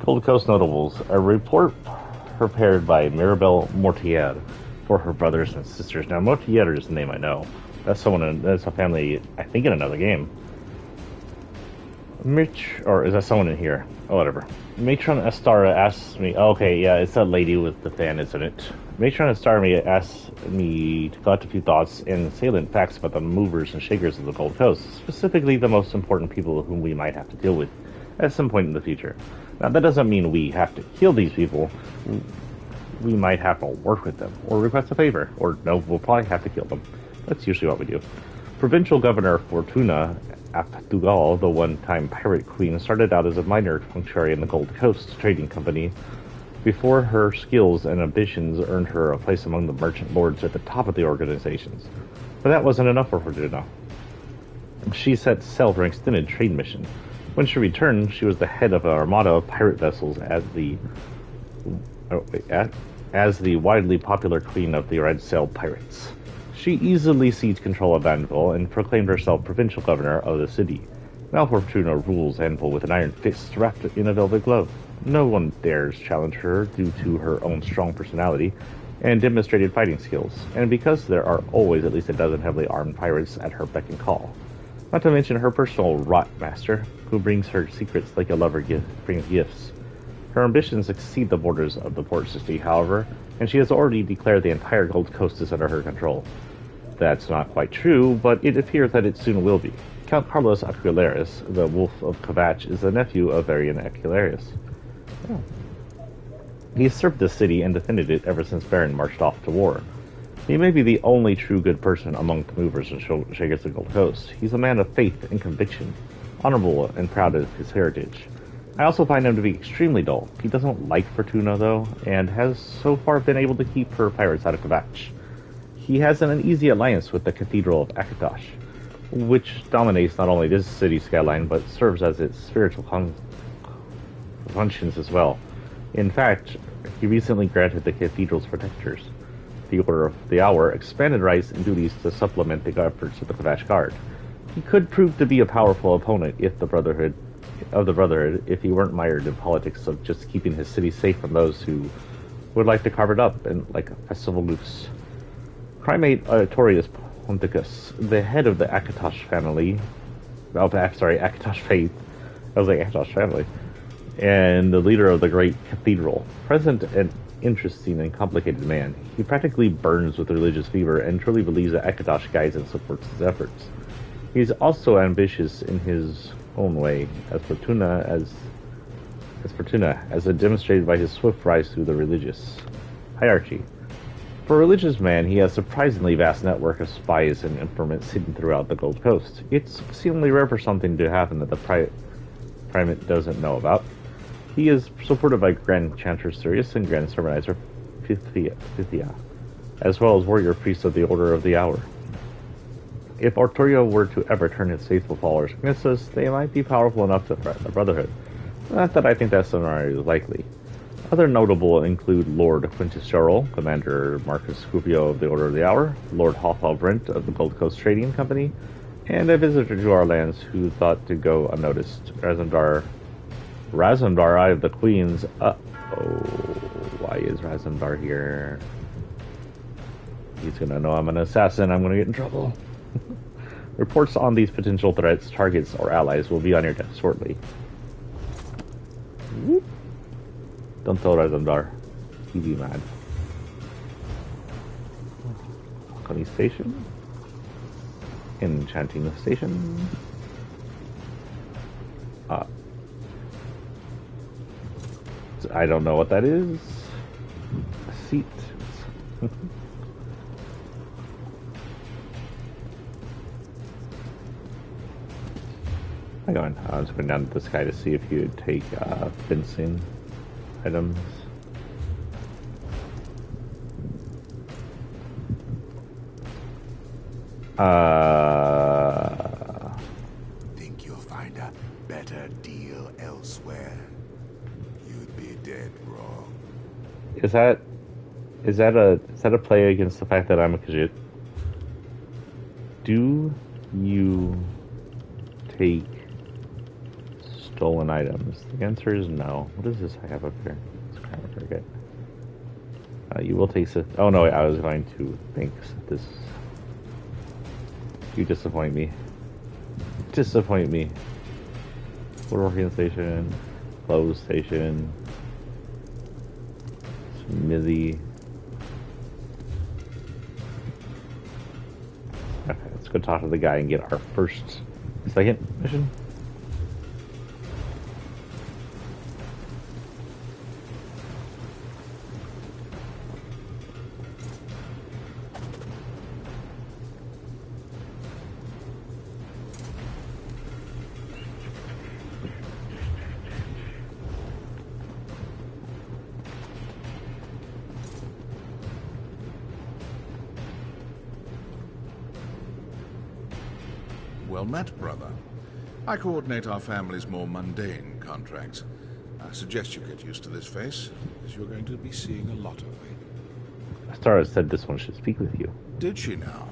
Gold Coast Notables. A report prepared by Mirabelle Mortier for her brothers and sisters. Now, Mortier is the name I know. That's that's a family, I think, in another game. Or is that someone in here? Oh, whatever. Matron Astara asks me... Oh, okay, yeah, it's that lady with the fan, isn't it? Matron Astara asks me to collect a few thoughts and salient facts about the movers and shakers of the Gold Coast, specifically the most important people whom we might have to deal with at some point in the future. Now, that doesn't mean we have to kill these people. We might have to work with them, or request a favor, or no, we'll probably have to kill them. That's usually what we do. Provincial Governor Fortuna Aptugal, the one-time pirate queen, started out as a minor functionary in the Gold Coast Trading Company before her skills and ambitions earned her a place among the merchant lords at the top of the organizations. But that wasn't enough for Fortuna. She set sail for an extended trade mission. When she returned, she was the head of an armada of pirate vessels as the widely popular queen of the Red Sail Pirates. She easily seized control of Anvil and proclaimed herself provincial governor of the city. Now Fortuna rules Anvil with an iron fist wrapped in a velvet glove. No one dares challenge her due to her own strong personality and demonstrated fighting skills, and because there are always at least a dozen heavily armed pirates at her beck and call. Not to mention her personal rot master, who brings her secrets like a lover brings gifts. Her ambitions exceed the borders of the port city, however, and she has already declared the entire Gold Coast is under her control. That's not quite true, but it appears that it soon will be. Count Carlos Aquilaris, the Wolf of Kvatch, is the nephew of Varian Aquilaris. Oh. He has served the city and defended it ever since Baron marched off to war. He may be the only true good person among the movers and shakers of Gold Coast. He's a man of faith and conviction, honorable and proud of his heritage. I also find him to be extremely dull. He doesn't like Fortuna, though, and has so far been able to keep her pirates out of Kvatch. He has an uneasy alliance with the Cathedral of Akatosh, which dominates not only this city's skyline, but serves as its spiritual functions as well. In fact, he recently granted the Cathedral's protectors, the Order of the Hour, expanded rights and duties to supplement the efforts of the Kvatch Guard. He could prove to be a powerful opponent if the Brotherhood if he weren't mired in politics of just keeping his city safe from those who would like to carve it up and like a festival goose. Primate Artorius Ponticus, the head of the Akatosh family, Akatosh faith, I was like Akatosh family, and the leader of the great cathedral, present an interesting and complicated man. He practically burns with religious fever and truly believes that Akatosh guides and supports his efforts. He's also ambitious in his own way, as Fortuna, as demonstrated by his swift rise through the religious hierarchy. For a religious man, he has a surprisingly vast network of spies and informants hidden throughout the Gold Coast. It's exceedingly rare for something to happen that the primate doesn't know about. He is supported by Grand Chanter Sirius and Grand Sermonizer Pythia, as well as warrior priests of the Order of the Hour. If Artoria were to ever turn his faithful followers against us, they might be powerful enough to threaten the Brotherhood. Not that I think that scenario is likely. Other notable include Lord Quintus Jarl, Commander Marcus Scipio of the Order of the Hour, Lord Hothal Brent of the Gold Coast Trading Company, and a visitor to our lands who thought to go unnoticed, Razumdar, Eye of the Queens. Why is Razumdar here? He's gonna know I'm an assassin. I'm gonna get in trouble. Reports on these potential threats, targets, or allies will be on your desk shortly. Whoop. Don't tell Razumdar. He'd be mad. Alchemy Station. Enchanting Station. I don't know what that is. A seat. I'm going. I was going down to this guy to see if he would take fencing items. Think you'll find a better deal elsewhere? You'd be dead wrong. Is that a play against the fact that I'm a Khajiit? Do you take stolen items? The answer is no. What is this I have up here? Let's kind of forget. You will take. Oh no! I was going to think this. You disappoint me. Disappoint me. Woodworking station, clothes station, smithy. Okay, let's go talk to the guy and get our second mission. Well met, brother. I coordinate our family's more mundane contracts. I suggest you get used to this face, as you're going to be seeing a lot of me. Astara said this one should speak with you. Did she now?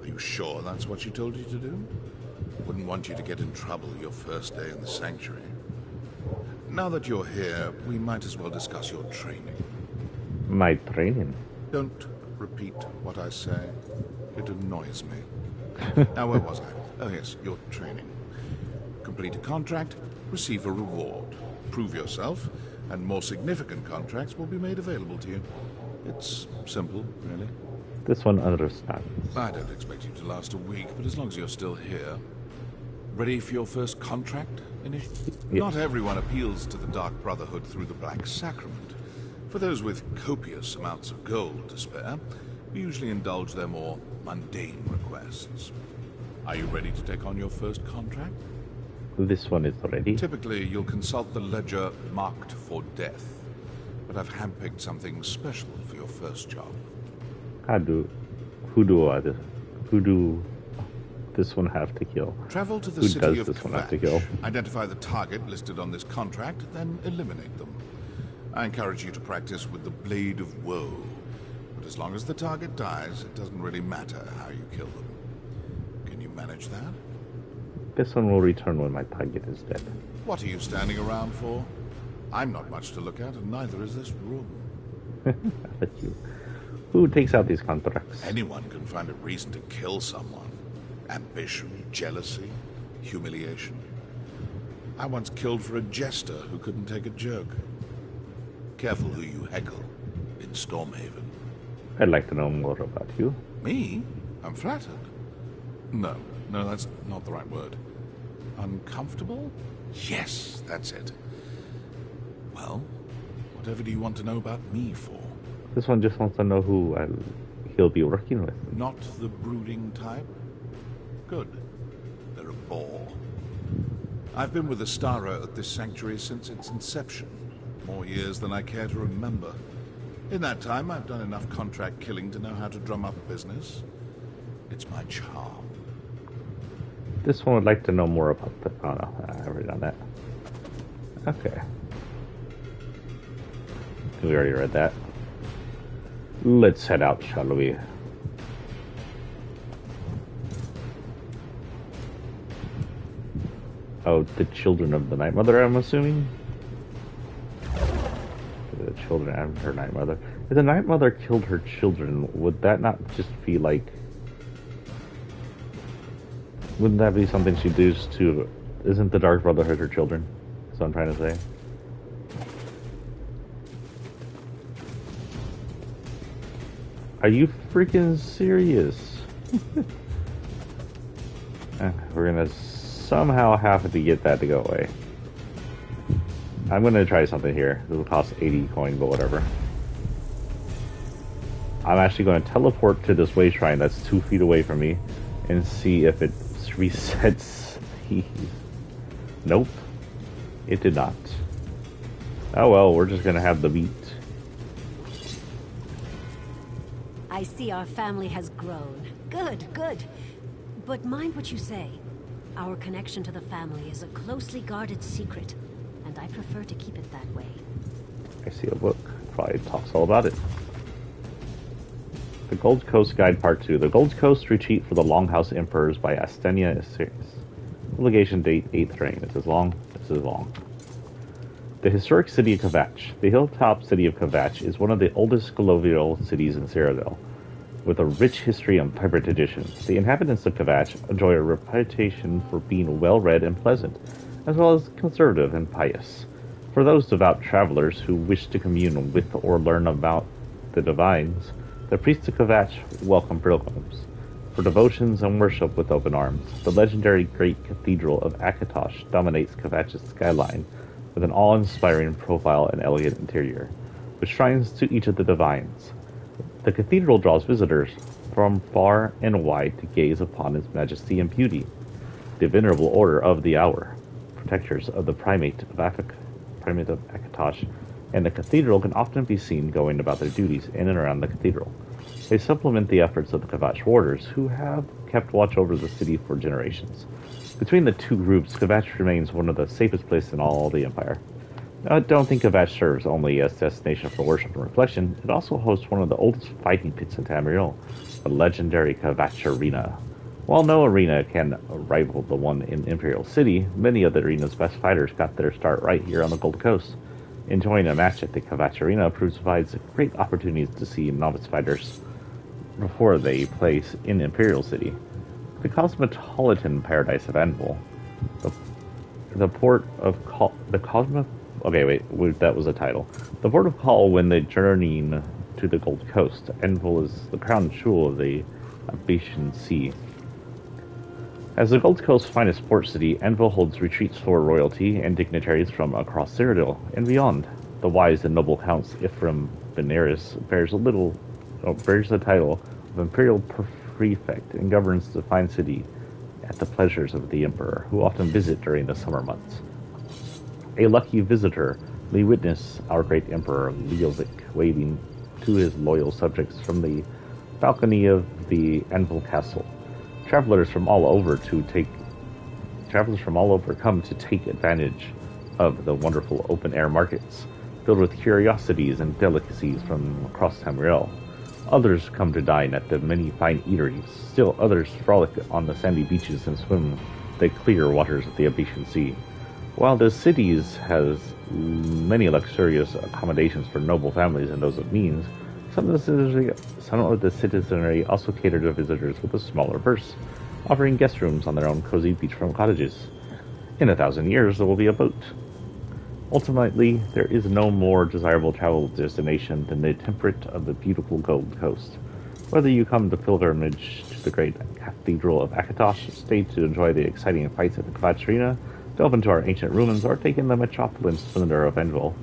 Are you sure that's what she told you to do? Wouldn't want you to get in trouble your first day in the sanctuary. Now that you're here, we might as well discuss your training. My training? Don't repeat what I say. It annoys me. Now, where was I? Oh, yes, your training. Complete a contract, receive a reward. Prove yourself, and more significant contracts will be made available to you. It's simple, really. This one understands. I don't expect you to last a week, but as long as you're still here. Ready for your first contract, Inish? Yes. Not everyone appeals to the Dark Brotherhood through the Black Sacrament. For those with copious amounts of gold to spare, we usually indulge their more mundane requests. Are you ready to take on your first contract? This one is ready. Typically, you'll consult the ledger marked for death, but I've handpicked something special for your first job. Who do this one have to kill? Travel to the Who city does of this one have to kill? Kvatch, identify the target listed on this contract, then eliminate them. I encourage you to practice with the Blade of Woe. But as long as the target dies, it doesn't really matter how you kill them. Can you manage that? This one will return when my target is dead. What are you standing around for? I'm not much to look at, and neither is this room. But you. Who takes out these contracts? Anyone can find a reason to kill someone. Ambition, jealousy, humiliation. I once killed for a jester who couldn't take a joke. Careful who you heckle in Stormhaven. I'd like to know more about you. Me? I'm flattered. No, that's not the right word. Uncomfortable? Yes, that's it. Well, whatever do you want to know about me for? This one just wants to know who he'll be working with. Not the brooding type? Good. They're a bore. I've been with Astara at this sanctuary since its inception. More years than I care to remember. In that time, I've done enough contract killing to know how to drum up business. It's my charm. This one would like to know more about the... Oh no, I've already done that. Okay. We already read that. Let's head out, shall we? Oh, the children of the Night Mother, I'm assuming? The children of her Night Mother. If the Night Mother killed her children, would that not just be like... Wouldn't that be something she does to... Isn't the Dark Brotherhood her children? That's what I'm trying to say. Are you freaking serious? We're gonna somehow have to get that to go away. I'm gonna try something here. This will cost 80 coin, but whatever. I'm actually going to teleport to this way shrine that's 2 feet away from me and see if it resets these. Nope. It did not. Oh well, we're just gonna have the meat. I see our family has grown. Good, good. But mind what you say. Our connection to the family is a closely guarded secret, and I prefer to keep it that way. I see a book. Probably talks all about it. The Gold Coast Guide Part 2. The Gold Coast Retreat for the Longhouse Emperors by Astenia Series. Publication date 8th reign. This is long. This is long. The historic city of Kvatch. The hilltop city of Kvatch is one of the oldest colonial cities in Cyrodiil, with a rich history and vibrant traditions. The inhabitants of Kvatch enjoy a reputation for being well-read and pleasant, as well as conservative and pious. For those devout travelers who wish to commune with or learn about the divines, the priests of Kvatch welcome pilgrims for devotions and worship with open arms. The legendary Great Cathedral of Akatosh dominates Kvatch's skyline with an awe-inspiring profile and elegant interior, with shrines to each of the divines. The cathedral draws visitors from far and wide to gaze upon its majesty and beauty. The Venerable Order of the Hour, protectors of the Primate of Akatosh, and the cathedral can often be seen going about their duties in and around the cathedral. They supplement the efforts of the Kvatch warders, who have kept watch over the city for generations. Between the two groups, Kvatch remains one of the safest places in all the Empire. I don't think Kvatch serves only as a destination for worship and reflection. It also hosts one of the oldest fighting pits in Tamriel, the legendary Kvatch Arena. While no arena can rival the one in Imperial City, many of the arena's best fighters got their start right here on the Gold Coast. Enjoying a match at the Kvatch Arena provides great opportunities to see novice fighters before they place in Imperial City. The cosmopolitan paradise of Anvil, the port of that was a title. The port of call when they journeying to the Gold Coast. Anvil is the crown jewel of the Abatian Sea. As the Gold Coast's finest port city, Anvil holds retreats for royalty and dignitaries from across Cyrodiil and beyond. The wise and noble Count Ephraim Benaris bears the title of Imperial Prefect and governs the fine city at the pleasures of the Emperor, who often visit during the summer months. A lucky visitor may witness our great Emperor Leovic waving to his loyal subjects from the balcony of the Anvil Castle. Travelers from all over come to take advantage of the wonderful open-air markets, filled with curiosities and delicacies from across Tamriel. Others come to dine at the many fine eateries. Still others frolic on the sandy beaches and swim the clear waters of the Abatian Sea. While the city has many luxurious accommodations for noble families and those of means, some of the citizenry also cater to visitors with a smaller purse, offering guest rooms on their own cozy beachfront cottages. In 1,000 years, there will be a boat. Ultimately, there is no more desirable travel destination than the temperate of the beautiful Gold Coast. Whether you come to pilgrimage to the great Cathedral of Akatosh, stay to enjoy the exciting fights at the Kvatch Arena, delve into our ancient ruins, or take in the metropolitan splendor of Anvil,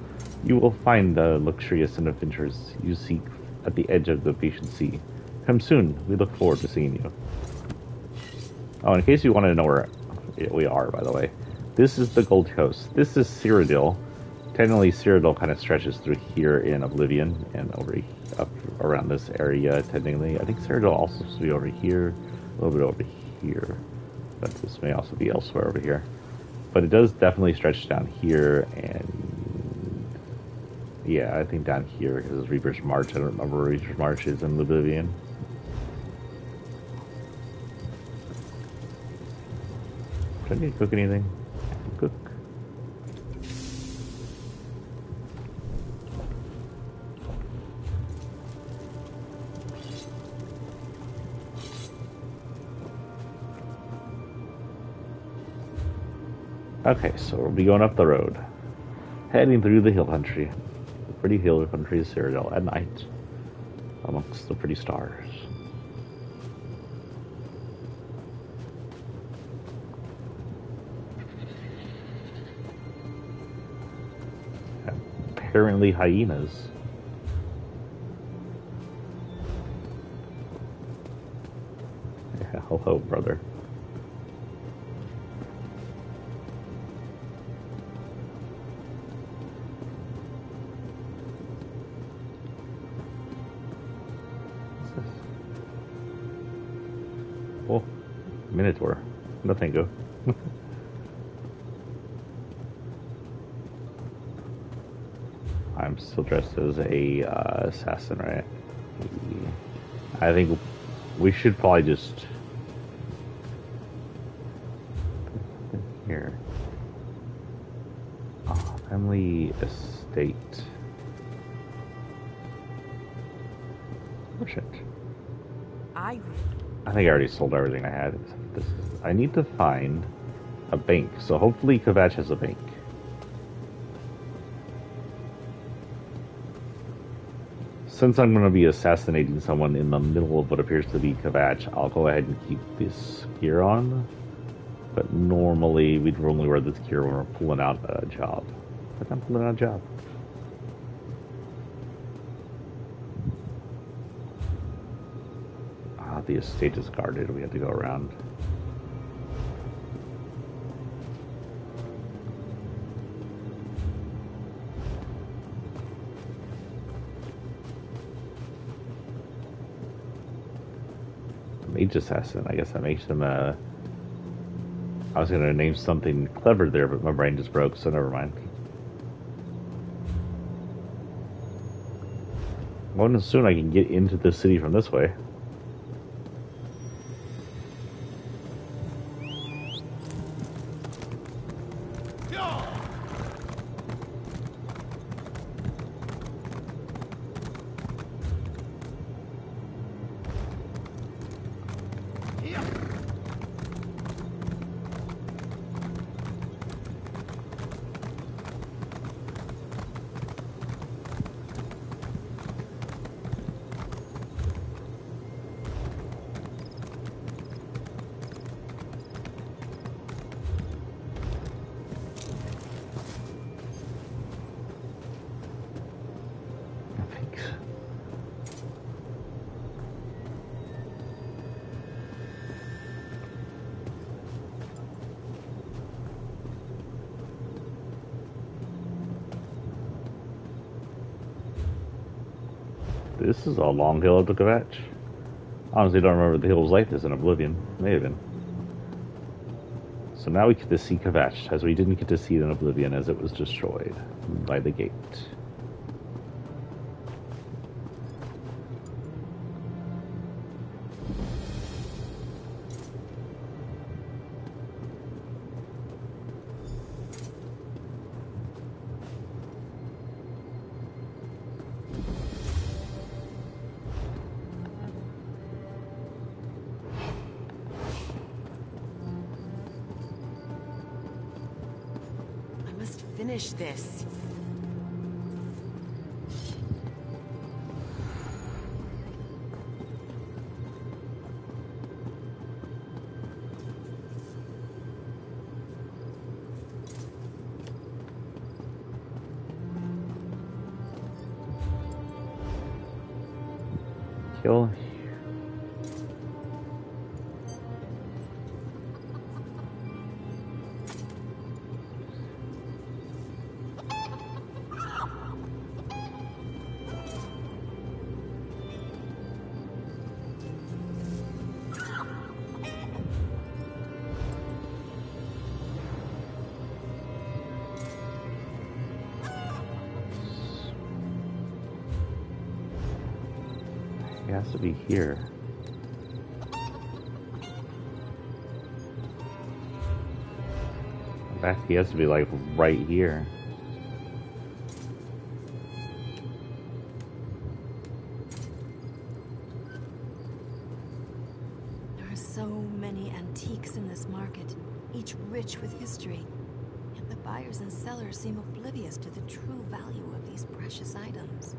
you will find the luxurious and adventures you seek at the edge of the Abatian Sea. Come soon. We look forward to seeing you. Oh, in case you want to know where we are, by the way, this is the Gold Coast. This is Cyrodiil. Technically, Cyrodiil kind of stretches through here in Oblivion and up around this area, technically. I think Cyrodiil also supposed to be over here, a little bit over here, but this may also be elsewhere over here. But it does definitely stretch down here, and yeah, I think down here is Reaper's March. I don't remember where Reaper's March is in Oblivion. Do I need to cook anything? Cook. Okay, so we'll be going up the road, heading through the hill country, the pretty hill country of Cyrodiil at night, amongst the pretty stars. Apparently hyenas. Yeah, hello, brother. Minotaur. No thank you. I'm still dressed as a assassin, right? I think we should probably just here. Oh, family estate. Oh shit. I think I already sold everything I had. I need to find a bank. So hopefully Kvatch has a bank. Since I'm going to be assassinating someone in the middle of what appears to be Kvatch, I'll go ahead and keep this gear on. But normally we'd only wear this gear when we're pulling out a job. But I'm pulling out a job. The estate is guarded. We have to go around. Mage assassin. I guess that makes him a... I was going to name something clever there, but my brain just broke, so never mind. Well, soon I can get into the city from this way. This is a long hill up to Kvatch. Honestly, don't remember the hill was like this in Oblivion. May have been. So now we get to see Kvatch, as we didn't get to see it in Oblivion, as it was destroyed by the gate. Finish this. Kill. He has to be here. In fact, he has to be like right here. There are so many antiques in this market, each rich with history. Yet the buyers and sellers seem oblivious to the true value of these precious items.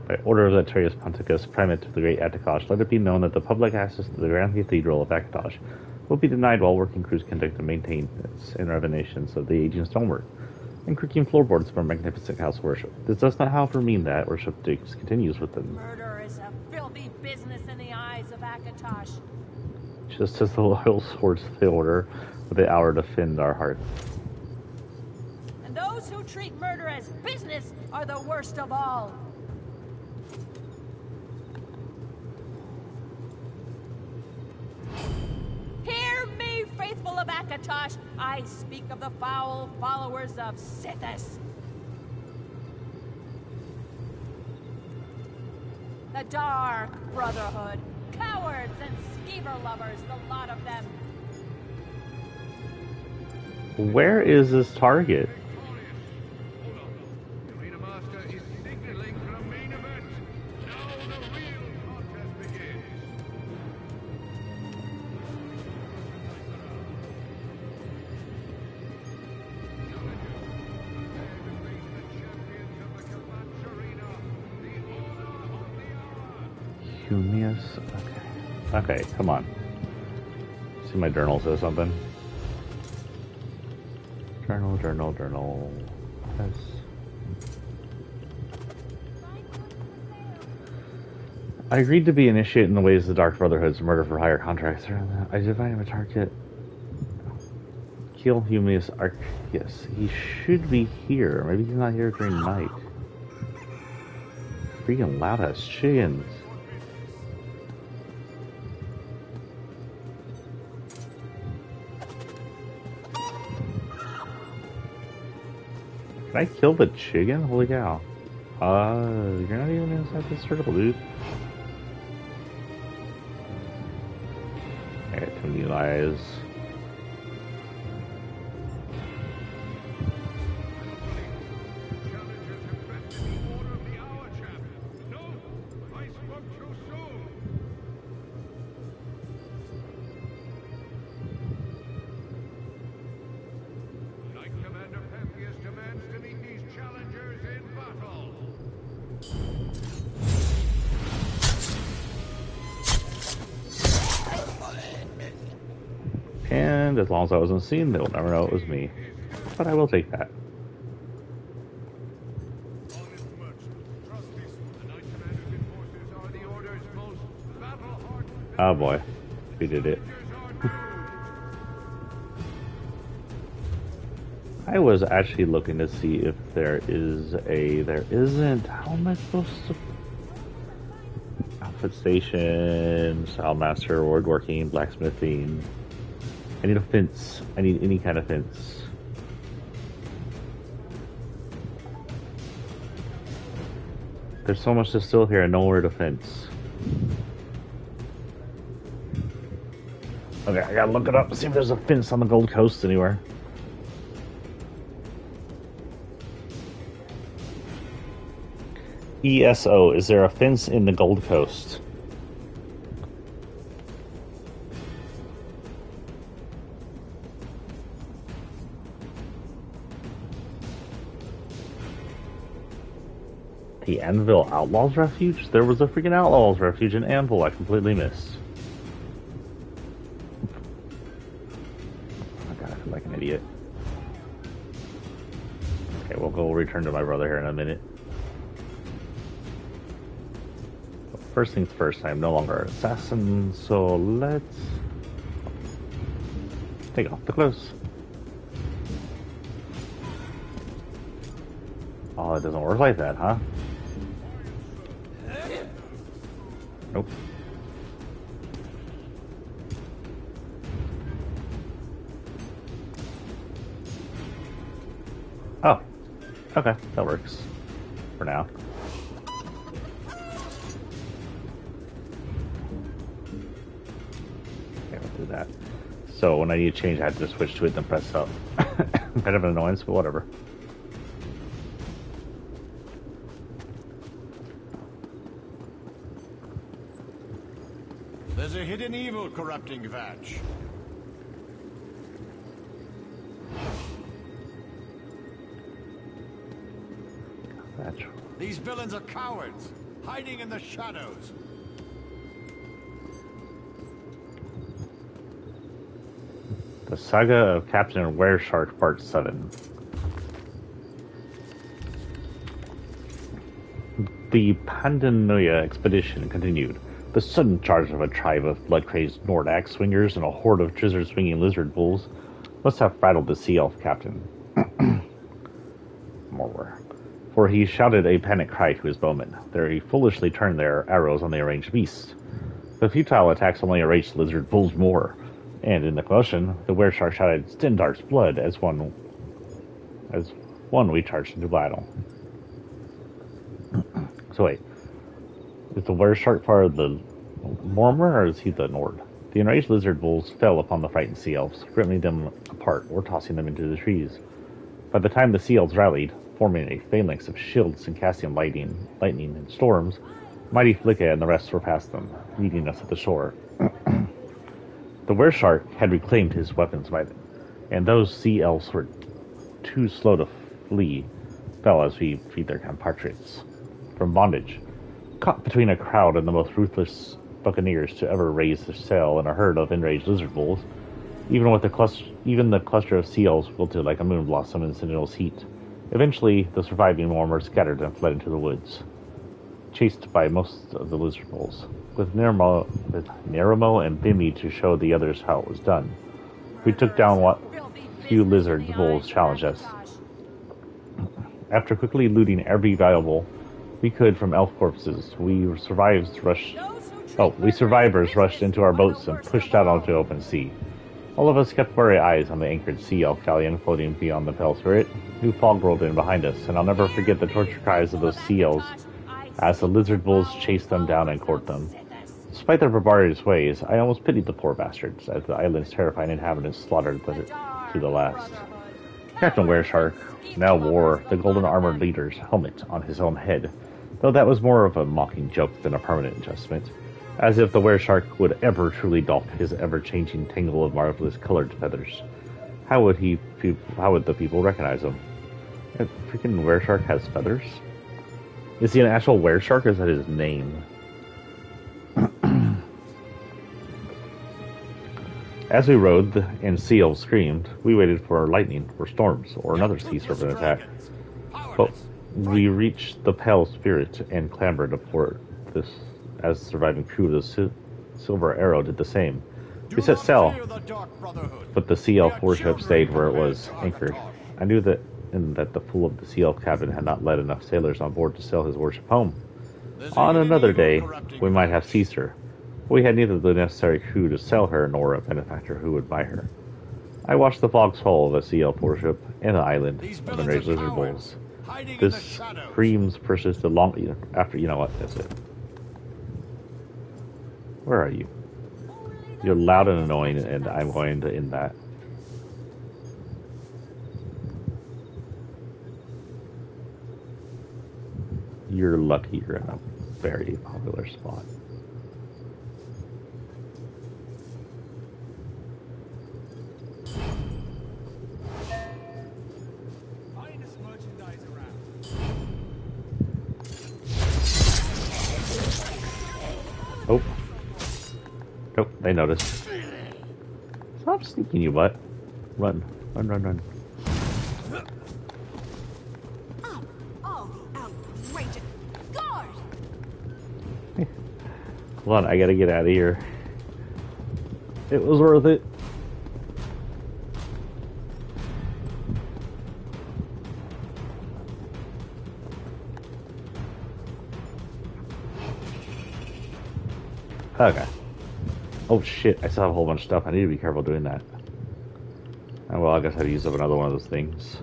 By order of Latarius Ponticus, Primate of the Great Akatosh, let it be known that the public access to the Grand Cathedral of Akatosh will be denied while working crews conduct and maintain its renovations of the aging stonework and creaking floorboards for magnificent house worship. This does not, however, mean that worship continues with them. Murder is a filthy business in the eyes of Akatosh. Just as the loyal swords of the Order with the hour defend our hearts. And those who treat murder as business are the worst of all. Hear me, faithful of Akatosh. I speak of the foul followers of Sithis. The Dark Brotherhood. Cowards and skeever lovers, the lot of them. Where is this target? Humius. Okay, come on. See, my journal says something. Journal. Yes. I agreed to be initiated in the ways of the Dark Brotherhood's murder for hire contracts. I divided a target. Kill Humius Arceus. He should be here. Maybe he's not here during night. Freaking loud ass chickens. Can I kill the chicken? Holy cow. You're not even inside this circle, dude. I got too many lies. And as long as I wasn't seen, they'll never know it was me. But I will take that. Oh boy, we did it. I was actually looking to see if there isn't. How am I supposed to? Outfit station, Salmaster, woodworking, blacksmithing. I need a fence. I need any kind of fence. There's so much to steal here and nowhere to fence. Okay, I gotta look it up and see if there's a fence on the Gold Coast anywhere. ESO, is there a fence in the Gold Coast? The Anvil Outlaws Refuge? There was a freaking Outlaws Refuge in Anvil I completely missed. Oh god, I feel like an idiot. Okay, we'll go return to my brother here in a minute. But first things first, I am no longer an assassin, so let's take off the clothes. Oh, it doesn't work like that, huh? Nope. Oh. Okay, that works. For now. Okay, we'll do that. So when I need to change, I have to switch to it and press up. Kind of an annoyance, but whatever. There's a hidden evil corrupting Kvatch. These villains are cowards, hiding in the shadows. The Saga of Captain Wereshark Part 7. The Pandanoia expedition continued. The sudden charge of a tribe of blood-crazed Nord-axe swingers and a horde of gizzard-swinging lizard bulls must have rattled the Sea Elf captain. For he shouted a panic cry to his bowmen. They foolishly turned their arrows on the enraged beasts. The futile attacks only enraged the lizard bulls more, and in the commotion, the wereshark shouted Stendarr's blood as one we charged into battle. So wait, is the wereshark part of the Mormor, or is he the Nord? The enraged lizard bulls fell upon the frightened sea elves, ripping them apart or tossing them into the trees. By the time the sea elves rallied, forming a phalanx of shields and casting lightning and storms, mighty Flicka and the rest were past them, meeting us at the shore. The wereshark had reclaimed his weapons by then, and those sea elves were too slow to flee, fell as we freed their compatriots from bondage. Caught between a crowd and the most ruthless buccaneers to ever raise their sail in a herd of enraged lizard bulls, even the cluster of sea elves wilted like a moon blossom in Sentinel's heat. Eventually, the surviving Mormor scattered and fled into the woods, chased by most of the lizard bulls, with Neramo and Bimmy to show the others how it was done. We took down what few lizard bulls challenged us. After quickly looting every valuable we could from elf corpses, we survivors rushed into our boats and pushed out onto open sea. All of us kept wary eyes on the anchored sea elf galleon floating beyond the Pale Spirit. New fog rolled in behind us, and I'll never forget the torture cries of those sea elves as the lizard bulls chased them down and courted them. Despite their barbarous ways, I almost pitied the poor bastards as the island's terrifying inhabitants slaughtered to the last. Captain Wereshark now wore the golden armored leader's helmet on his own head, though that was more of a mocking joke than a permanent adjustment, as if the wereshark would ever truly doff his ever-changing tangle of marvelous colored feathers. How would the people recognize him? A freaking wereshark has feathers? Is he an actual wereshark, or is that his name? As we rode and sea elves screamed, we waited for lightning, or storms, or another sea serpent attack. But we reached the Pale Spirit and clambered aboard this, as the surviving crew of the Silver Arrow did the same. We set sail, but the sea elf warship stayed where it was anchored. I knew that the fool of the sea elf captain had not led enough sailors on board to sail his warship home. On another day, we might have seized her. We had neither the necessary crew to sell her nor a benefactor who would buy her. I watched the foxhole of a sea elf warship and the island of enraged lizard bulls. This screams persisted long after. You know what? That's it. Where are you? You're loud and annoying, and I'm going to end that. You're lucky you're in a very popular spot. Oh. Nope, they noticed. Stop sneaking, you butt. Run. Run, run, run. Oh, the outrageous guard! Hold on, I gotta get out of here. It was worth it. Okay. Oh shit, I still have a whole bunch of stuff. I need to be careful doing that. Oh, well, I guess I had to use up another one of those things.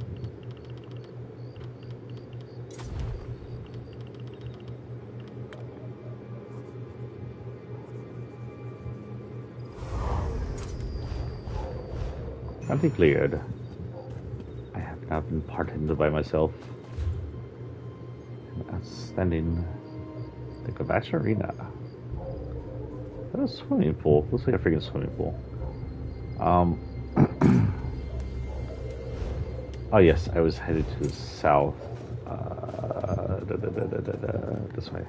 Something cleared. I have now been pardoned by myself. Outstanding. The Kvatch Arena. That's a swimming pool. Looks like a freaking swimming pool. Oh yes, I was headed to the south. This way.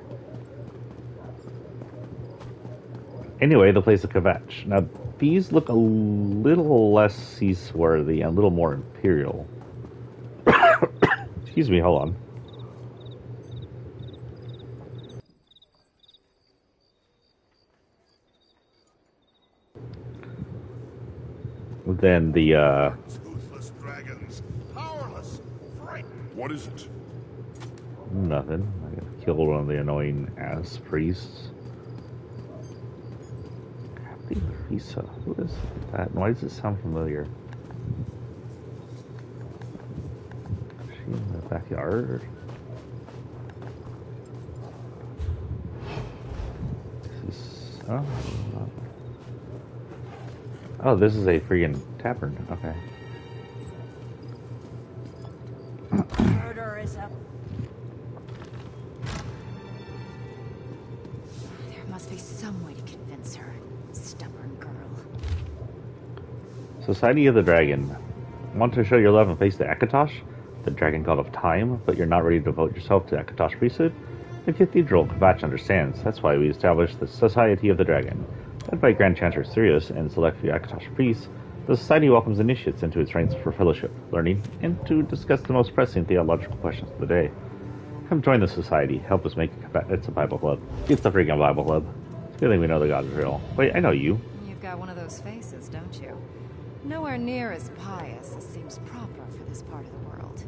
Anyway, the place of Kvatch. Now, these look a little less seaworthy and a little more imperial. Excuse me, hold on. then the Toothless dragons, powerless, frightened. What is it? nothing. I gotta kill one of the annoying ass priests. Captain Lisa, who is that? Why does it sound familiar? Is she in the backyard? This is, oh, this is a freaking tavern. Okay. Murder is a... There must be some way to convince her. Stubborn girl. Society of the Dragon. Want to show your love and face the Akatosh, the dragon god of time, but you're not ready to devote yourself to Akatosh priesthood? The Cathedral Kvatch understands. That's why we established the Society of the Dragon. Led by Grand Chanter Sirius and select few Akatosh priests, the Society welcomes initiates into its ranks for fellowship, learning, and to discuss the most pressing theological questions of the day. Come join the Society. Help us make it's a Bible club. It's a freaking Bible club. It's a good thing we know the God is real. Wait, I know you. You've got one of those faces, don't you? Nowhere near as pious as seems proper for this part of the world.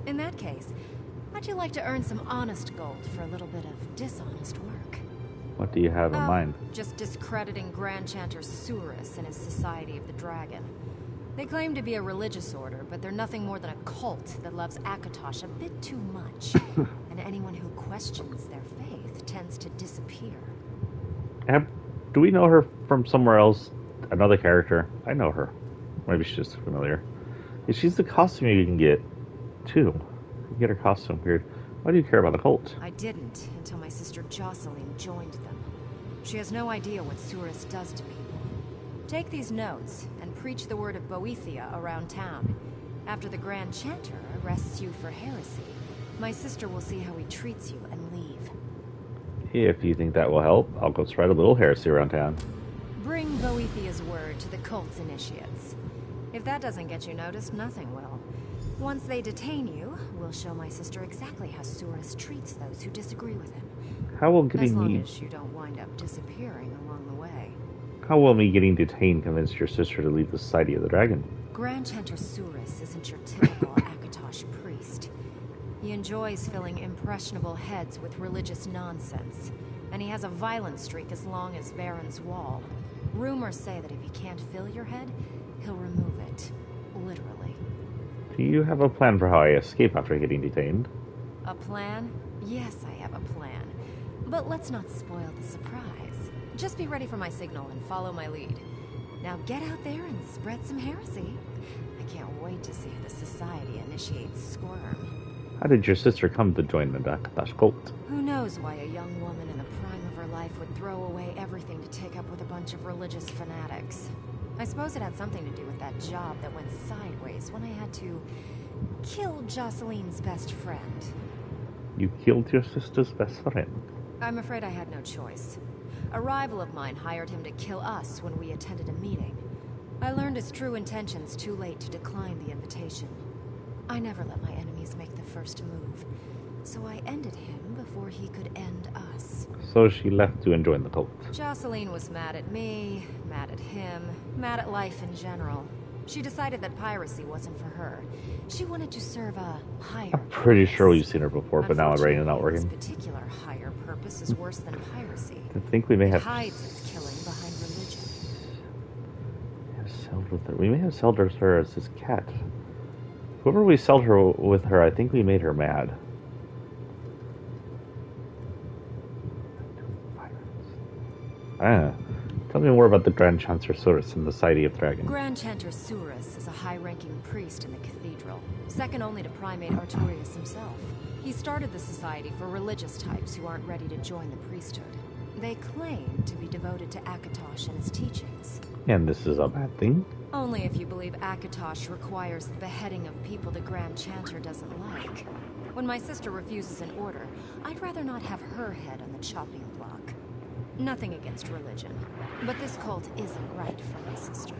In that case, how'd you like to earn some honest gold for a little bit of dishonest work? What do you have in mind? Just discrediting Grand Chanter Surus and his Society of the Dragon. They claim to be a religious order, but they're nothing more than a cult that loves Akatosh a bit too much. And anyone who questions their faith tends to disappear. Do we know her from somewhere else? Another character? I know her. Maybe she's just familiar. She's the costume you can get, too. You can get her costume weird. Why do you care about a cult? I didn't until my sister Jocelyn joined them. She has no idea what Surus does to people. Take these notes and preach the word of Boethia around town. After the Grand Chanter arrests you for heresy, my sister will see how he treats you and leave. If you think that will help, I'll go spread a little heresy around town. Bring Boethia's word to the cult's initiates. If that doesn't get you noticed, nothing will. Once they detain you, we'll show my sister exactly how Surus treats those who disagree with him. How will getting as long me... as you don't wind up disappearing along the way. How will me getting detained convince your sister to leave the Society of the Dragon? Grand Chanter Surus isn't your typical Akatosh priest. He enjoys filling impressionable heads with religious nonsense, and he has a violent streak as long as Varen's Wall. Rumors say that if he can't fill your head, he'll remove it. Literally. Do you have a plan for how I escape after getting detained? A plan? Yes, I have a plan. But let's not spoil the surprise. Just be ready for my signal and follow my lead. Now get out there and spread some heresy. I can't wait to see how the Society initiates Squirm. How did your sister come to join the Akatosh cult? Who knows why a young woman in the prime of her life would throw away everything to take up with a bunch of religious fanatics. I suppose it had something to do with that job that went sideways when I had to kill Jocelyn's best friend. You killed your sister's best friend? I'm afraid I had no choice. A rival of mine hired him to kill us when we attended a meeting. I learned his true intentions too late to decline the invitation. I never let my enemies make the first move, so I ended him before he could end us. So she left to join the cult. Jocelyn was mad at me, mad at him, mad at life in general. She decided that piracy wasn't for her. She wanted to serve a higher I'm pretty sure we've seen her before, but now I'm ready to not work This him. particular higher purpose is worse than piracy. I think we may It have... hides its killing behind religion. We may have sold her as his cat. Whoever we sold her with her, I think we made her mad. Tell me more about the Grand Chanter Surus and the Society of Dragons. Grand Chanter Surus is a high-ranking priest in the cathedral, second only to Primate Artorius himself. He started the society for religious types who aren't ready to join the priesthood. They claim to be devoted to Akatosh and his teachings. And this is a bad thing? Only if you believe Akatosh requires the beheading of people the Grand Chanter doesn't like. When my sister refuses an order, I'd rather not have her head on the chopping block. Nothing against religion, but this cult isn't right for my sister.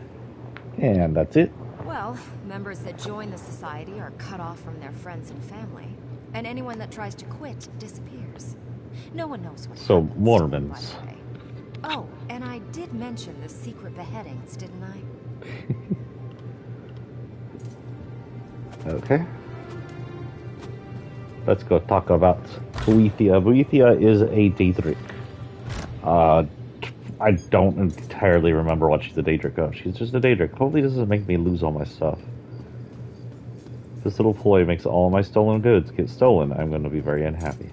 And that's it. Well, members that join the society are cut off from their friends and family, and anyone that tries to quit disappears. No one knows what So, happens, Mormons. by the way. Oh, and I did mention the secret beheadings, didn't I? Okay. Let's go talk about Boethia. Boethia is a Daedric. I don't entirely remember what she's a Daedric of. She's just a Daedric. Hopefully this doesn't make me lose all my stuff. This little ploy makes all my stolen goods get stolen. I'm going to be very unhappy.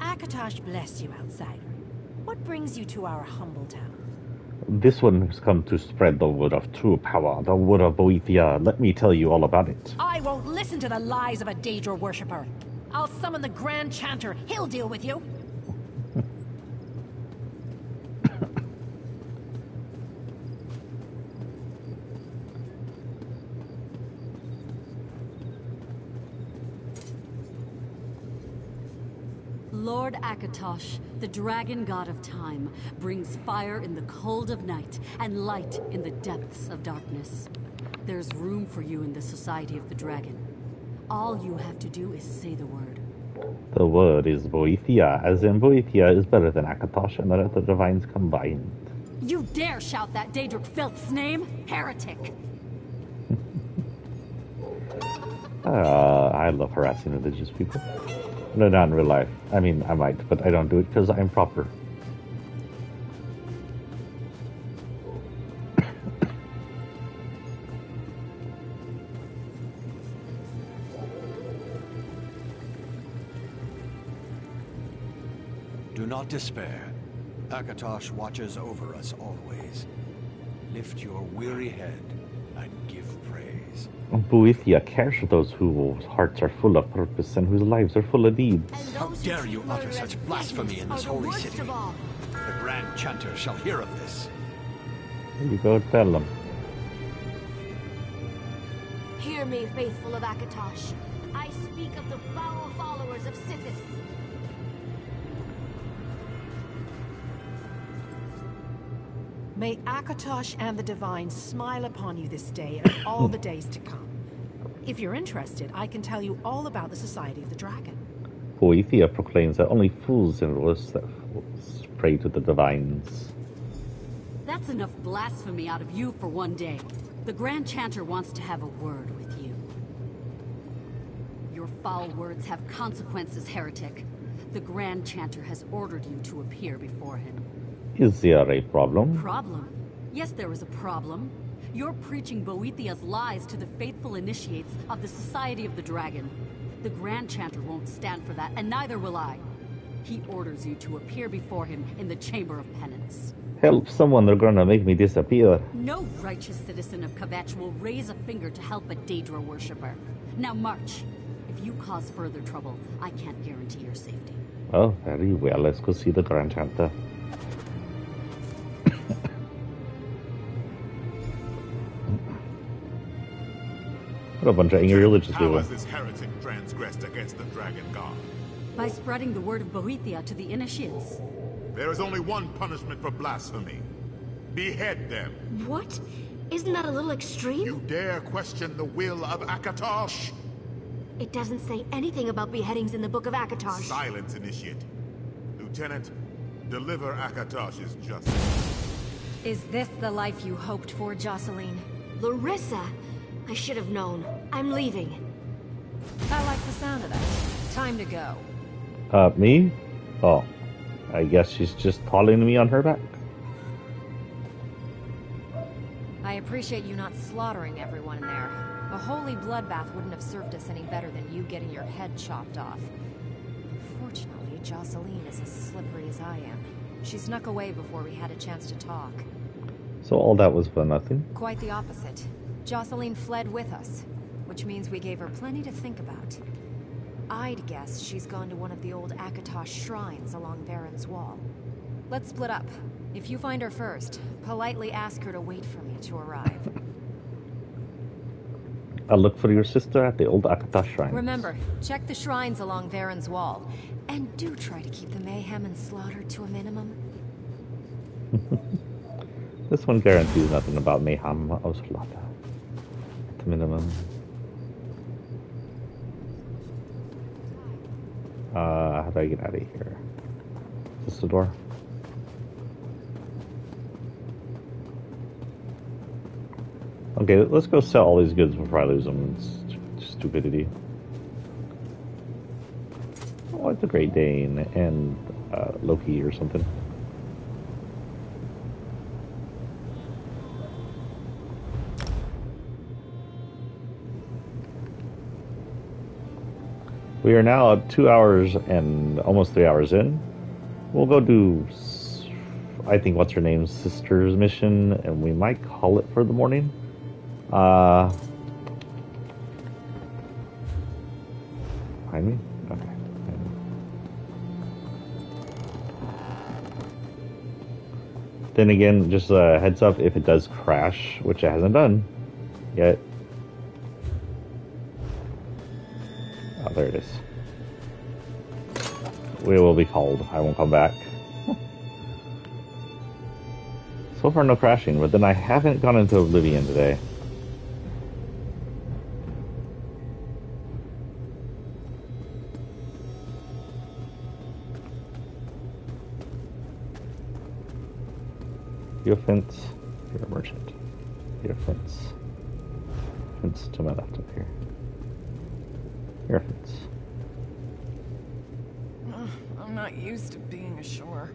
Akatosh bless you, outsider. What brings you to our humble town? This one has come to spread the word of true power, the word of Boethia. Let me tell you all about it. I won't listen to the lies of a Daedra worshipper. I'll summon the Grand Chanter. He'll deal with you. Lord Akatosh, the dragon god of time, brings fire in the cold of night and light in the depths of darkness. There's room for you in the Society of the Dragon. All you have to do is say the word. The word is Boethia, as in Boethia is better than Akatosh and the other divines combined. You dare shout that Daedric filth's name? Heretic! I love harassing religious people. No, not in real life. I mean, I might, but I don't do it because I'm proper. Do not despair. Akatosh watches over us always. Lift your weary head and give praise. Boethia cares for those whose hearts are full of purpose and whose lives are full of deeds. How dare you utter such blasphemy in this holy city? The Grand Chanter shall hear of this. There you go, tell them. Hear me, faithful of Akatosh. I speak of the foul followers of Sithis. May Akatosh and the Divine smile upon you this day and all the days to come. If you're interested, I can tell you all about the Society of the Dragon. Boethia proclaims that only fools and rulers that pray to the divines. That's enough blasphemy out of you for one day. The Grand Chanter wants to have a word with you. Your foul words have consequences, heretic. The Grand Chanter has ordered you to appear before him. Is there a problem? Problem? Yes, there is a problem. You're preaching Boethia's lies to the faithful initiates of the Society of the Dragon. The Grand Chanter won't stand for that, and neither will I. He orders you to appear before him in the Chamber of Penance. Help someone, they're gonna make me disappear. No righteous citizen of Kvetch will raise a finger to help a Daedra worshipper. Now march. If you cause further trouble, I can't guarantee your safety. Oh, very well. Let's go see the Grand Chanter. What a bunch of angry religious people. How has this heretic transgressed against the Dragon God? By spreading the word of Boethia to the initiates. There is only one punishment for blasphemy. Behead them. What? Isn't that a little extreme? You dare question the will of Akatosh? It doesn't say anything about beheadings in the Book of Akatosh. Silence, Initiate. Lieutenant, deliver Akatosh's justice. Is this the life you hoped for, Jocelyn? Larissa! I should have known. I'm leaving. I like the sound of that. Time to go. Me? Oh. I guess she's just calling me on her back. I appreciate you not slaughtering everyone in there. A holy bloodbath wouldn't have served us any better than you getting your head chopped off. Fortunately, Jocelyn is as slippery as I am. She snuck away before we had a chance to talk. So all that was for nothing? Quite the opposite. Jocelyn fled with us, which means we gave her plenty to think about. I'd guess she's gone to one of the old Akatosh shrines along Varen's wall. Let's split up. If you find her first, politely ask her to wait for me to arrive. I'll look for your sister at the old Akatosh shrine. Remember, check the shrines along Varen's wall, and do try to keep the mayhem and slaughter to a minimum. This one guarantees nothing about mayhem or slaughter. At the minimum. How do I get out of here? Is this the door? Okay, let's go sell all these goods before I lose them. It's stupidity. Oh, it's a Great Dane and Loki or something. We are now at 2 hours and almost 3 hours in. We'll go do, I think, what's her name, sister's mission, and we might call it for the morning. Find me? Okay. Then again, just a heads up, if it does crash, which it hasn't done yet. Oh, there it is. We will be called. I won't come back. So far, no crashing, but then I haven't gone into Oblivion today. You're a fence. You're a merchant. You're a fence. Fence to my left up here. You're a fence. I'm not used to being ashore.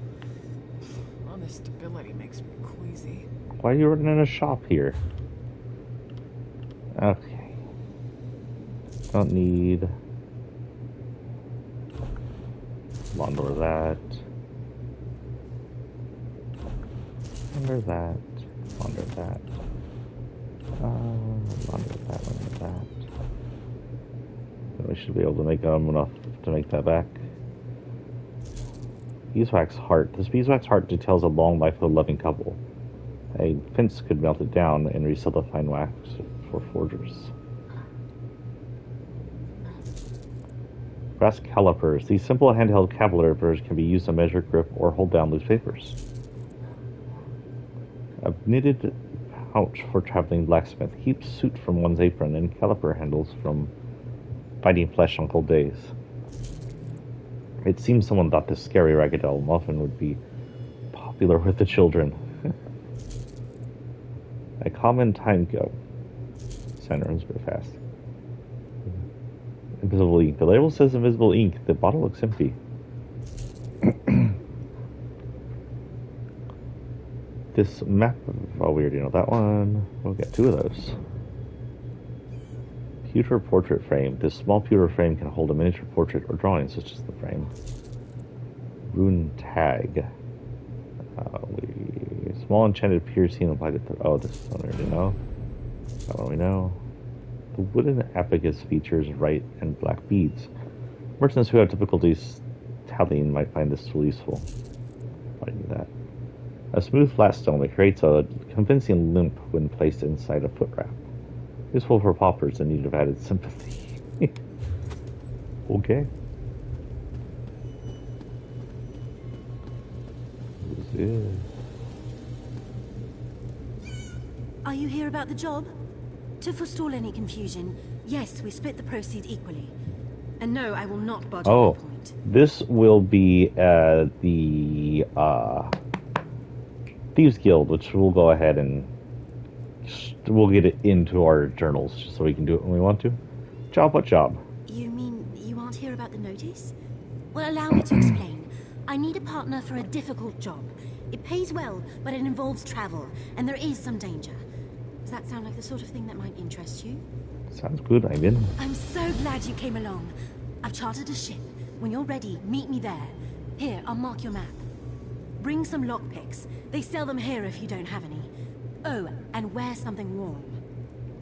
All this stability makes me queasy. Why are you running in a shop here? Okay. Don't need... Launder that. Launder that. Launder that. Launder that. Launder that. Then we should be able to make enough to make that back. Beeswax heart. This beeswax heart details a long life of a loving couple. A fence could melt it down and resell the fine wax for forgers. Brass calipers. These simple handheld calipers can be used to measure, grip, or hold down loose papers. A knitted pouch for traveling blacksmith keeps soot from one's apron and caliper handles from biting flesh on cold days. It seems someone thought this scary ragdoll muffin would be popular with the children. A common time go. Sand runs very fast. Invisible ink. The label says invisible ink. The bottle looks empty. This map. Oh, we already know that one. We'll get 2 of those. Pewter portrait frame. This small pewter frame can hold a miniature portrait or drawing, such as the frame. Rune tag. Small enchanted piercing applied to... Oh, this one we already know. That one we know. The wooden abacus features white and black beads. Merchants who have difficulties tallying might find this tool useful. Why do that? A smooth flat stone that creates a convincing limp when placed inside a foot wrap. Useful for paupers in need of added sympathy. Okay. Who's this? Are you here about the job? To forestall any confusion, yes, we split the proceeds equally. And no, I will not budge on Oh, that point. this will be the Thieves Guild, which we'll go ahead and we'll get it into our journals just so we can do it when we want to. Job, what job? You mean you aren't here about the notice? Well, allow me to explain. I need a partner for a difficult job. It pays well, but it involves travel, and there is some danger. Does that sound like the sort of thing that might interest you? Sounds good, I'm in. I'm so glad you came along. I've chartered a ship. When you're ready, meet me there. Here, I'll mark your map. Bring some lockpicks. They sell them here if you don't have any. Oh, and wear something warm.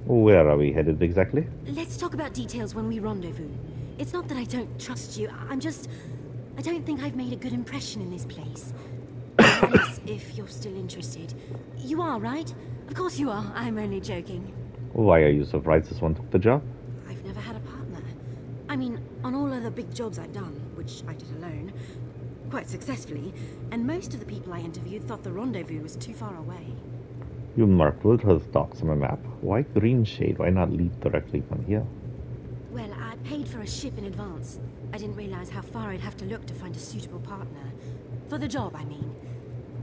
Where are we headed exactly? Let's talk about details when we rendezvous. It's not that I don't trust you. I don't think I've made a good impression in this place. Yes, if you're still interested. You are, right? Of course you are. I'm only joking. Why are you surprised this one took the job? I've never had a partner. I mean, on all other big jobs I've done, which I did alone, quite successfully, and most of the people I interviewed thought the rendezvous was too far away. You marked Wiltra's docks on a map. Why Green Shade? Why not leave directly from here? Well, I paid for a ship in advance. I didn't realize how far I'd have to look to find a suitable partner. For the job, I mean.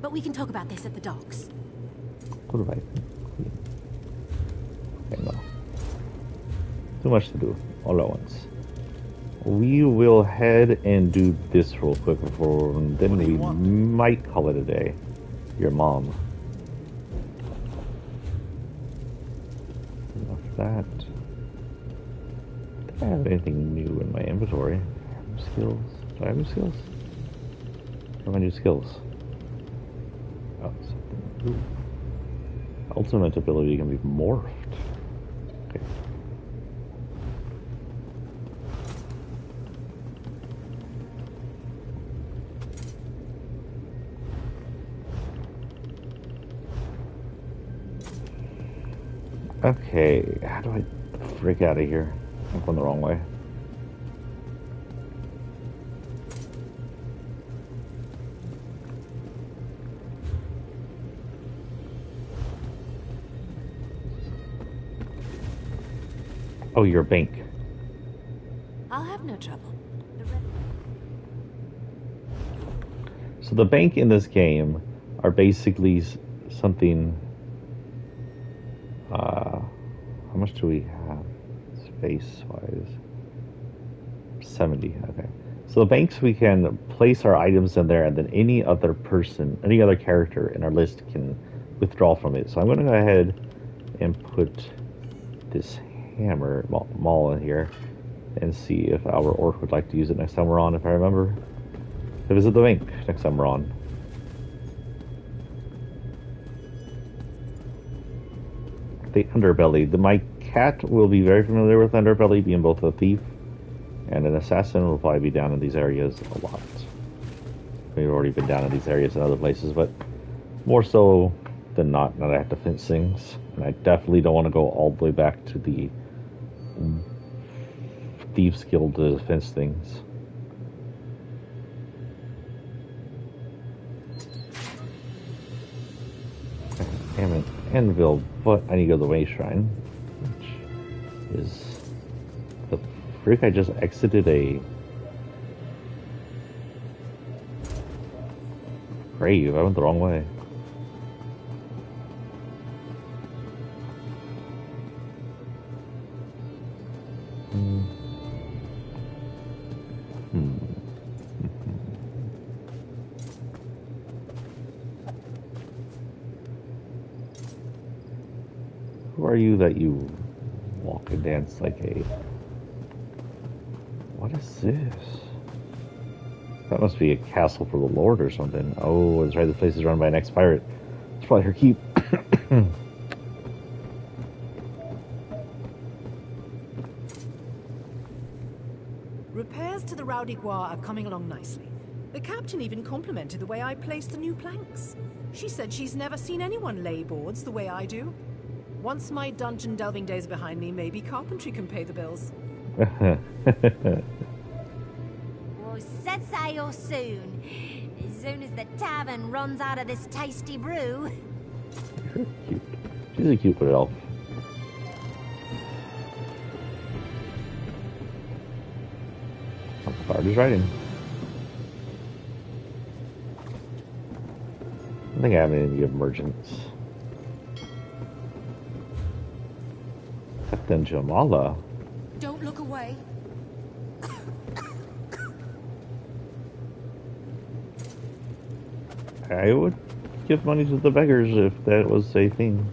But we can talk about this at the docks. Alright. Too much to do all at once. We will head and do this real quick before, and then we might call it a day. Your mom. Enough of that. Do I have anything new in my inventory? Skills. Do I have new skills? What are my new skills? Oh, something. Ooh. Ultimate ability can be morphed. Okay. Okay, how do I freak out of here? I'm going the wrong way. Oh, you're a bank. I'll have no trouble. So the bank in this game are basically something. How much do we have space-wise? 70. Okay. So the banks, we can place our items in there, and then any other person, any other character in our list can withdraw from it. So I'm going to go ahead and put this hammer maul in here and see if our orc would like to use it next time we're on, if I remember. To visit the bank next time we're on. The Underbelly. My cat will be very familiar with Underbelly, being both a thief and an assassin. Will probably be down in these areas a lot. We've already been down in these areas in other places, but more so than not, now that I have to fence things. And I definitely don't want to go all the way back to the Thieves Guild to fence things. Damn it. Anvil, but I need to go to the Way Shrine, which is the frick. I just exited a grave. I went the wrong way. Who are you that you walk and dance like a... What is this? That must be a castle for the Lord or something. Oh, that's right, this place is run by an ex-pirate. It's probably her keep. Repairs to the Rowdy Gua are coming along nicely. The captain even complimented the way I placed the new planks. She said she's never seen anyone lay boards the way I do. Once my dungeon delving days are behind me, maybe carpentry can pay the bills. We'll set sail soon. As soon as the tavern runs out of this tasty brew. Cute. She's a cute little elf. Bard is writing. I think I have any of merchants. Captain Jamala. Don't look away. I would give money to the beggars if that was a thing.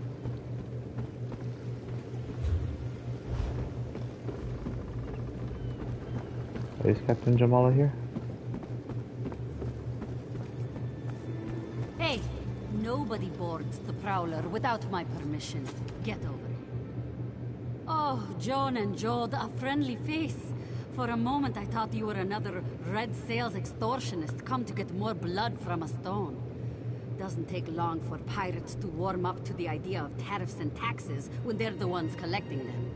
Is Captain Jamala here? Hey, nobody boards the Prowler without my permission. Get over it. Oh, John and Jode, a friendly face. For a moment I thought you were another Red Sails extortionist come to get more blood from a stone. Doesn't take long for pirates to warm up to the idea of tariffs and taxes when they're the ones collecting them.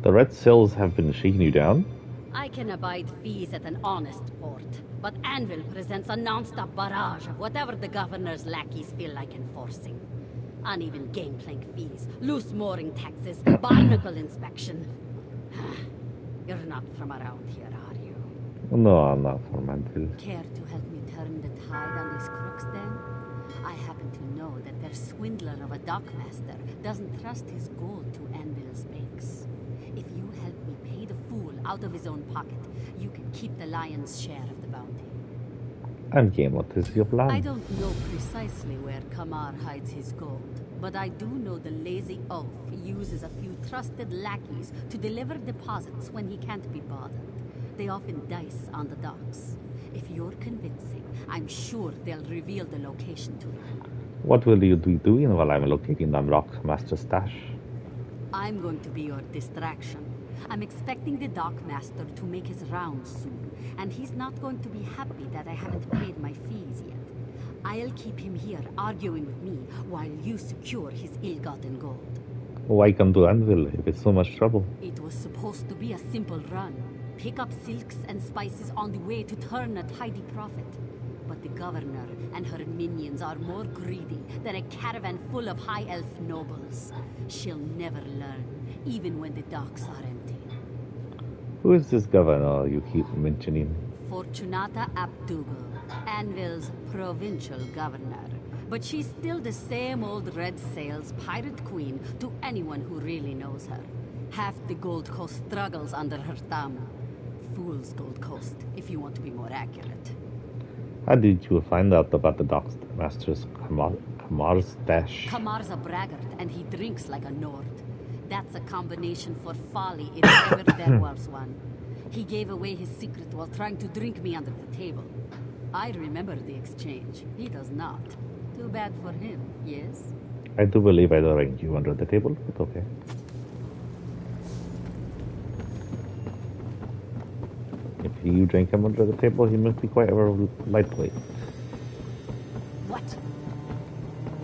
The Red Sails have been shaking you down? I can abide fees at an honest port, but Anvil presents a non-stop barrage of whatever the governor's lackeys feel like enforcing. Uneven gangplank fees, loose mooring taxes, barnacle inspection. You're not from around here, are you? No, I'm not from Anvil. Care to help me turn the tide on these crooks, then? I happen to know that their swindler of a dockmaster doesn't trust his gold to Anvil's banks. If you help me pay the fool out of his own pocket, you can keep the lion's share of the bounty. And game, what is your plan? I don't know precisely where Kamar hides his gold, but I do know the lazy oaf uses a few trusted lackeys to deliver deposits when he can't be bothered. They often dice on the docks. If you're convincing, I'm sure they'll reveal the location to you. What will you be doing while I'm locating the Dockmaster stash? I'm going to be your distraction. I'm expecting the dockmaster to make his rounds soon, and he's not going to be happy that I haven't paid my fees yet. I'll keep him here arguing with me while you secure his ill-gotten gold. Why come to Anvil if it's so much trouble? It was supposed to be a simple run. Pick up silks and spices on the way to turn a tidy profit. But the governor and her minions are more greedy than a caravan full of high elf nobles. She'll never learn, even when the docks are empty. Who is this governor you keep mentioning? Fortunata Abdugal, Anvil's provincial governor. But she's still the same old Red Sails pirate queen to anyone who really knows her. Half the Gold Coast struggles under her thumb. Fool's Gold Coast, if you want to be more accurate. How did you find out about the Dockmaster's Kamar's stash? Kamar's a braggart, and he drinks like a Nord. That's a combination for folly if ever there was one. He gave away his secret while trying to drink me under the table. I remember the exchange. He does not. Too bad for him, yes? I do believe I drank you under the table, but okay. If you drink him under the table, he must be quite a lightweight. What?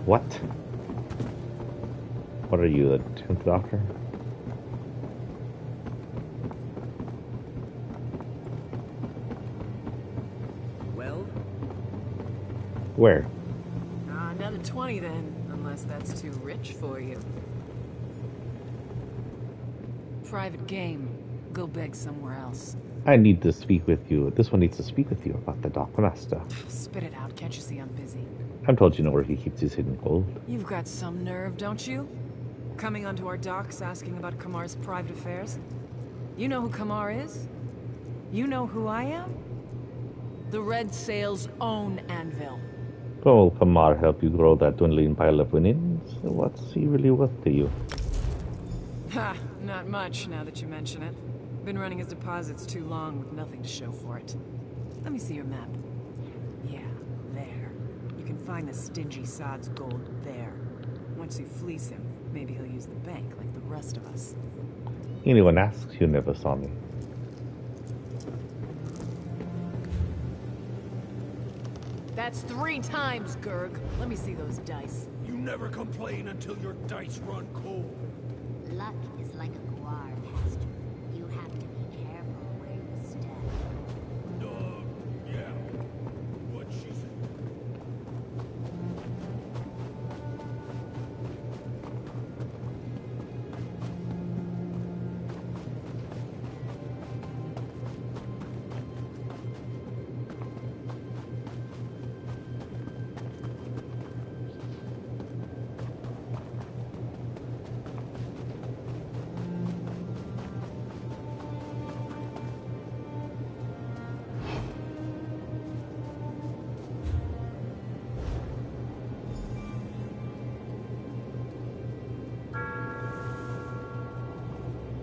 What? What are you, the 10th Doctor? Well? Where? Another 20 then, unless that's too rich for you. Private game. Go beg somewhere else. I need to speak with you. This one needs to speak with you about the Dockmaster. Spit it out, can't you see I'm busy? I'm told you know where he keeps his hidden gold. You've got some nerve, don't you? Coming onto our docks asking about Kamar's private affairs? You know who Kamar is? You know who I am? The Red Sails own Anvil. So will Kamar help you grow that dwindling pile of winnings? What's he really worth to you? Ha! Not much, now that you mention it. Been running his deposits too long with nothing to show for it. Let me see your map. Yeah, there. You can find the stingy sod's gold there. Once you fleece him, maybe he'll use the bank like the rest of us. Anyone asks, you never saw me. That's 3 times, Gurg. Let me see those dice. You never complain until your dice run cold. Luck is like a guar, Pastor. You have to be careful where you step. Yeah. What she said.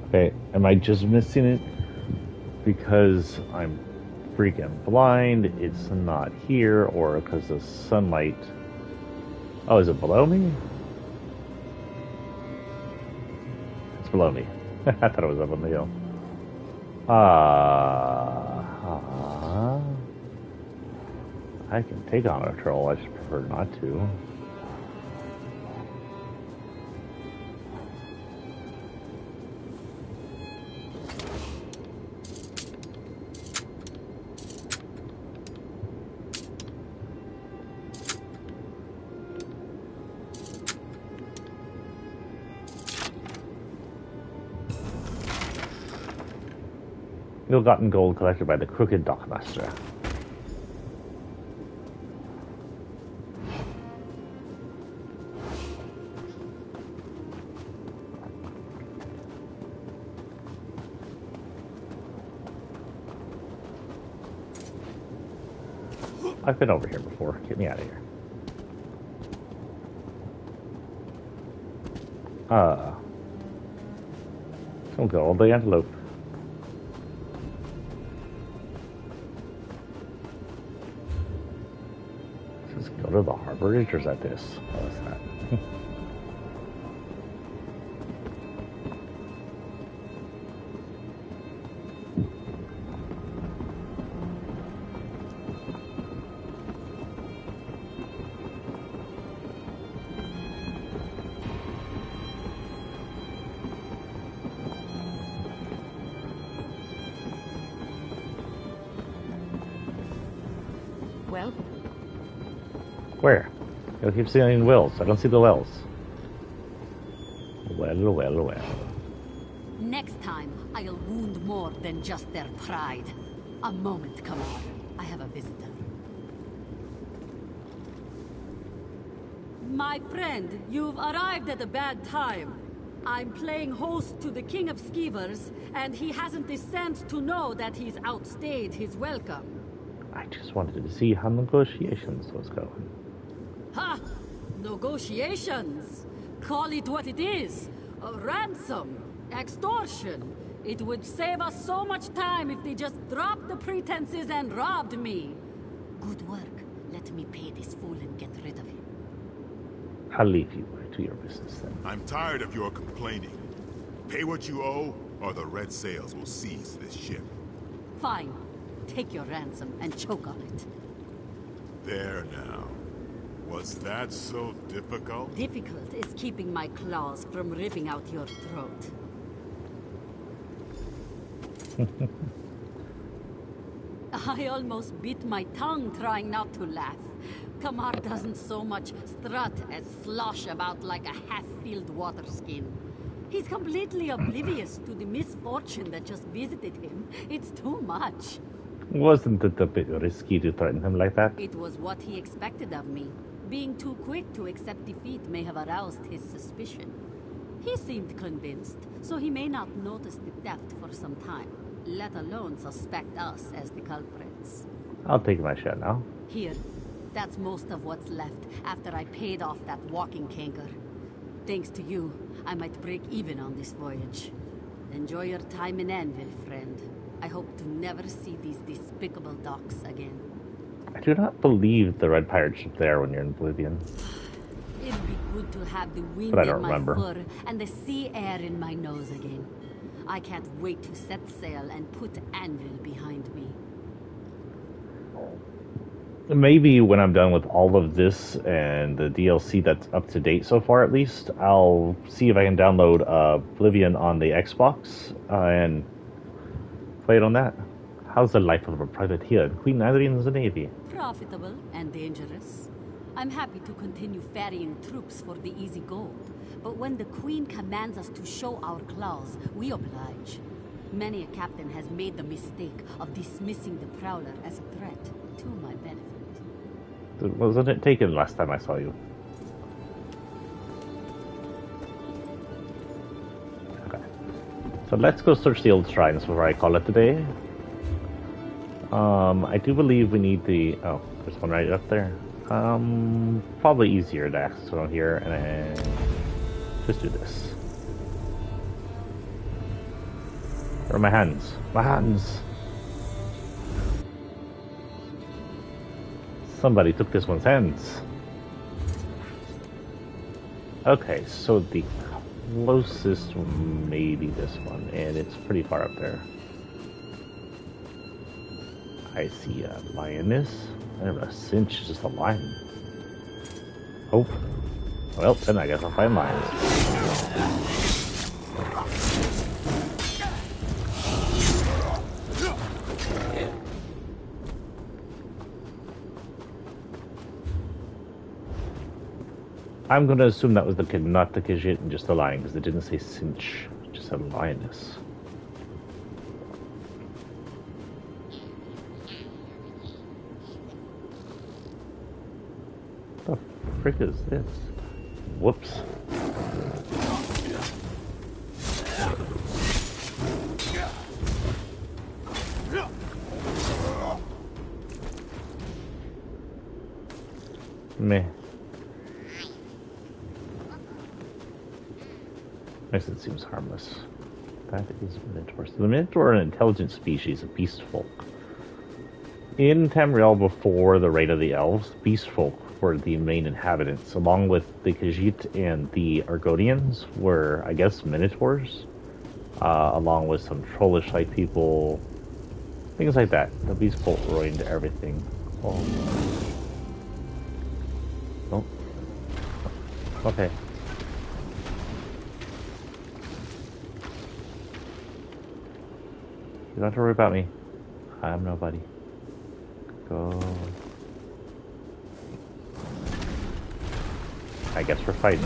Okay, am I just missing it because I'm freaking blind, it's not here, or because the sunlight... Oh, is it below me? It's below me. I thought it was up on the hill. I can take on a troll, I just prefer not to. Ill-gotten gold collected by the Crooked Dockmaster. I've been over here before. Get me out of here. Don't go all the antelope. Just go to the harborage, or is that this? Oh, that's that. Well? Where? I keep seeing wells. I don't see the wells. Well, well, well. Next time, I'll wound more than just their pride. A moment, Commander. I have a visitor. My friend, you've arrived at a bad time. I'm playing host to the King of Skeevers, and he hasn't the sense to know that he's outstayed his welcome. I just wanted to see how negotiations was going. Ha! Negotiations! Call it what it is. A ransom. Extortion. It would save us so much time if they just dropped the pretenses and robbed me. Good work. Let me pay this fool and get rid of him. I'll leave you to your business then. I'm tired of your complaining. Pay what you owe, or the Red Sails will seize this ship. Fine. Take your ransom and choke on it. There now. Was that so difficult? Difficult is keeping my claws from ripping out your throat. I almost bit my tongue trying not to laugh. Kamar doesn't so much strut as slosh about like a half-filled water skin. He's completely oblivious to the misfortune that just visited him. It's too much. Wasn't it a bit risky to threaten him like that? It was what he expected of me. Being too quick to accept defeat may have aroused his suspicion. He seemed convinced, so he may not notice the theft for some time, let alone suspect us as the culprits. I'll take my shot now. Here, that's most of what's left after I paid off that walking canker. Thanks to you, I might break even on this voyage. Enjoy your time in Anvil, friend. I hope to never see these despicable docks again. I do not believe the Red Pirate ship there when you're in Oblivion. It'd be good to have the wind But I in don't my remember. fur and the sea air in my nose again. I can't wait to set sail and put Anvil behind me. Maybe when I'm done with all of this and the DLC that's up to date so far, at least, I'll see if I can download Oblivion on the Xbox and play it on that. How's the life of a privateer in Queen Adrian's Navy? Profitable and dangerous. I'm happy to continue ferrying troops for the easy gold. But when the Queen commands us to show our claws, we oblige. Many a captain has made the mistake of dismissing the Prowler as a threat to my benefit. Wasn't it taken last time I saw you? Okay. So let's go search the old shrines before I call it today. I do believe we need the... Oh, there's one right up there. Probably easier to access around here, and then just do this. Where are my hands? My hands! Somebody took this one's hands. Okay, so the closest may be this one, and it's pretty far up there. I see a lioness. I don't know, a cinch is just a lion. Oh. Well, then I guess I'll find lions. I'm going to assume that was the kid, not the Khajiit, and just a lion, because it didn't say cinch, it just said lioness. What the frick is this? Whoops. Yes, it seems harmless. That is Minotaurs. The Minotaur are an intelligent species of beast folk. In Tamriel, before the Raid of the Elves, beast folk were the main inhabitants, along with the Khajiit and the Argonians were, I guess, Minotaurs, along with some trollish-like people, things like that. The beast folk ruined everything. Oh. Oh. Okay. You don't have to worry about me. I'm nobody. Go. I guess we're fighting.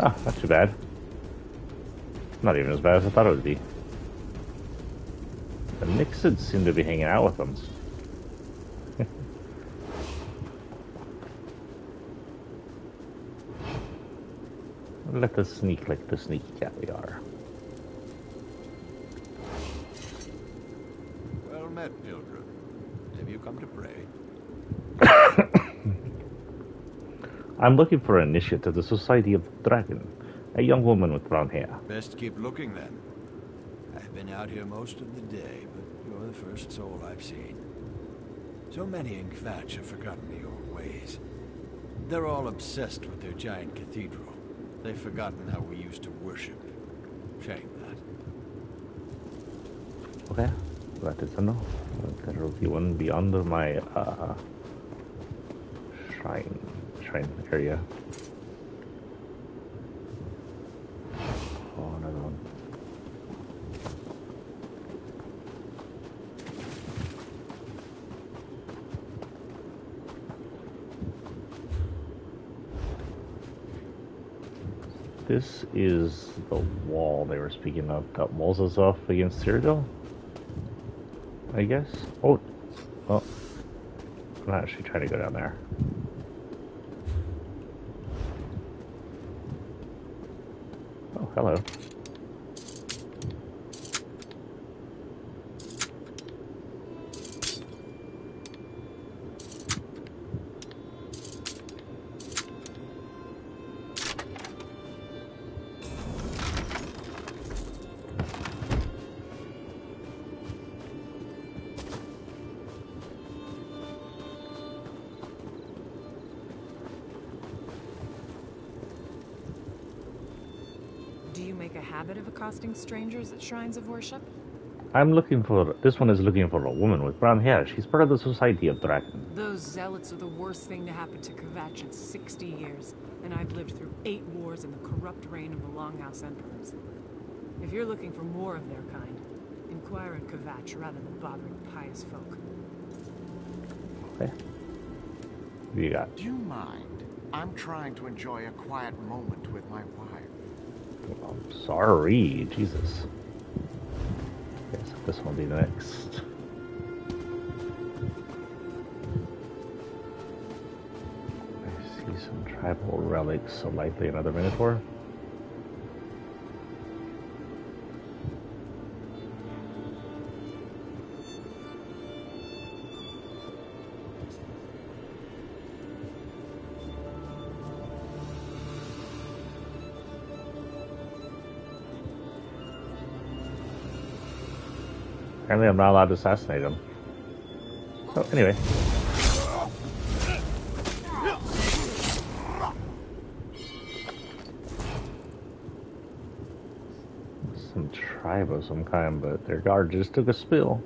Ah, not too bad. Not even as bad as I thought it would be. The Nixons seem to be hanging out with them. Let us sneak like the sneaky cat we are. Well met, Pilgrim. Have you come to pray? I'm looking for an initiate to the Society of the Dragon. A young woman with brown hair. Best keep looking then. I've been out here most of the day, but you're the first soul I've seen. So many in Kvatch have forgotten the old ways. They're all obsessed with their giant cathedral. They've forgotten how we used to worship. Shame that. Okay, that is to know. There will be one beyond my shrine area. Oh, another one. This is the wall they were speaking of that walls us off against Cyrodiil, I guess. Oh, I'm not actually trying to go down there. Oh, hello. Do you make a habit of accosting strangers at shrines of worship? I'm looking for... This one is looking for a woman with brown hair. She's part of the Society of Dragon. Those zealots are the worst thing to happen to Kvatch in 60 years, and I've lived through 8 wars and the corrupt reign of the Longhouse Emperors. If you're looking for more of their kind, inquire in Kvatch rather than bothering pious folk. Okay. What do you got? Do you mind? I'm trying to enjoy a quiet moment with my wife. I'm sorry, Jesus. Okay, so this one will be next. I see some tribal relics, so likely another Minotaur. Apparently I'm not allowed to assassinate him. So, anyway. Some tribe of some kind, but their guard just took a spill.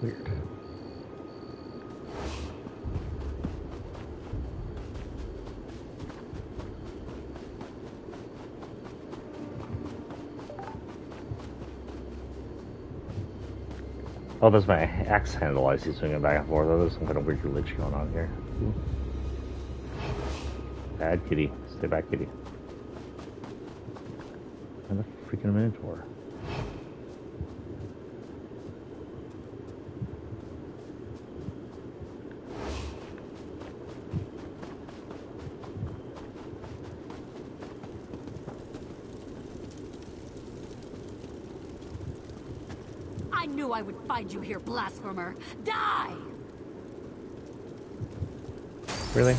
Weird. Oh, that's my axe handle I see swinging back and forth. Oh, there's some kind of weird glitch going on here. Ooh. Bad kitty. Stay back, kitty. And the freaking Minotaur. I knew I would find you here, blasphemer! Die! Really?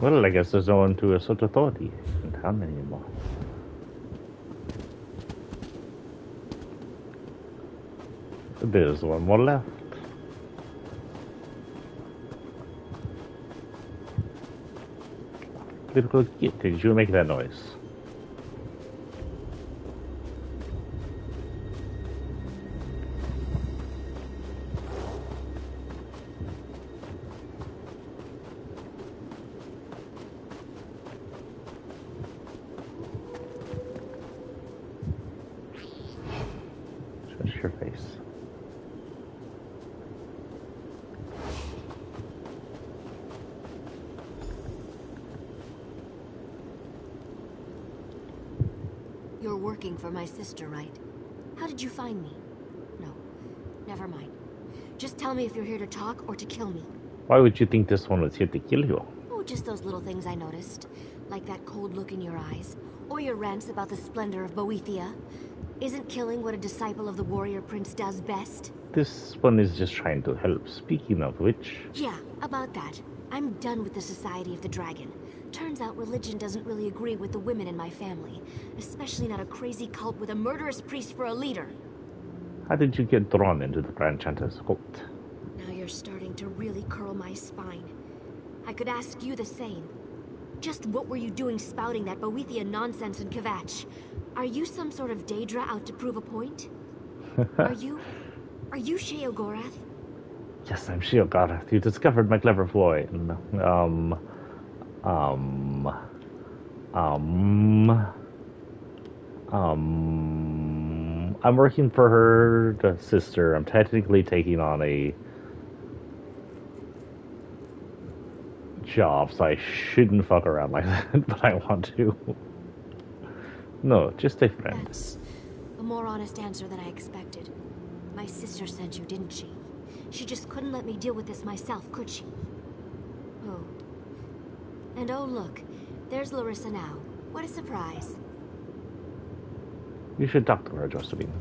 Well, I guess there's no one to assert authority in town anymore. There's one more left. Little kid, did you make that noise? Your face. You're working for my sister, right? How did you find me? No, never mind. Just tell me if you're here to talk or to kill me. Why would you think this one was here to kill you? Oh, just those little things I noticed. Like that cold look in your eyes. Or your rants about the splendor of Boethia. Isn't killing what a disciple of the warrior prince does best? This one is just trying to help. Speaking of which... Yeah, about that. I'm done with the Society of the Dragon. Turns out religion doesn't really agree with the women in my family. Especially not a crazy cult with a murderous priest for a leader. How did you get drawn into the Grand Chanter's cult? Now you're starting to really curl my spine. I could ask you the same. Just what were you doing spouting that Boethia nonsense in Kvatch? Are you some sort of Daedra out to prove a point? Are you Sheogorath? Yes, I'm Sheogorath. You discovered my clever ploy. I'm working for her sister. I'm technically taking on a job, so I shouldn't fuck around like that, but I want to. No, just a friend. That's a more honest answer than I expected. My sister sent you, didn't she? She just couldn't let me deal with this myself, could she? Oh. And oh look, there's Larissa now. What a surprise. You should talk to her, Jocelyn.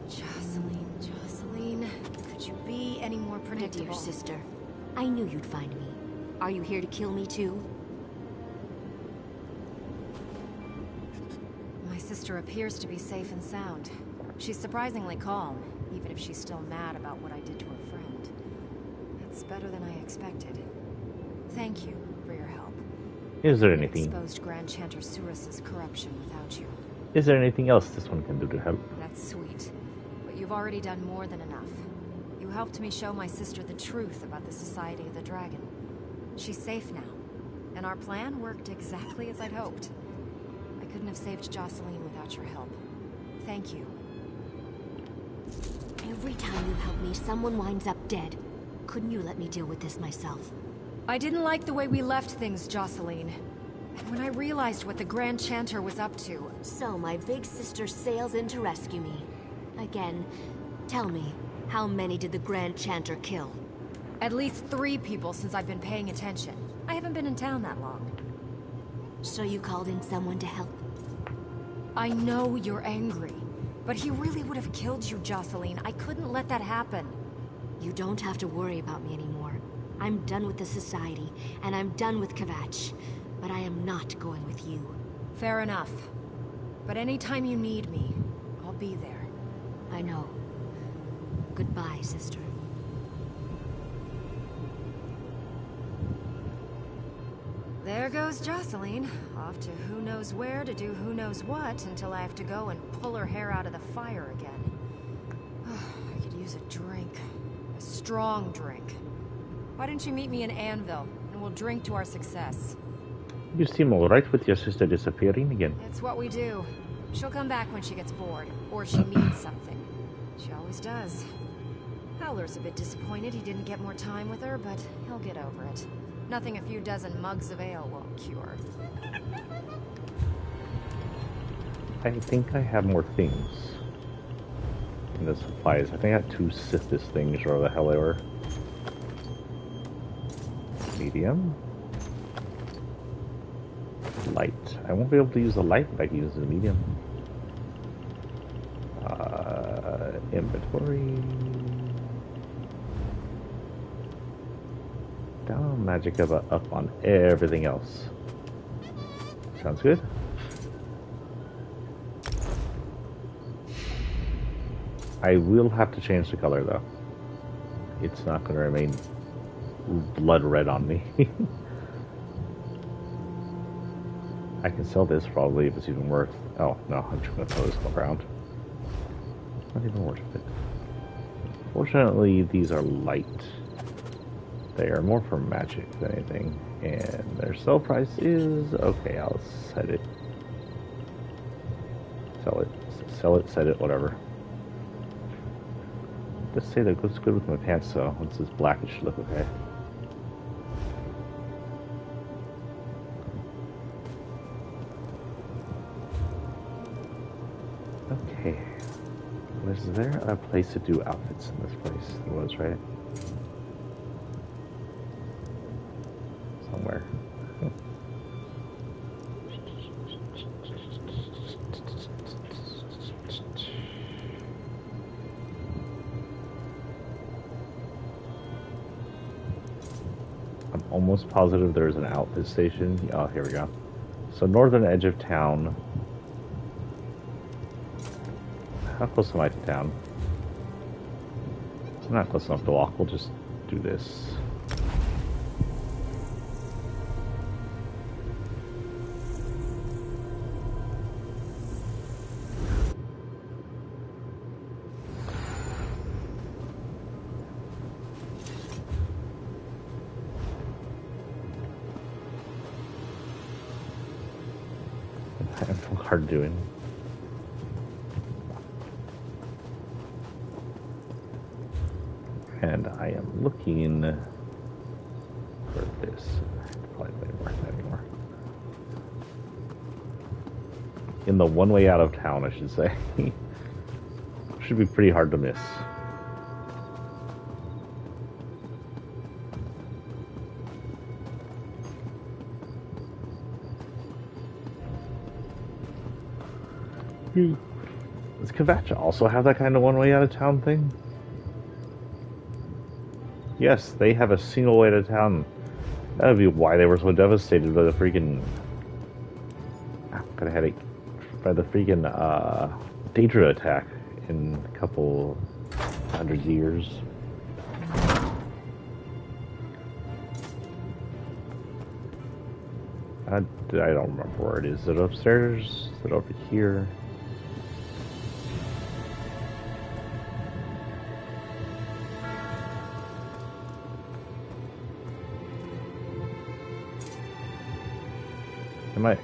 Jocelyn, could you be any more predictable? My dear sister, I knew you'd find me. Are you here to kill me too? My sister appears to be safe and sound. She's surprisingly calm, even if she's still mad about what I did to her friend. That's better than I expected. Thank you for your help. Is there anything? Exposed Grand Chanter Surus's corruption without you. Is there anything else this one can do to help? That's sweet. But you've already done more than enough. You helped me show my sister the truth about the Society of the Dragon. She's safe now. And our plan worked exactly as I'd hoped. I couldn't have saved Jocelyn without your help. Thank you. Every time you help me, someone winds up dead. Couldn't you let me deal with this myself? I didn't like the way we left things, Jocelyn. And when I realized what the Grand Chanter was up to... So my big sister sails in to rescue me. Again, tell me, how many did the Grand Chanter kill? At least 3 people since I've been paying attention. I haven't been in town that long. So you called in someone to help? I know you're angry, but he really would have killed you, Jocelyn. I couldn't let that happen. You don't have to worry about me anymore. I'm done with the Society, and I'm done with Kvatch. But I am not going with you. Fair enough. But anytime you need me, I'll be there. I know. Goodbye, sister. There goes Jocelyn, off to who knows where to do who knows what until I have to go and pull her hair out of the fire again. I could use a drink. A strong drink. Why didn't you meet me in Anvil, and we'll drink to our success? You seem alright with your sister disappearing again. It's what we do. She'll come back when she gets bored, or she needs something. She always does. Howler's a bit disappointed he didn't get more time with her, but he'll get over it. Nothing a few dozen mugs of ale won't cure. I think I have more things in the supplies. I think I got 2 Sithis things, or the hell they were. Medium. Light. I won't be able to use the light if I can use the medium. Inventory. Down magic up on everything else. Sounds good. I will have to change the color though. It's not going to remain blood red on me. I can sell this probably if it's even worth. Oh no, I'm just going to throw this around. Not even worth it. Fortunately, these are light. They are more for magic than anything, and their sell price is okay. I'll set it, sell it, set it, whatever. Let's say that looks good with my pants, so once this blackish look okay. Okay. Was there a place to do outfits in this place? There was, right? Somewhere. I'm almost positive there's an outfit station. Oh, here we go. So northern edge of town. How close am I to town? I'm not close enough to walk. We'll just do this. I'm hard doing. And I am looking for this. Probably won't work anymore. In the one way out of town, I should say. Should be pretty hard to miss. Does Kvatch also have that kind of one way out of town thing? Yes, they have a single way to town. That would be why they were so devastated by the freaking... I've got a headache. By the freaking Daedra attack in a couple hundred years. I don't remember where it is. Is it upstairs? Is it over here?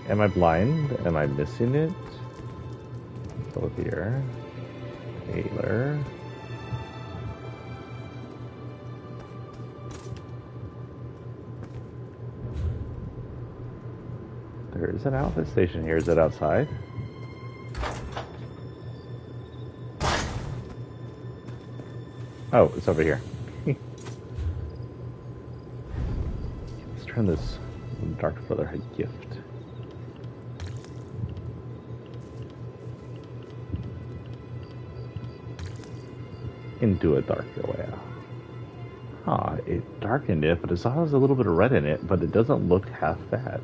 Am I blind? Am I missing it? Go here. Taylor. There is an outfit station here. Is it outside? Oh, it's over here. Let's turn this Dark Brotherhood gift. Into a darker way out. Ah, it darkened it, but it still has a little bit of red in it, but it doesn't look half bad.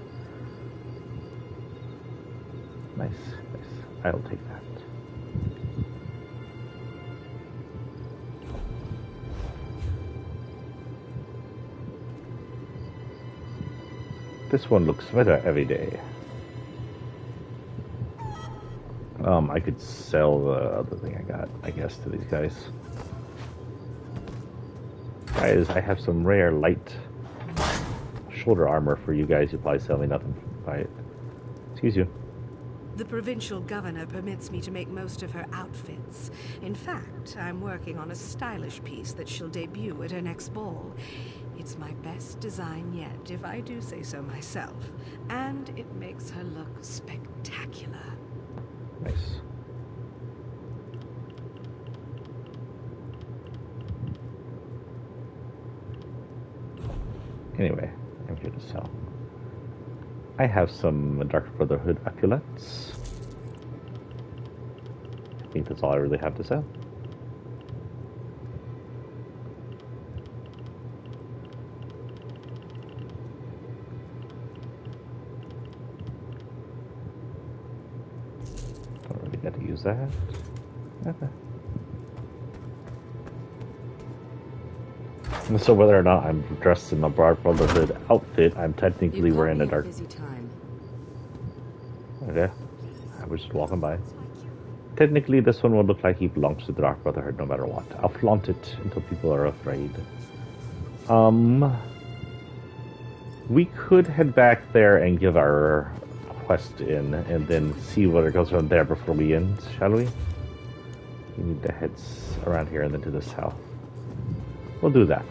Nice, nice. I'll take that. This one looks better every day. I could sell the other thing I got, I guess, to these guys. Guys, I have some rare light shoulder armor for you guys. You'll probably sell me nothing quiet. Excuse you. The provincial governor permits me to make most of her outfits. In fact, I'm working on a stylish piece that she'll debut at her next ball. It's my best design yet, if I do say so myself. And it makes her look spectacular. Nice. Anyway, I'm here to sell. I have some Dark Brotherhood amulettes. I think that's all I really have to sell. Don't really get to use that. Okay. So whether or not I'm dressed in a Dark Brotherhood outfit, I'm technically wearing a dark. Busy time. Okay, I was just walking by. Technically, this one will look like he belongs to the Dark Brotherhood no matter what. I'll flaunt it until people are afraid. We could head back there and give our quest in, and then see where it goes from there before we end, shall we? We need to head around here and then to the south. We'll do that.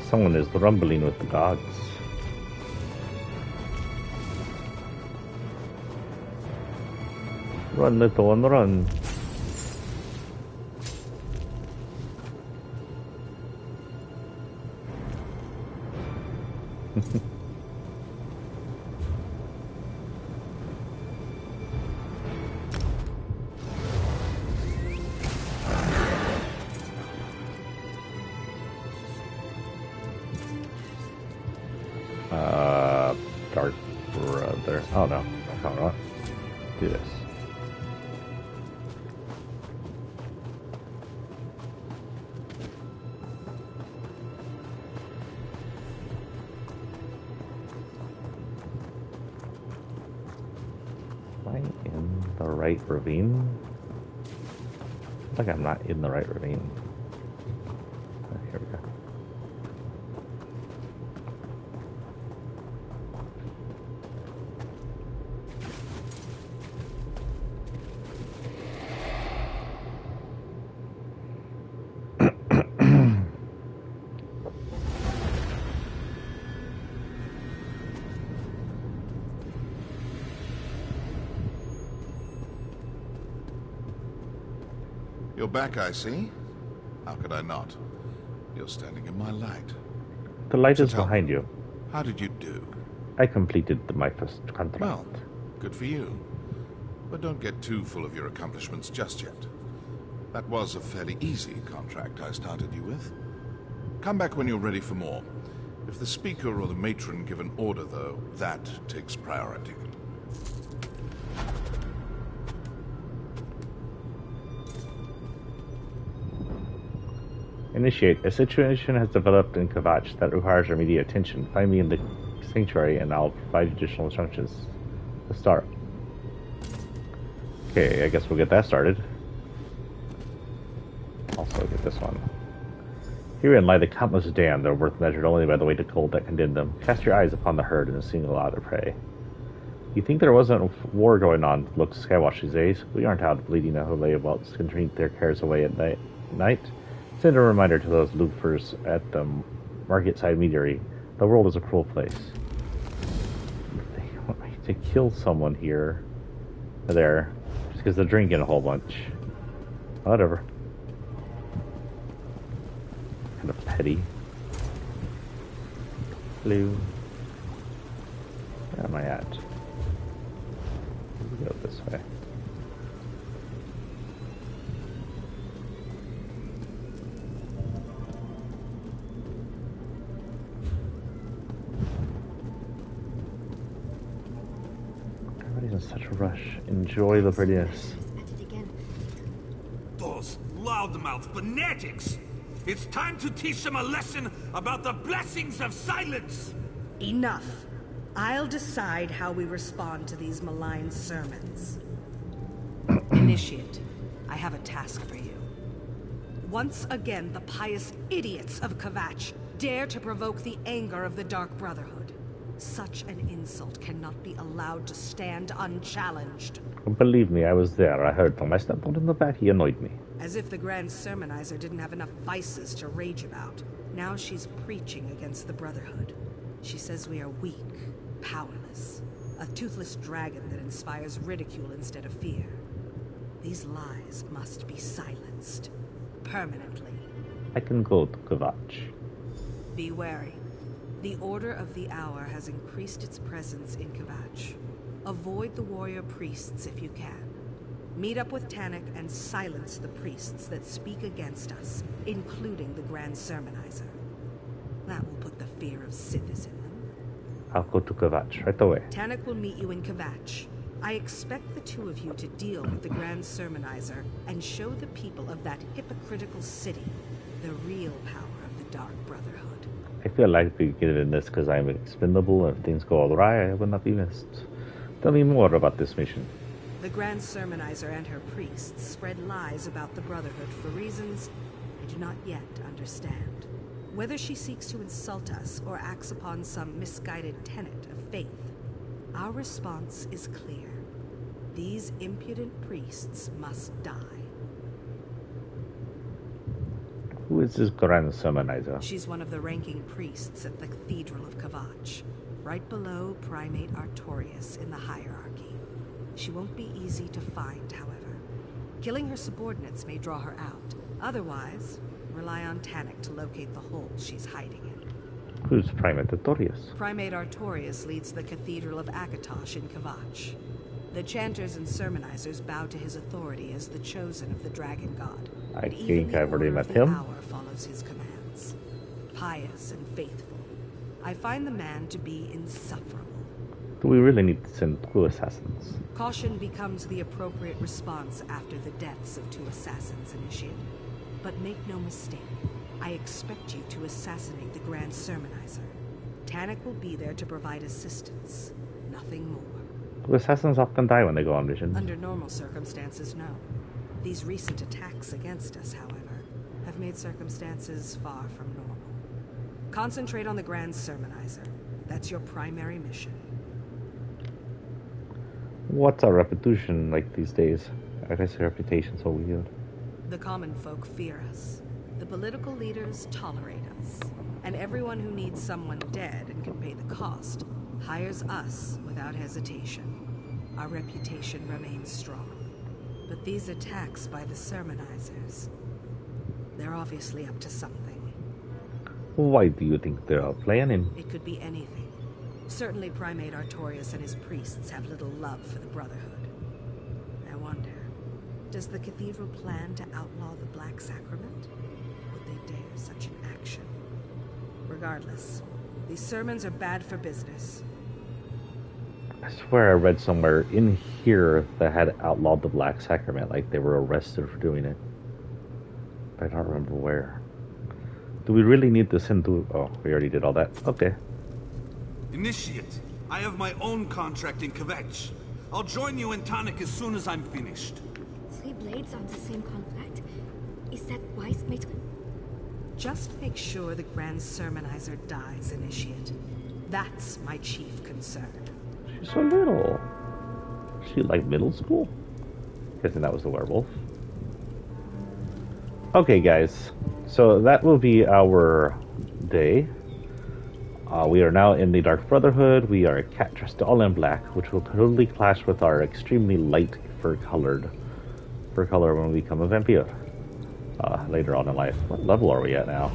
Someone is rumbling with the gods. Run, little one, run. Dark Brother. Oh no, I can't run. Do this. Am I in the right ravine? I feel like I'm not in the right ravine. Oh, here we go. You're back, I see. How could I not? You're standing in my light. The light So is tell behind me, you. How did you do? I completed my first contract. Well, good for you. But don't get too full of your accomplishments just yet. That was a fairly easy contract I started you with. Come back when you're ready for more. If the Speaker or the Matron give an order, though, that takes priority. Initiate. A situation has developed in Kvatch that requires our immediate attention. Find me in the sanctuary and I'll provide additional instructions. Let's start. Okay, I guess we'll get that started. Also get this one. Herein lie the countless damned that are worth measured only by the weight of cold that condemned them. Cast your eyes upon the herd and single out their prey. You think there wasn't a war going on? Look, Skywatch these days. We aren't out bleeding Ahole welts can drink their cares away at night. Send a reminder to those loafers at the market-side meadery. The world is a cruel place. They want me to kill someone here or there just because they're drinking a whole bunch. Whatever. Kind of petty. Hello. Where am I at? Let's go this way. Everybody's in such a rush. Enjoy the prettiness. Those loudmouth fanatics. It's time to teach them a lesson about the blessings of silence. Enough. I'll decide how we respond to these malign sermons. Initiate, I have a task for you. Once again, the pious idiots of Kvatch dare to provoke the anger of the Dark Brotherhood. Such an insult cannot be allowed to stand unchallenged. Believe me, I was there. I heard them. I stepped on him in the back. He annoyed me. As if the Grand Sermonizer didn't have enough vices to rage about. Now she's preaching against the Brotherhood. She says we are weak, powerless. A toothless dragon that inspires ridicule instead of fear. These lies must be silenced. Permanently. I can go to Kvatch. Be wary. The Order of the Hour has increased its presence in Kvatch. Avoid the warrior priests if you can. Meet up with Tannic and silence the priests that speak against us, including the Grand Sermonizer. That will put the fear of Sithis in them. I'll go to Kvatch right away. Tannic will meet you in Kvatch. I expect the two of you to deal with the Grand Sermonizer and show the people of that hypocritical city the real power of the Dark Brotherhood. I feel like we get in this because I'm expendable and if things go all awry, I will not be missed. Tell me more about this mission. The Grand Sermonizer and her priests spread lies about the Brotherhood for reasons I do not yet understand. Whether she seeks to insult us or acts upon some misguided tenet of faith, our response is clear. These impudent priests must die. Who is this Grand Sermonizer? She's one of the ranking priests at the Cathedral of Kvatch, right below Primate Artorias in the hierarchy. She won't be easy to find, however. Killing her subordinates may draw her out. Otherwise, rely on Tannic to locate the hole she's hiding in. Who's Primate Artorias? Primate Artorias leads the Cathedral of Akatosh in Kvatch. The chanters and sermonizers bow to his authority as the chosen of the Dragon God. I think I've already met him. The Hour follows his commands. Pious and faithful. I find the man to be insufferable. Do we really need to send 2 assassins? Caution becomes the appropriate response after the deaths of 2 assassins, Initiate. But make no mistake, I expect you to assassinate the Grand Sermonizer. Tannic will be there to provide assistance, nothing more. Do assassins often die when they go on mission? Under normal circumstances, no. These recent attacks against us, however, have made circumstances far from normal. Concentrate on the Grand Sermonizer. That's your primary mission. What's our reputation like these days? I guess our reputation's so weird. The common folk fear us. The political leaders tolerate us. And everyone who needs someone dead and can pay the cost hires us without hesitation. Our reputation remains strong. But these attacks by the sermonizers, they're obviously up to something. Why do you think they're planning? It could be anything. Certainly Primate Artorias and his priests have little love for the Brotherhood. I wonder, does the Cathedral plan to outlaw the Black Sacrament? Would they dare such an action? Regardless, these sermons are bad for business. I swear I read somewhere in here that had outlawed the Black Sacrament, like they were arrested for doing it. But I don't remember where. Do we really need to send to... Oh, we already did all that. Okay. Initiate, I have my own contract in Kvatch. I'll join you in Tannic as soon as I'm finished. 3 blades on the same contract? Is that wise, Maître? Just make sure the Grand Sermonizer dies, Initiate. That's my chief concern. She's so little. Is she like middle school? Guessing that was the werewolf. Okay, guys. So that will be our day. We are now in the Dark Brotherhood. We are a cat dressed all in black, which will totally clash with our extremely light fur color when we become a vampire later on in life. What level are we at now?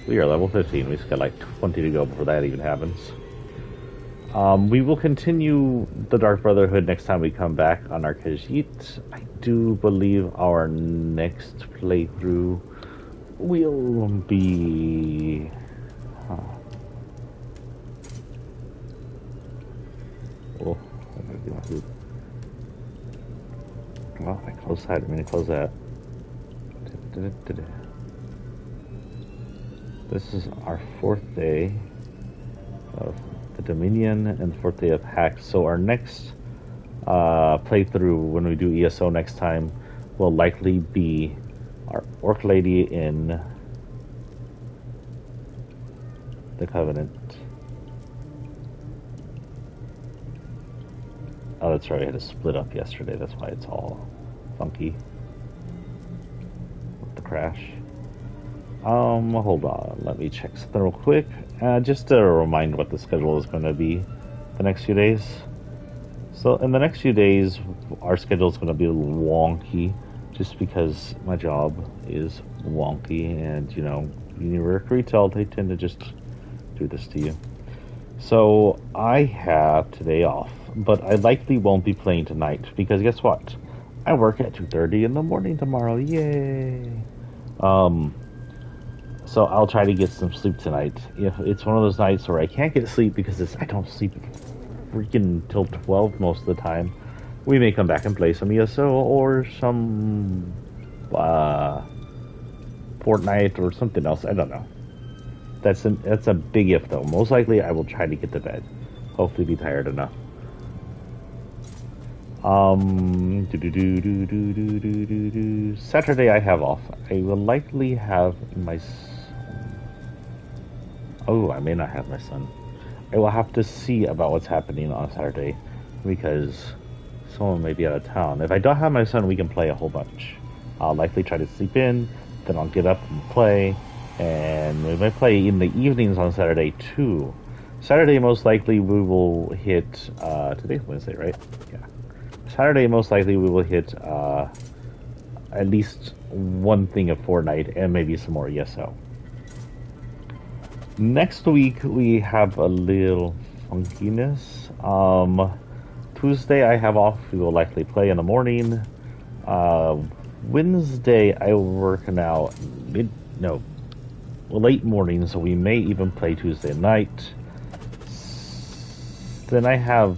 We are level 15. We just got like 20 to go before that even happens. We will continue the Dark Brotherhood next time we come back on our Khajiit. I do believe our next playthrough will be... Oh, I'm gonna do my food. Well, I closed that. I mean, I close that. This is our 4th day of the Dominion and the 4th day of Hacks. So our next playthrough, when we do ESO next time, will likely be our Orc Lady in the Covenant. Oh, that's right, I had to split up yesterday, that's why it's all funky with the crash. Hold on, let me check something real quick. Just to remind what the schedule is going to be the next few days. So in the next few days, our schedule is going to be a little wonky, just because my job is wonky, and you know, when you work retail, they tend to just do this to you. So I have today off, but I likely won't be playing tonight, because guess what? I work at 2:30 in the morning tomorrow, yay! So I'll try to get some sleep tonight. If it's one of those nights where I can't get sleep because I don't sleep freaking till 12 most of the time, we may come back and play some ESO or some Fortnite or something else. I don't know. That's a big if though. Most likely I will try to get to bed. Hopefully be tired enough. Saturday I have off. I will likely have my I may not have my son. I will have to see about what's happening on Saturday, because someone may be out of town. If I don't have my son, we can play a whole bunch. I'll likely try to sleep in, then I'll get up and play, and we might play in the evenings on Saturday too. Saturday most likely we will hit, today's Wednesday, right? Yeah. Saturday most likely we will hit at least one thing of Fortnite and maybe some more ESO. Next week we have a little funkiness. Tuesday I have off. We will likely play in the morning. Wednesday I will work now late morning, so we may even play Tuesday night. Then I have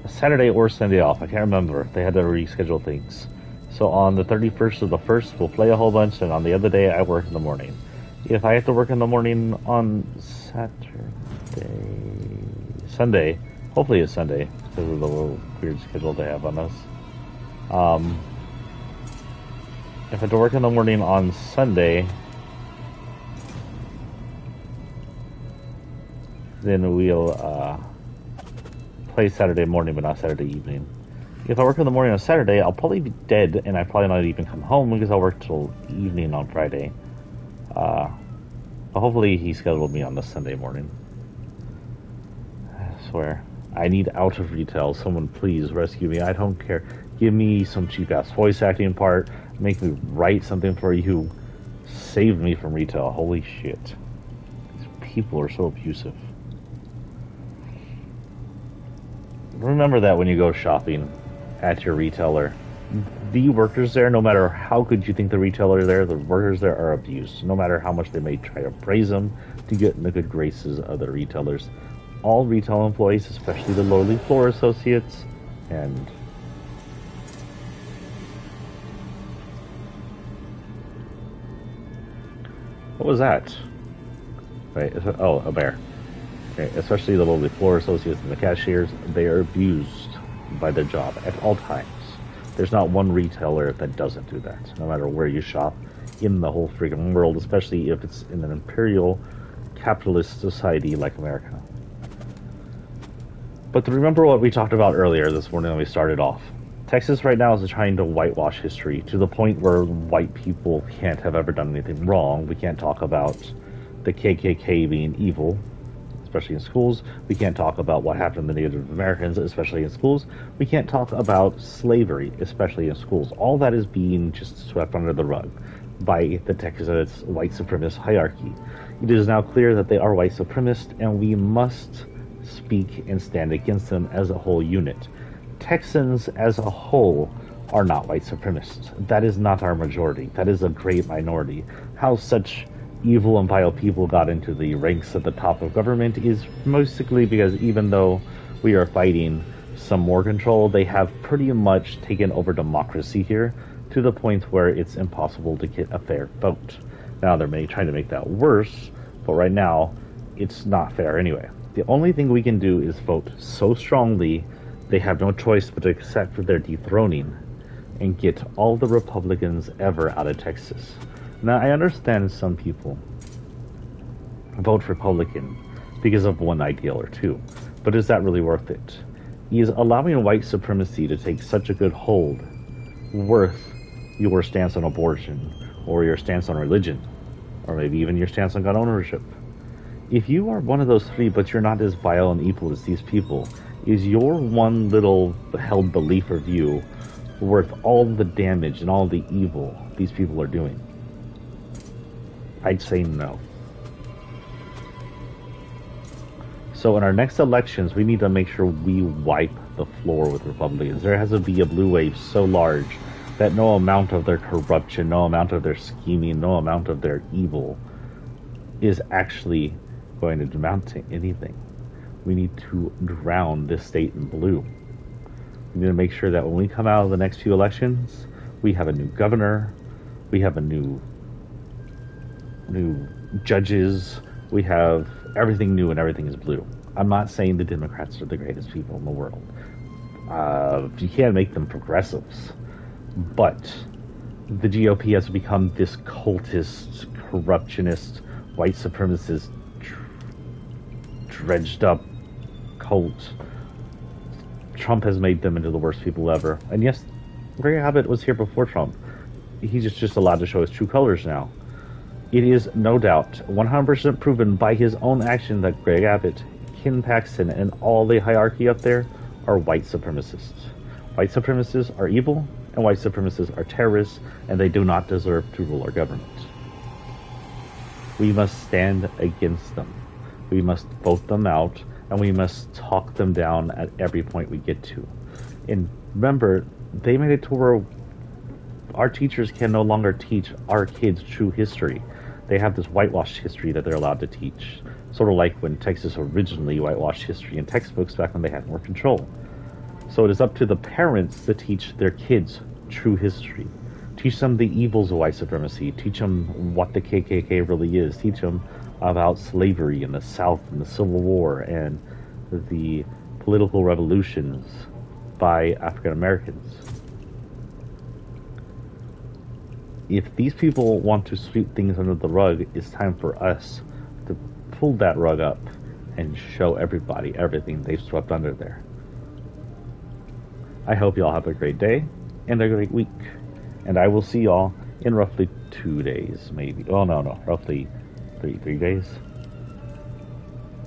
Saturday or Sunday off. I can't remember. They had to reschedule things. So on the 31st of the 1st we'll play a whole bunch, and on the other day I work in the morning. If I have to work in the morning on Sunday, hopefully it's Sunday, because of the little weird schedule they have on us. If I have to work in the morning on Sunday, then we'll play Saturday morning, but not Saturday evening. If I work in the morning on Saturday, I'll probably be dead, and I probably not even come home, because I'll work till evening on Friday. But hopefully he scheduled me on the Sunday morning. I swear. I need out of retail. Someone please rescue me. I don't care. Give me some cheap-ass voice acting part. Make me write something for you. Save me from retail. Holy shit. These people are so abusive. Remember that when you go shopping at your retailer. The workers there, no matter how good you think the retailer there, the workers there are abused. No matter how much they may try to praise them to get in the good graces of the retailers. All retail employees, especially the lowly floor associates, and what was that? Right, oh, a bear. Okay, especially the lowly floor associates and the cashiers, they are abused by their job at all times. There's not one retailer that doesn't do that, no matter where you shop in the whole freaking world, especially if it's in an imperial capitalist society like America. But to remember what we talked about earlier this morning when we started off, Texas right now is trying to whitewash history to the point where white people can't have ever done anything wrong. We can't talk about the KKK being evil, especially in schools. We can't talk about what happened to the Native Americans, especially in schools. We can't talk about slavery, especially in schools. All that is being just swept under the rug by the Texas white supremacist hierarchy. It is now clear that they are white supremacist, and we must speak and stand against them as a whole unit. Texans as a whole are not white supremacists. That is not our majority. That is a great minority. How such evil and vile people got into the ranks at the top of government is mostly because even though we are fighting some more control. They have pretty much taken over democracy here to the point where it's impossible to get a fair vote. Now they're trying to make that worse, but right now it's not fair anyway. The only thing we can do is vote so strongly they have no choice but to accept their dethroning and get all the Republicans ever out of Texas. Now I understand some people vote Republican because of one ideal or two, but is that really worth it? Is allowing white supremacy to take such a good hold worth your stance on abortion, or your stance on religion, or maybe even your stance on gun ownership? If you are one of those three, but you're not as vile and evil as these people, is your one little held belief or view worth all the damage and all the evil these people are doing? I'd say no. So in our next elections, we need to make sure we wipe the floor with Republicans. There has to be a blue wave so large that no amount of their corruption, no amount of their scheming, no amount of their evil is actually going to amount to anything. We need to drown this state in blue. We need to make sure that when we come out of the next few elections, we have a new governor, we have a new judges, we have everything new and everything is blue. I'm not saying the Democrats are the greatest people in the world. You can't make them progressives. But the GOP has become this cultist, corruptionist, white supremacist, dredged up cult. Trump has made them into the worst people ever. And yes, Greg Abbott was here before Trump. He's just allowed to show his true colors now. It is no doubt 100% proven by his own action that Greg Abbott, Ken Paxton, and all the hierarchy up there are white supremacists. White supremacists are evil, and white supremacists are terrorists, and they do not deserve to rule our government. We must stand against them. We must vote them out, and we must talk them down at every point we get to. And remember, they made it to where our teachers can no longer teach our kids true history. They have this whitewashed history that they're allowed to teach. Sort of like when Texas originally whitewashed history in textbooks back when they had more control. So it is up to the parents to teach their kids true history. Teach them the evils of white supremacy. Teach them what the KKK really is. Teach them about slavery in the South and the Civil War and the political revolutions by African Americans. If these people want to sweep things under the rug, it's time for us to pull that rug up and show everybody everything they've swept under there. I hope y'all have a great day and a great week. And I will see y'all in roughly 2 days, maybe. Oh, no. Roughly 3 days.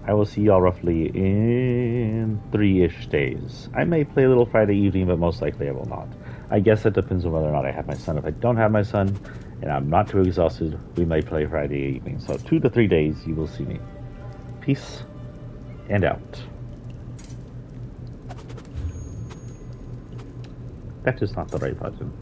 I will see y'all roughly in 3-ish days. I may play a little Friday evening, but most likely I will not. I guess it depends on whether or not I have my son. If I don't have my son, and I'm not too exhausted, we may play Friday evening. So 2 to 3 days, you will see me. Peace, and out. That is not the right button.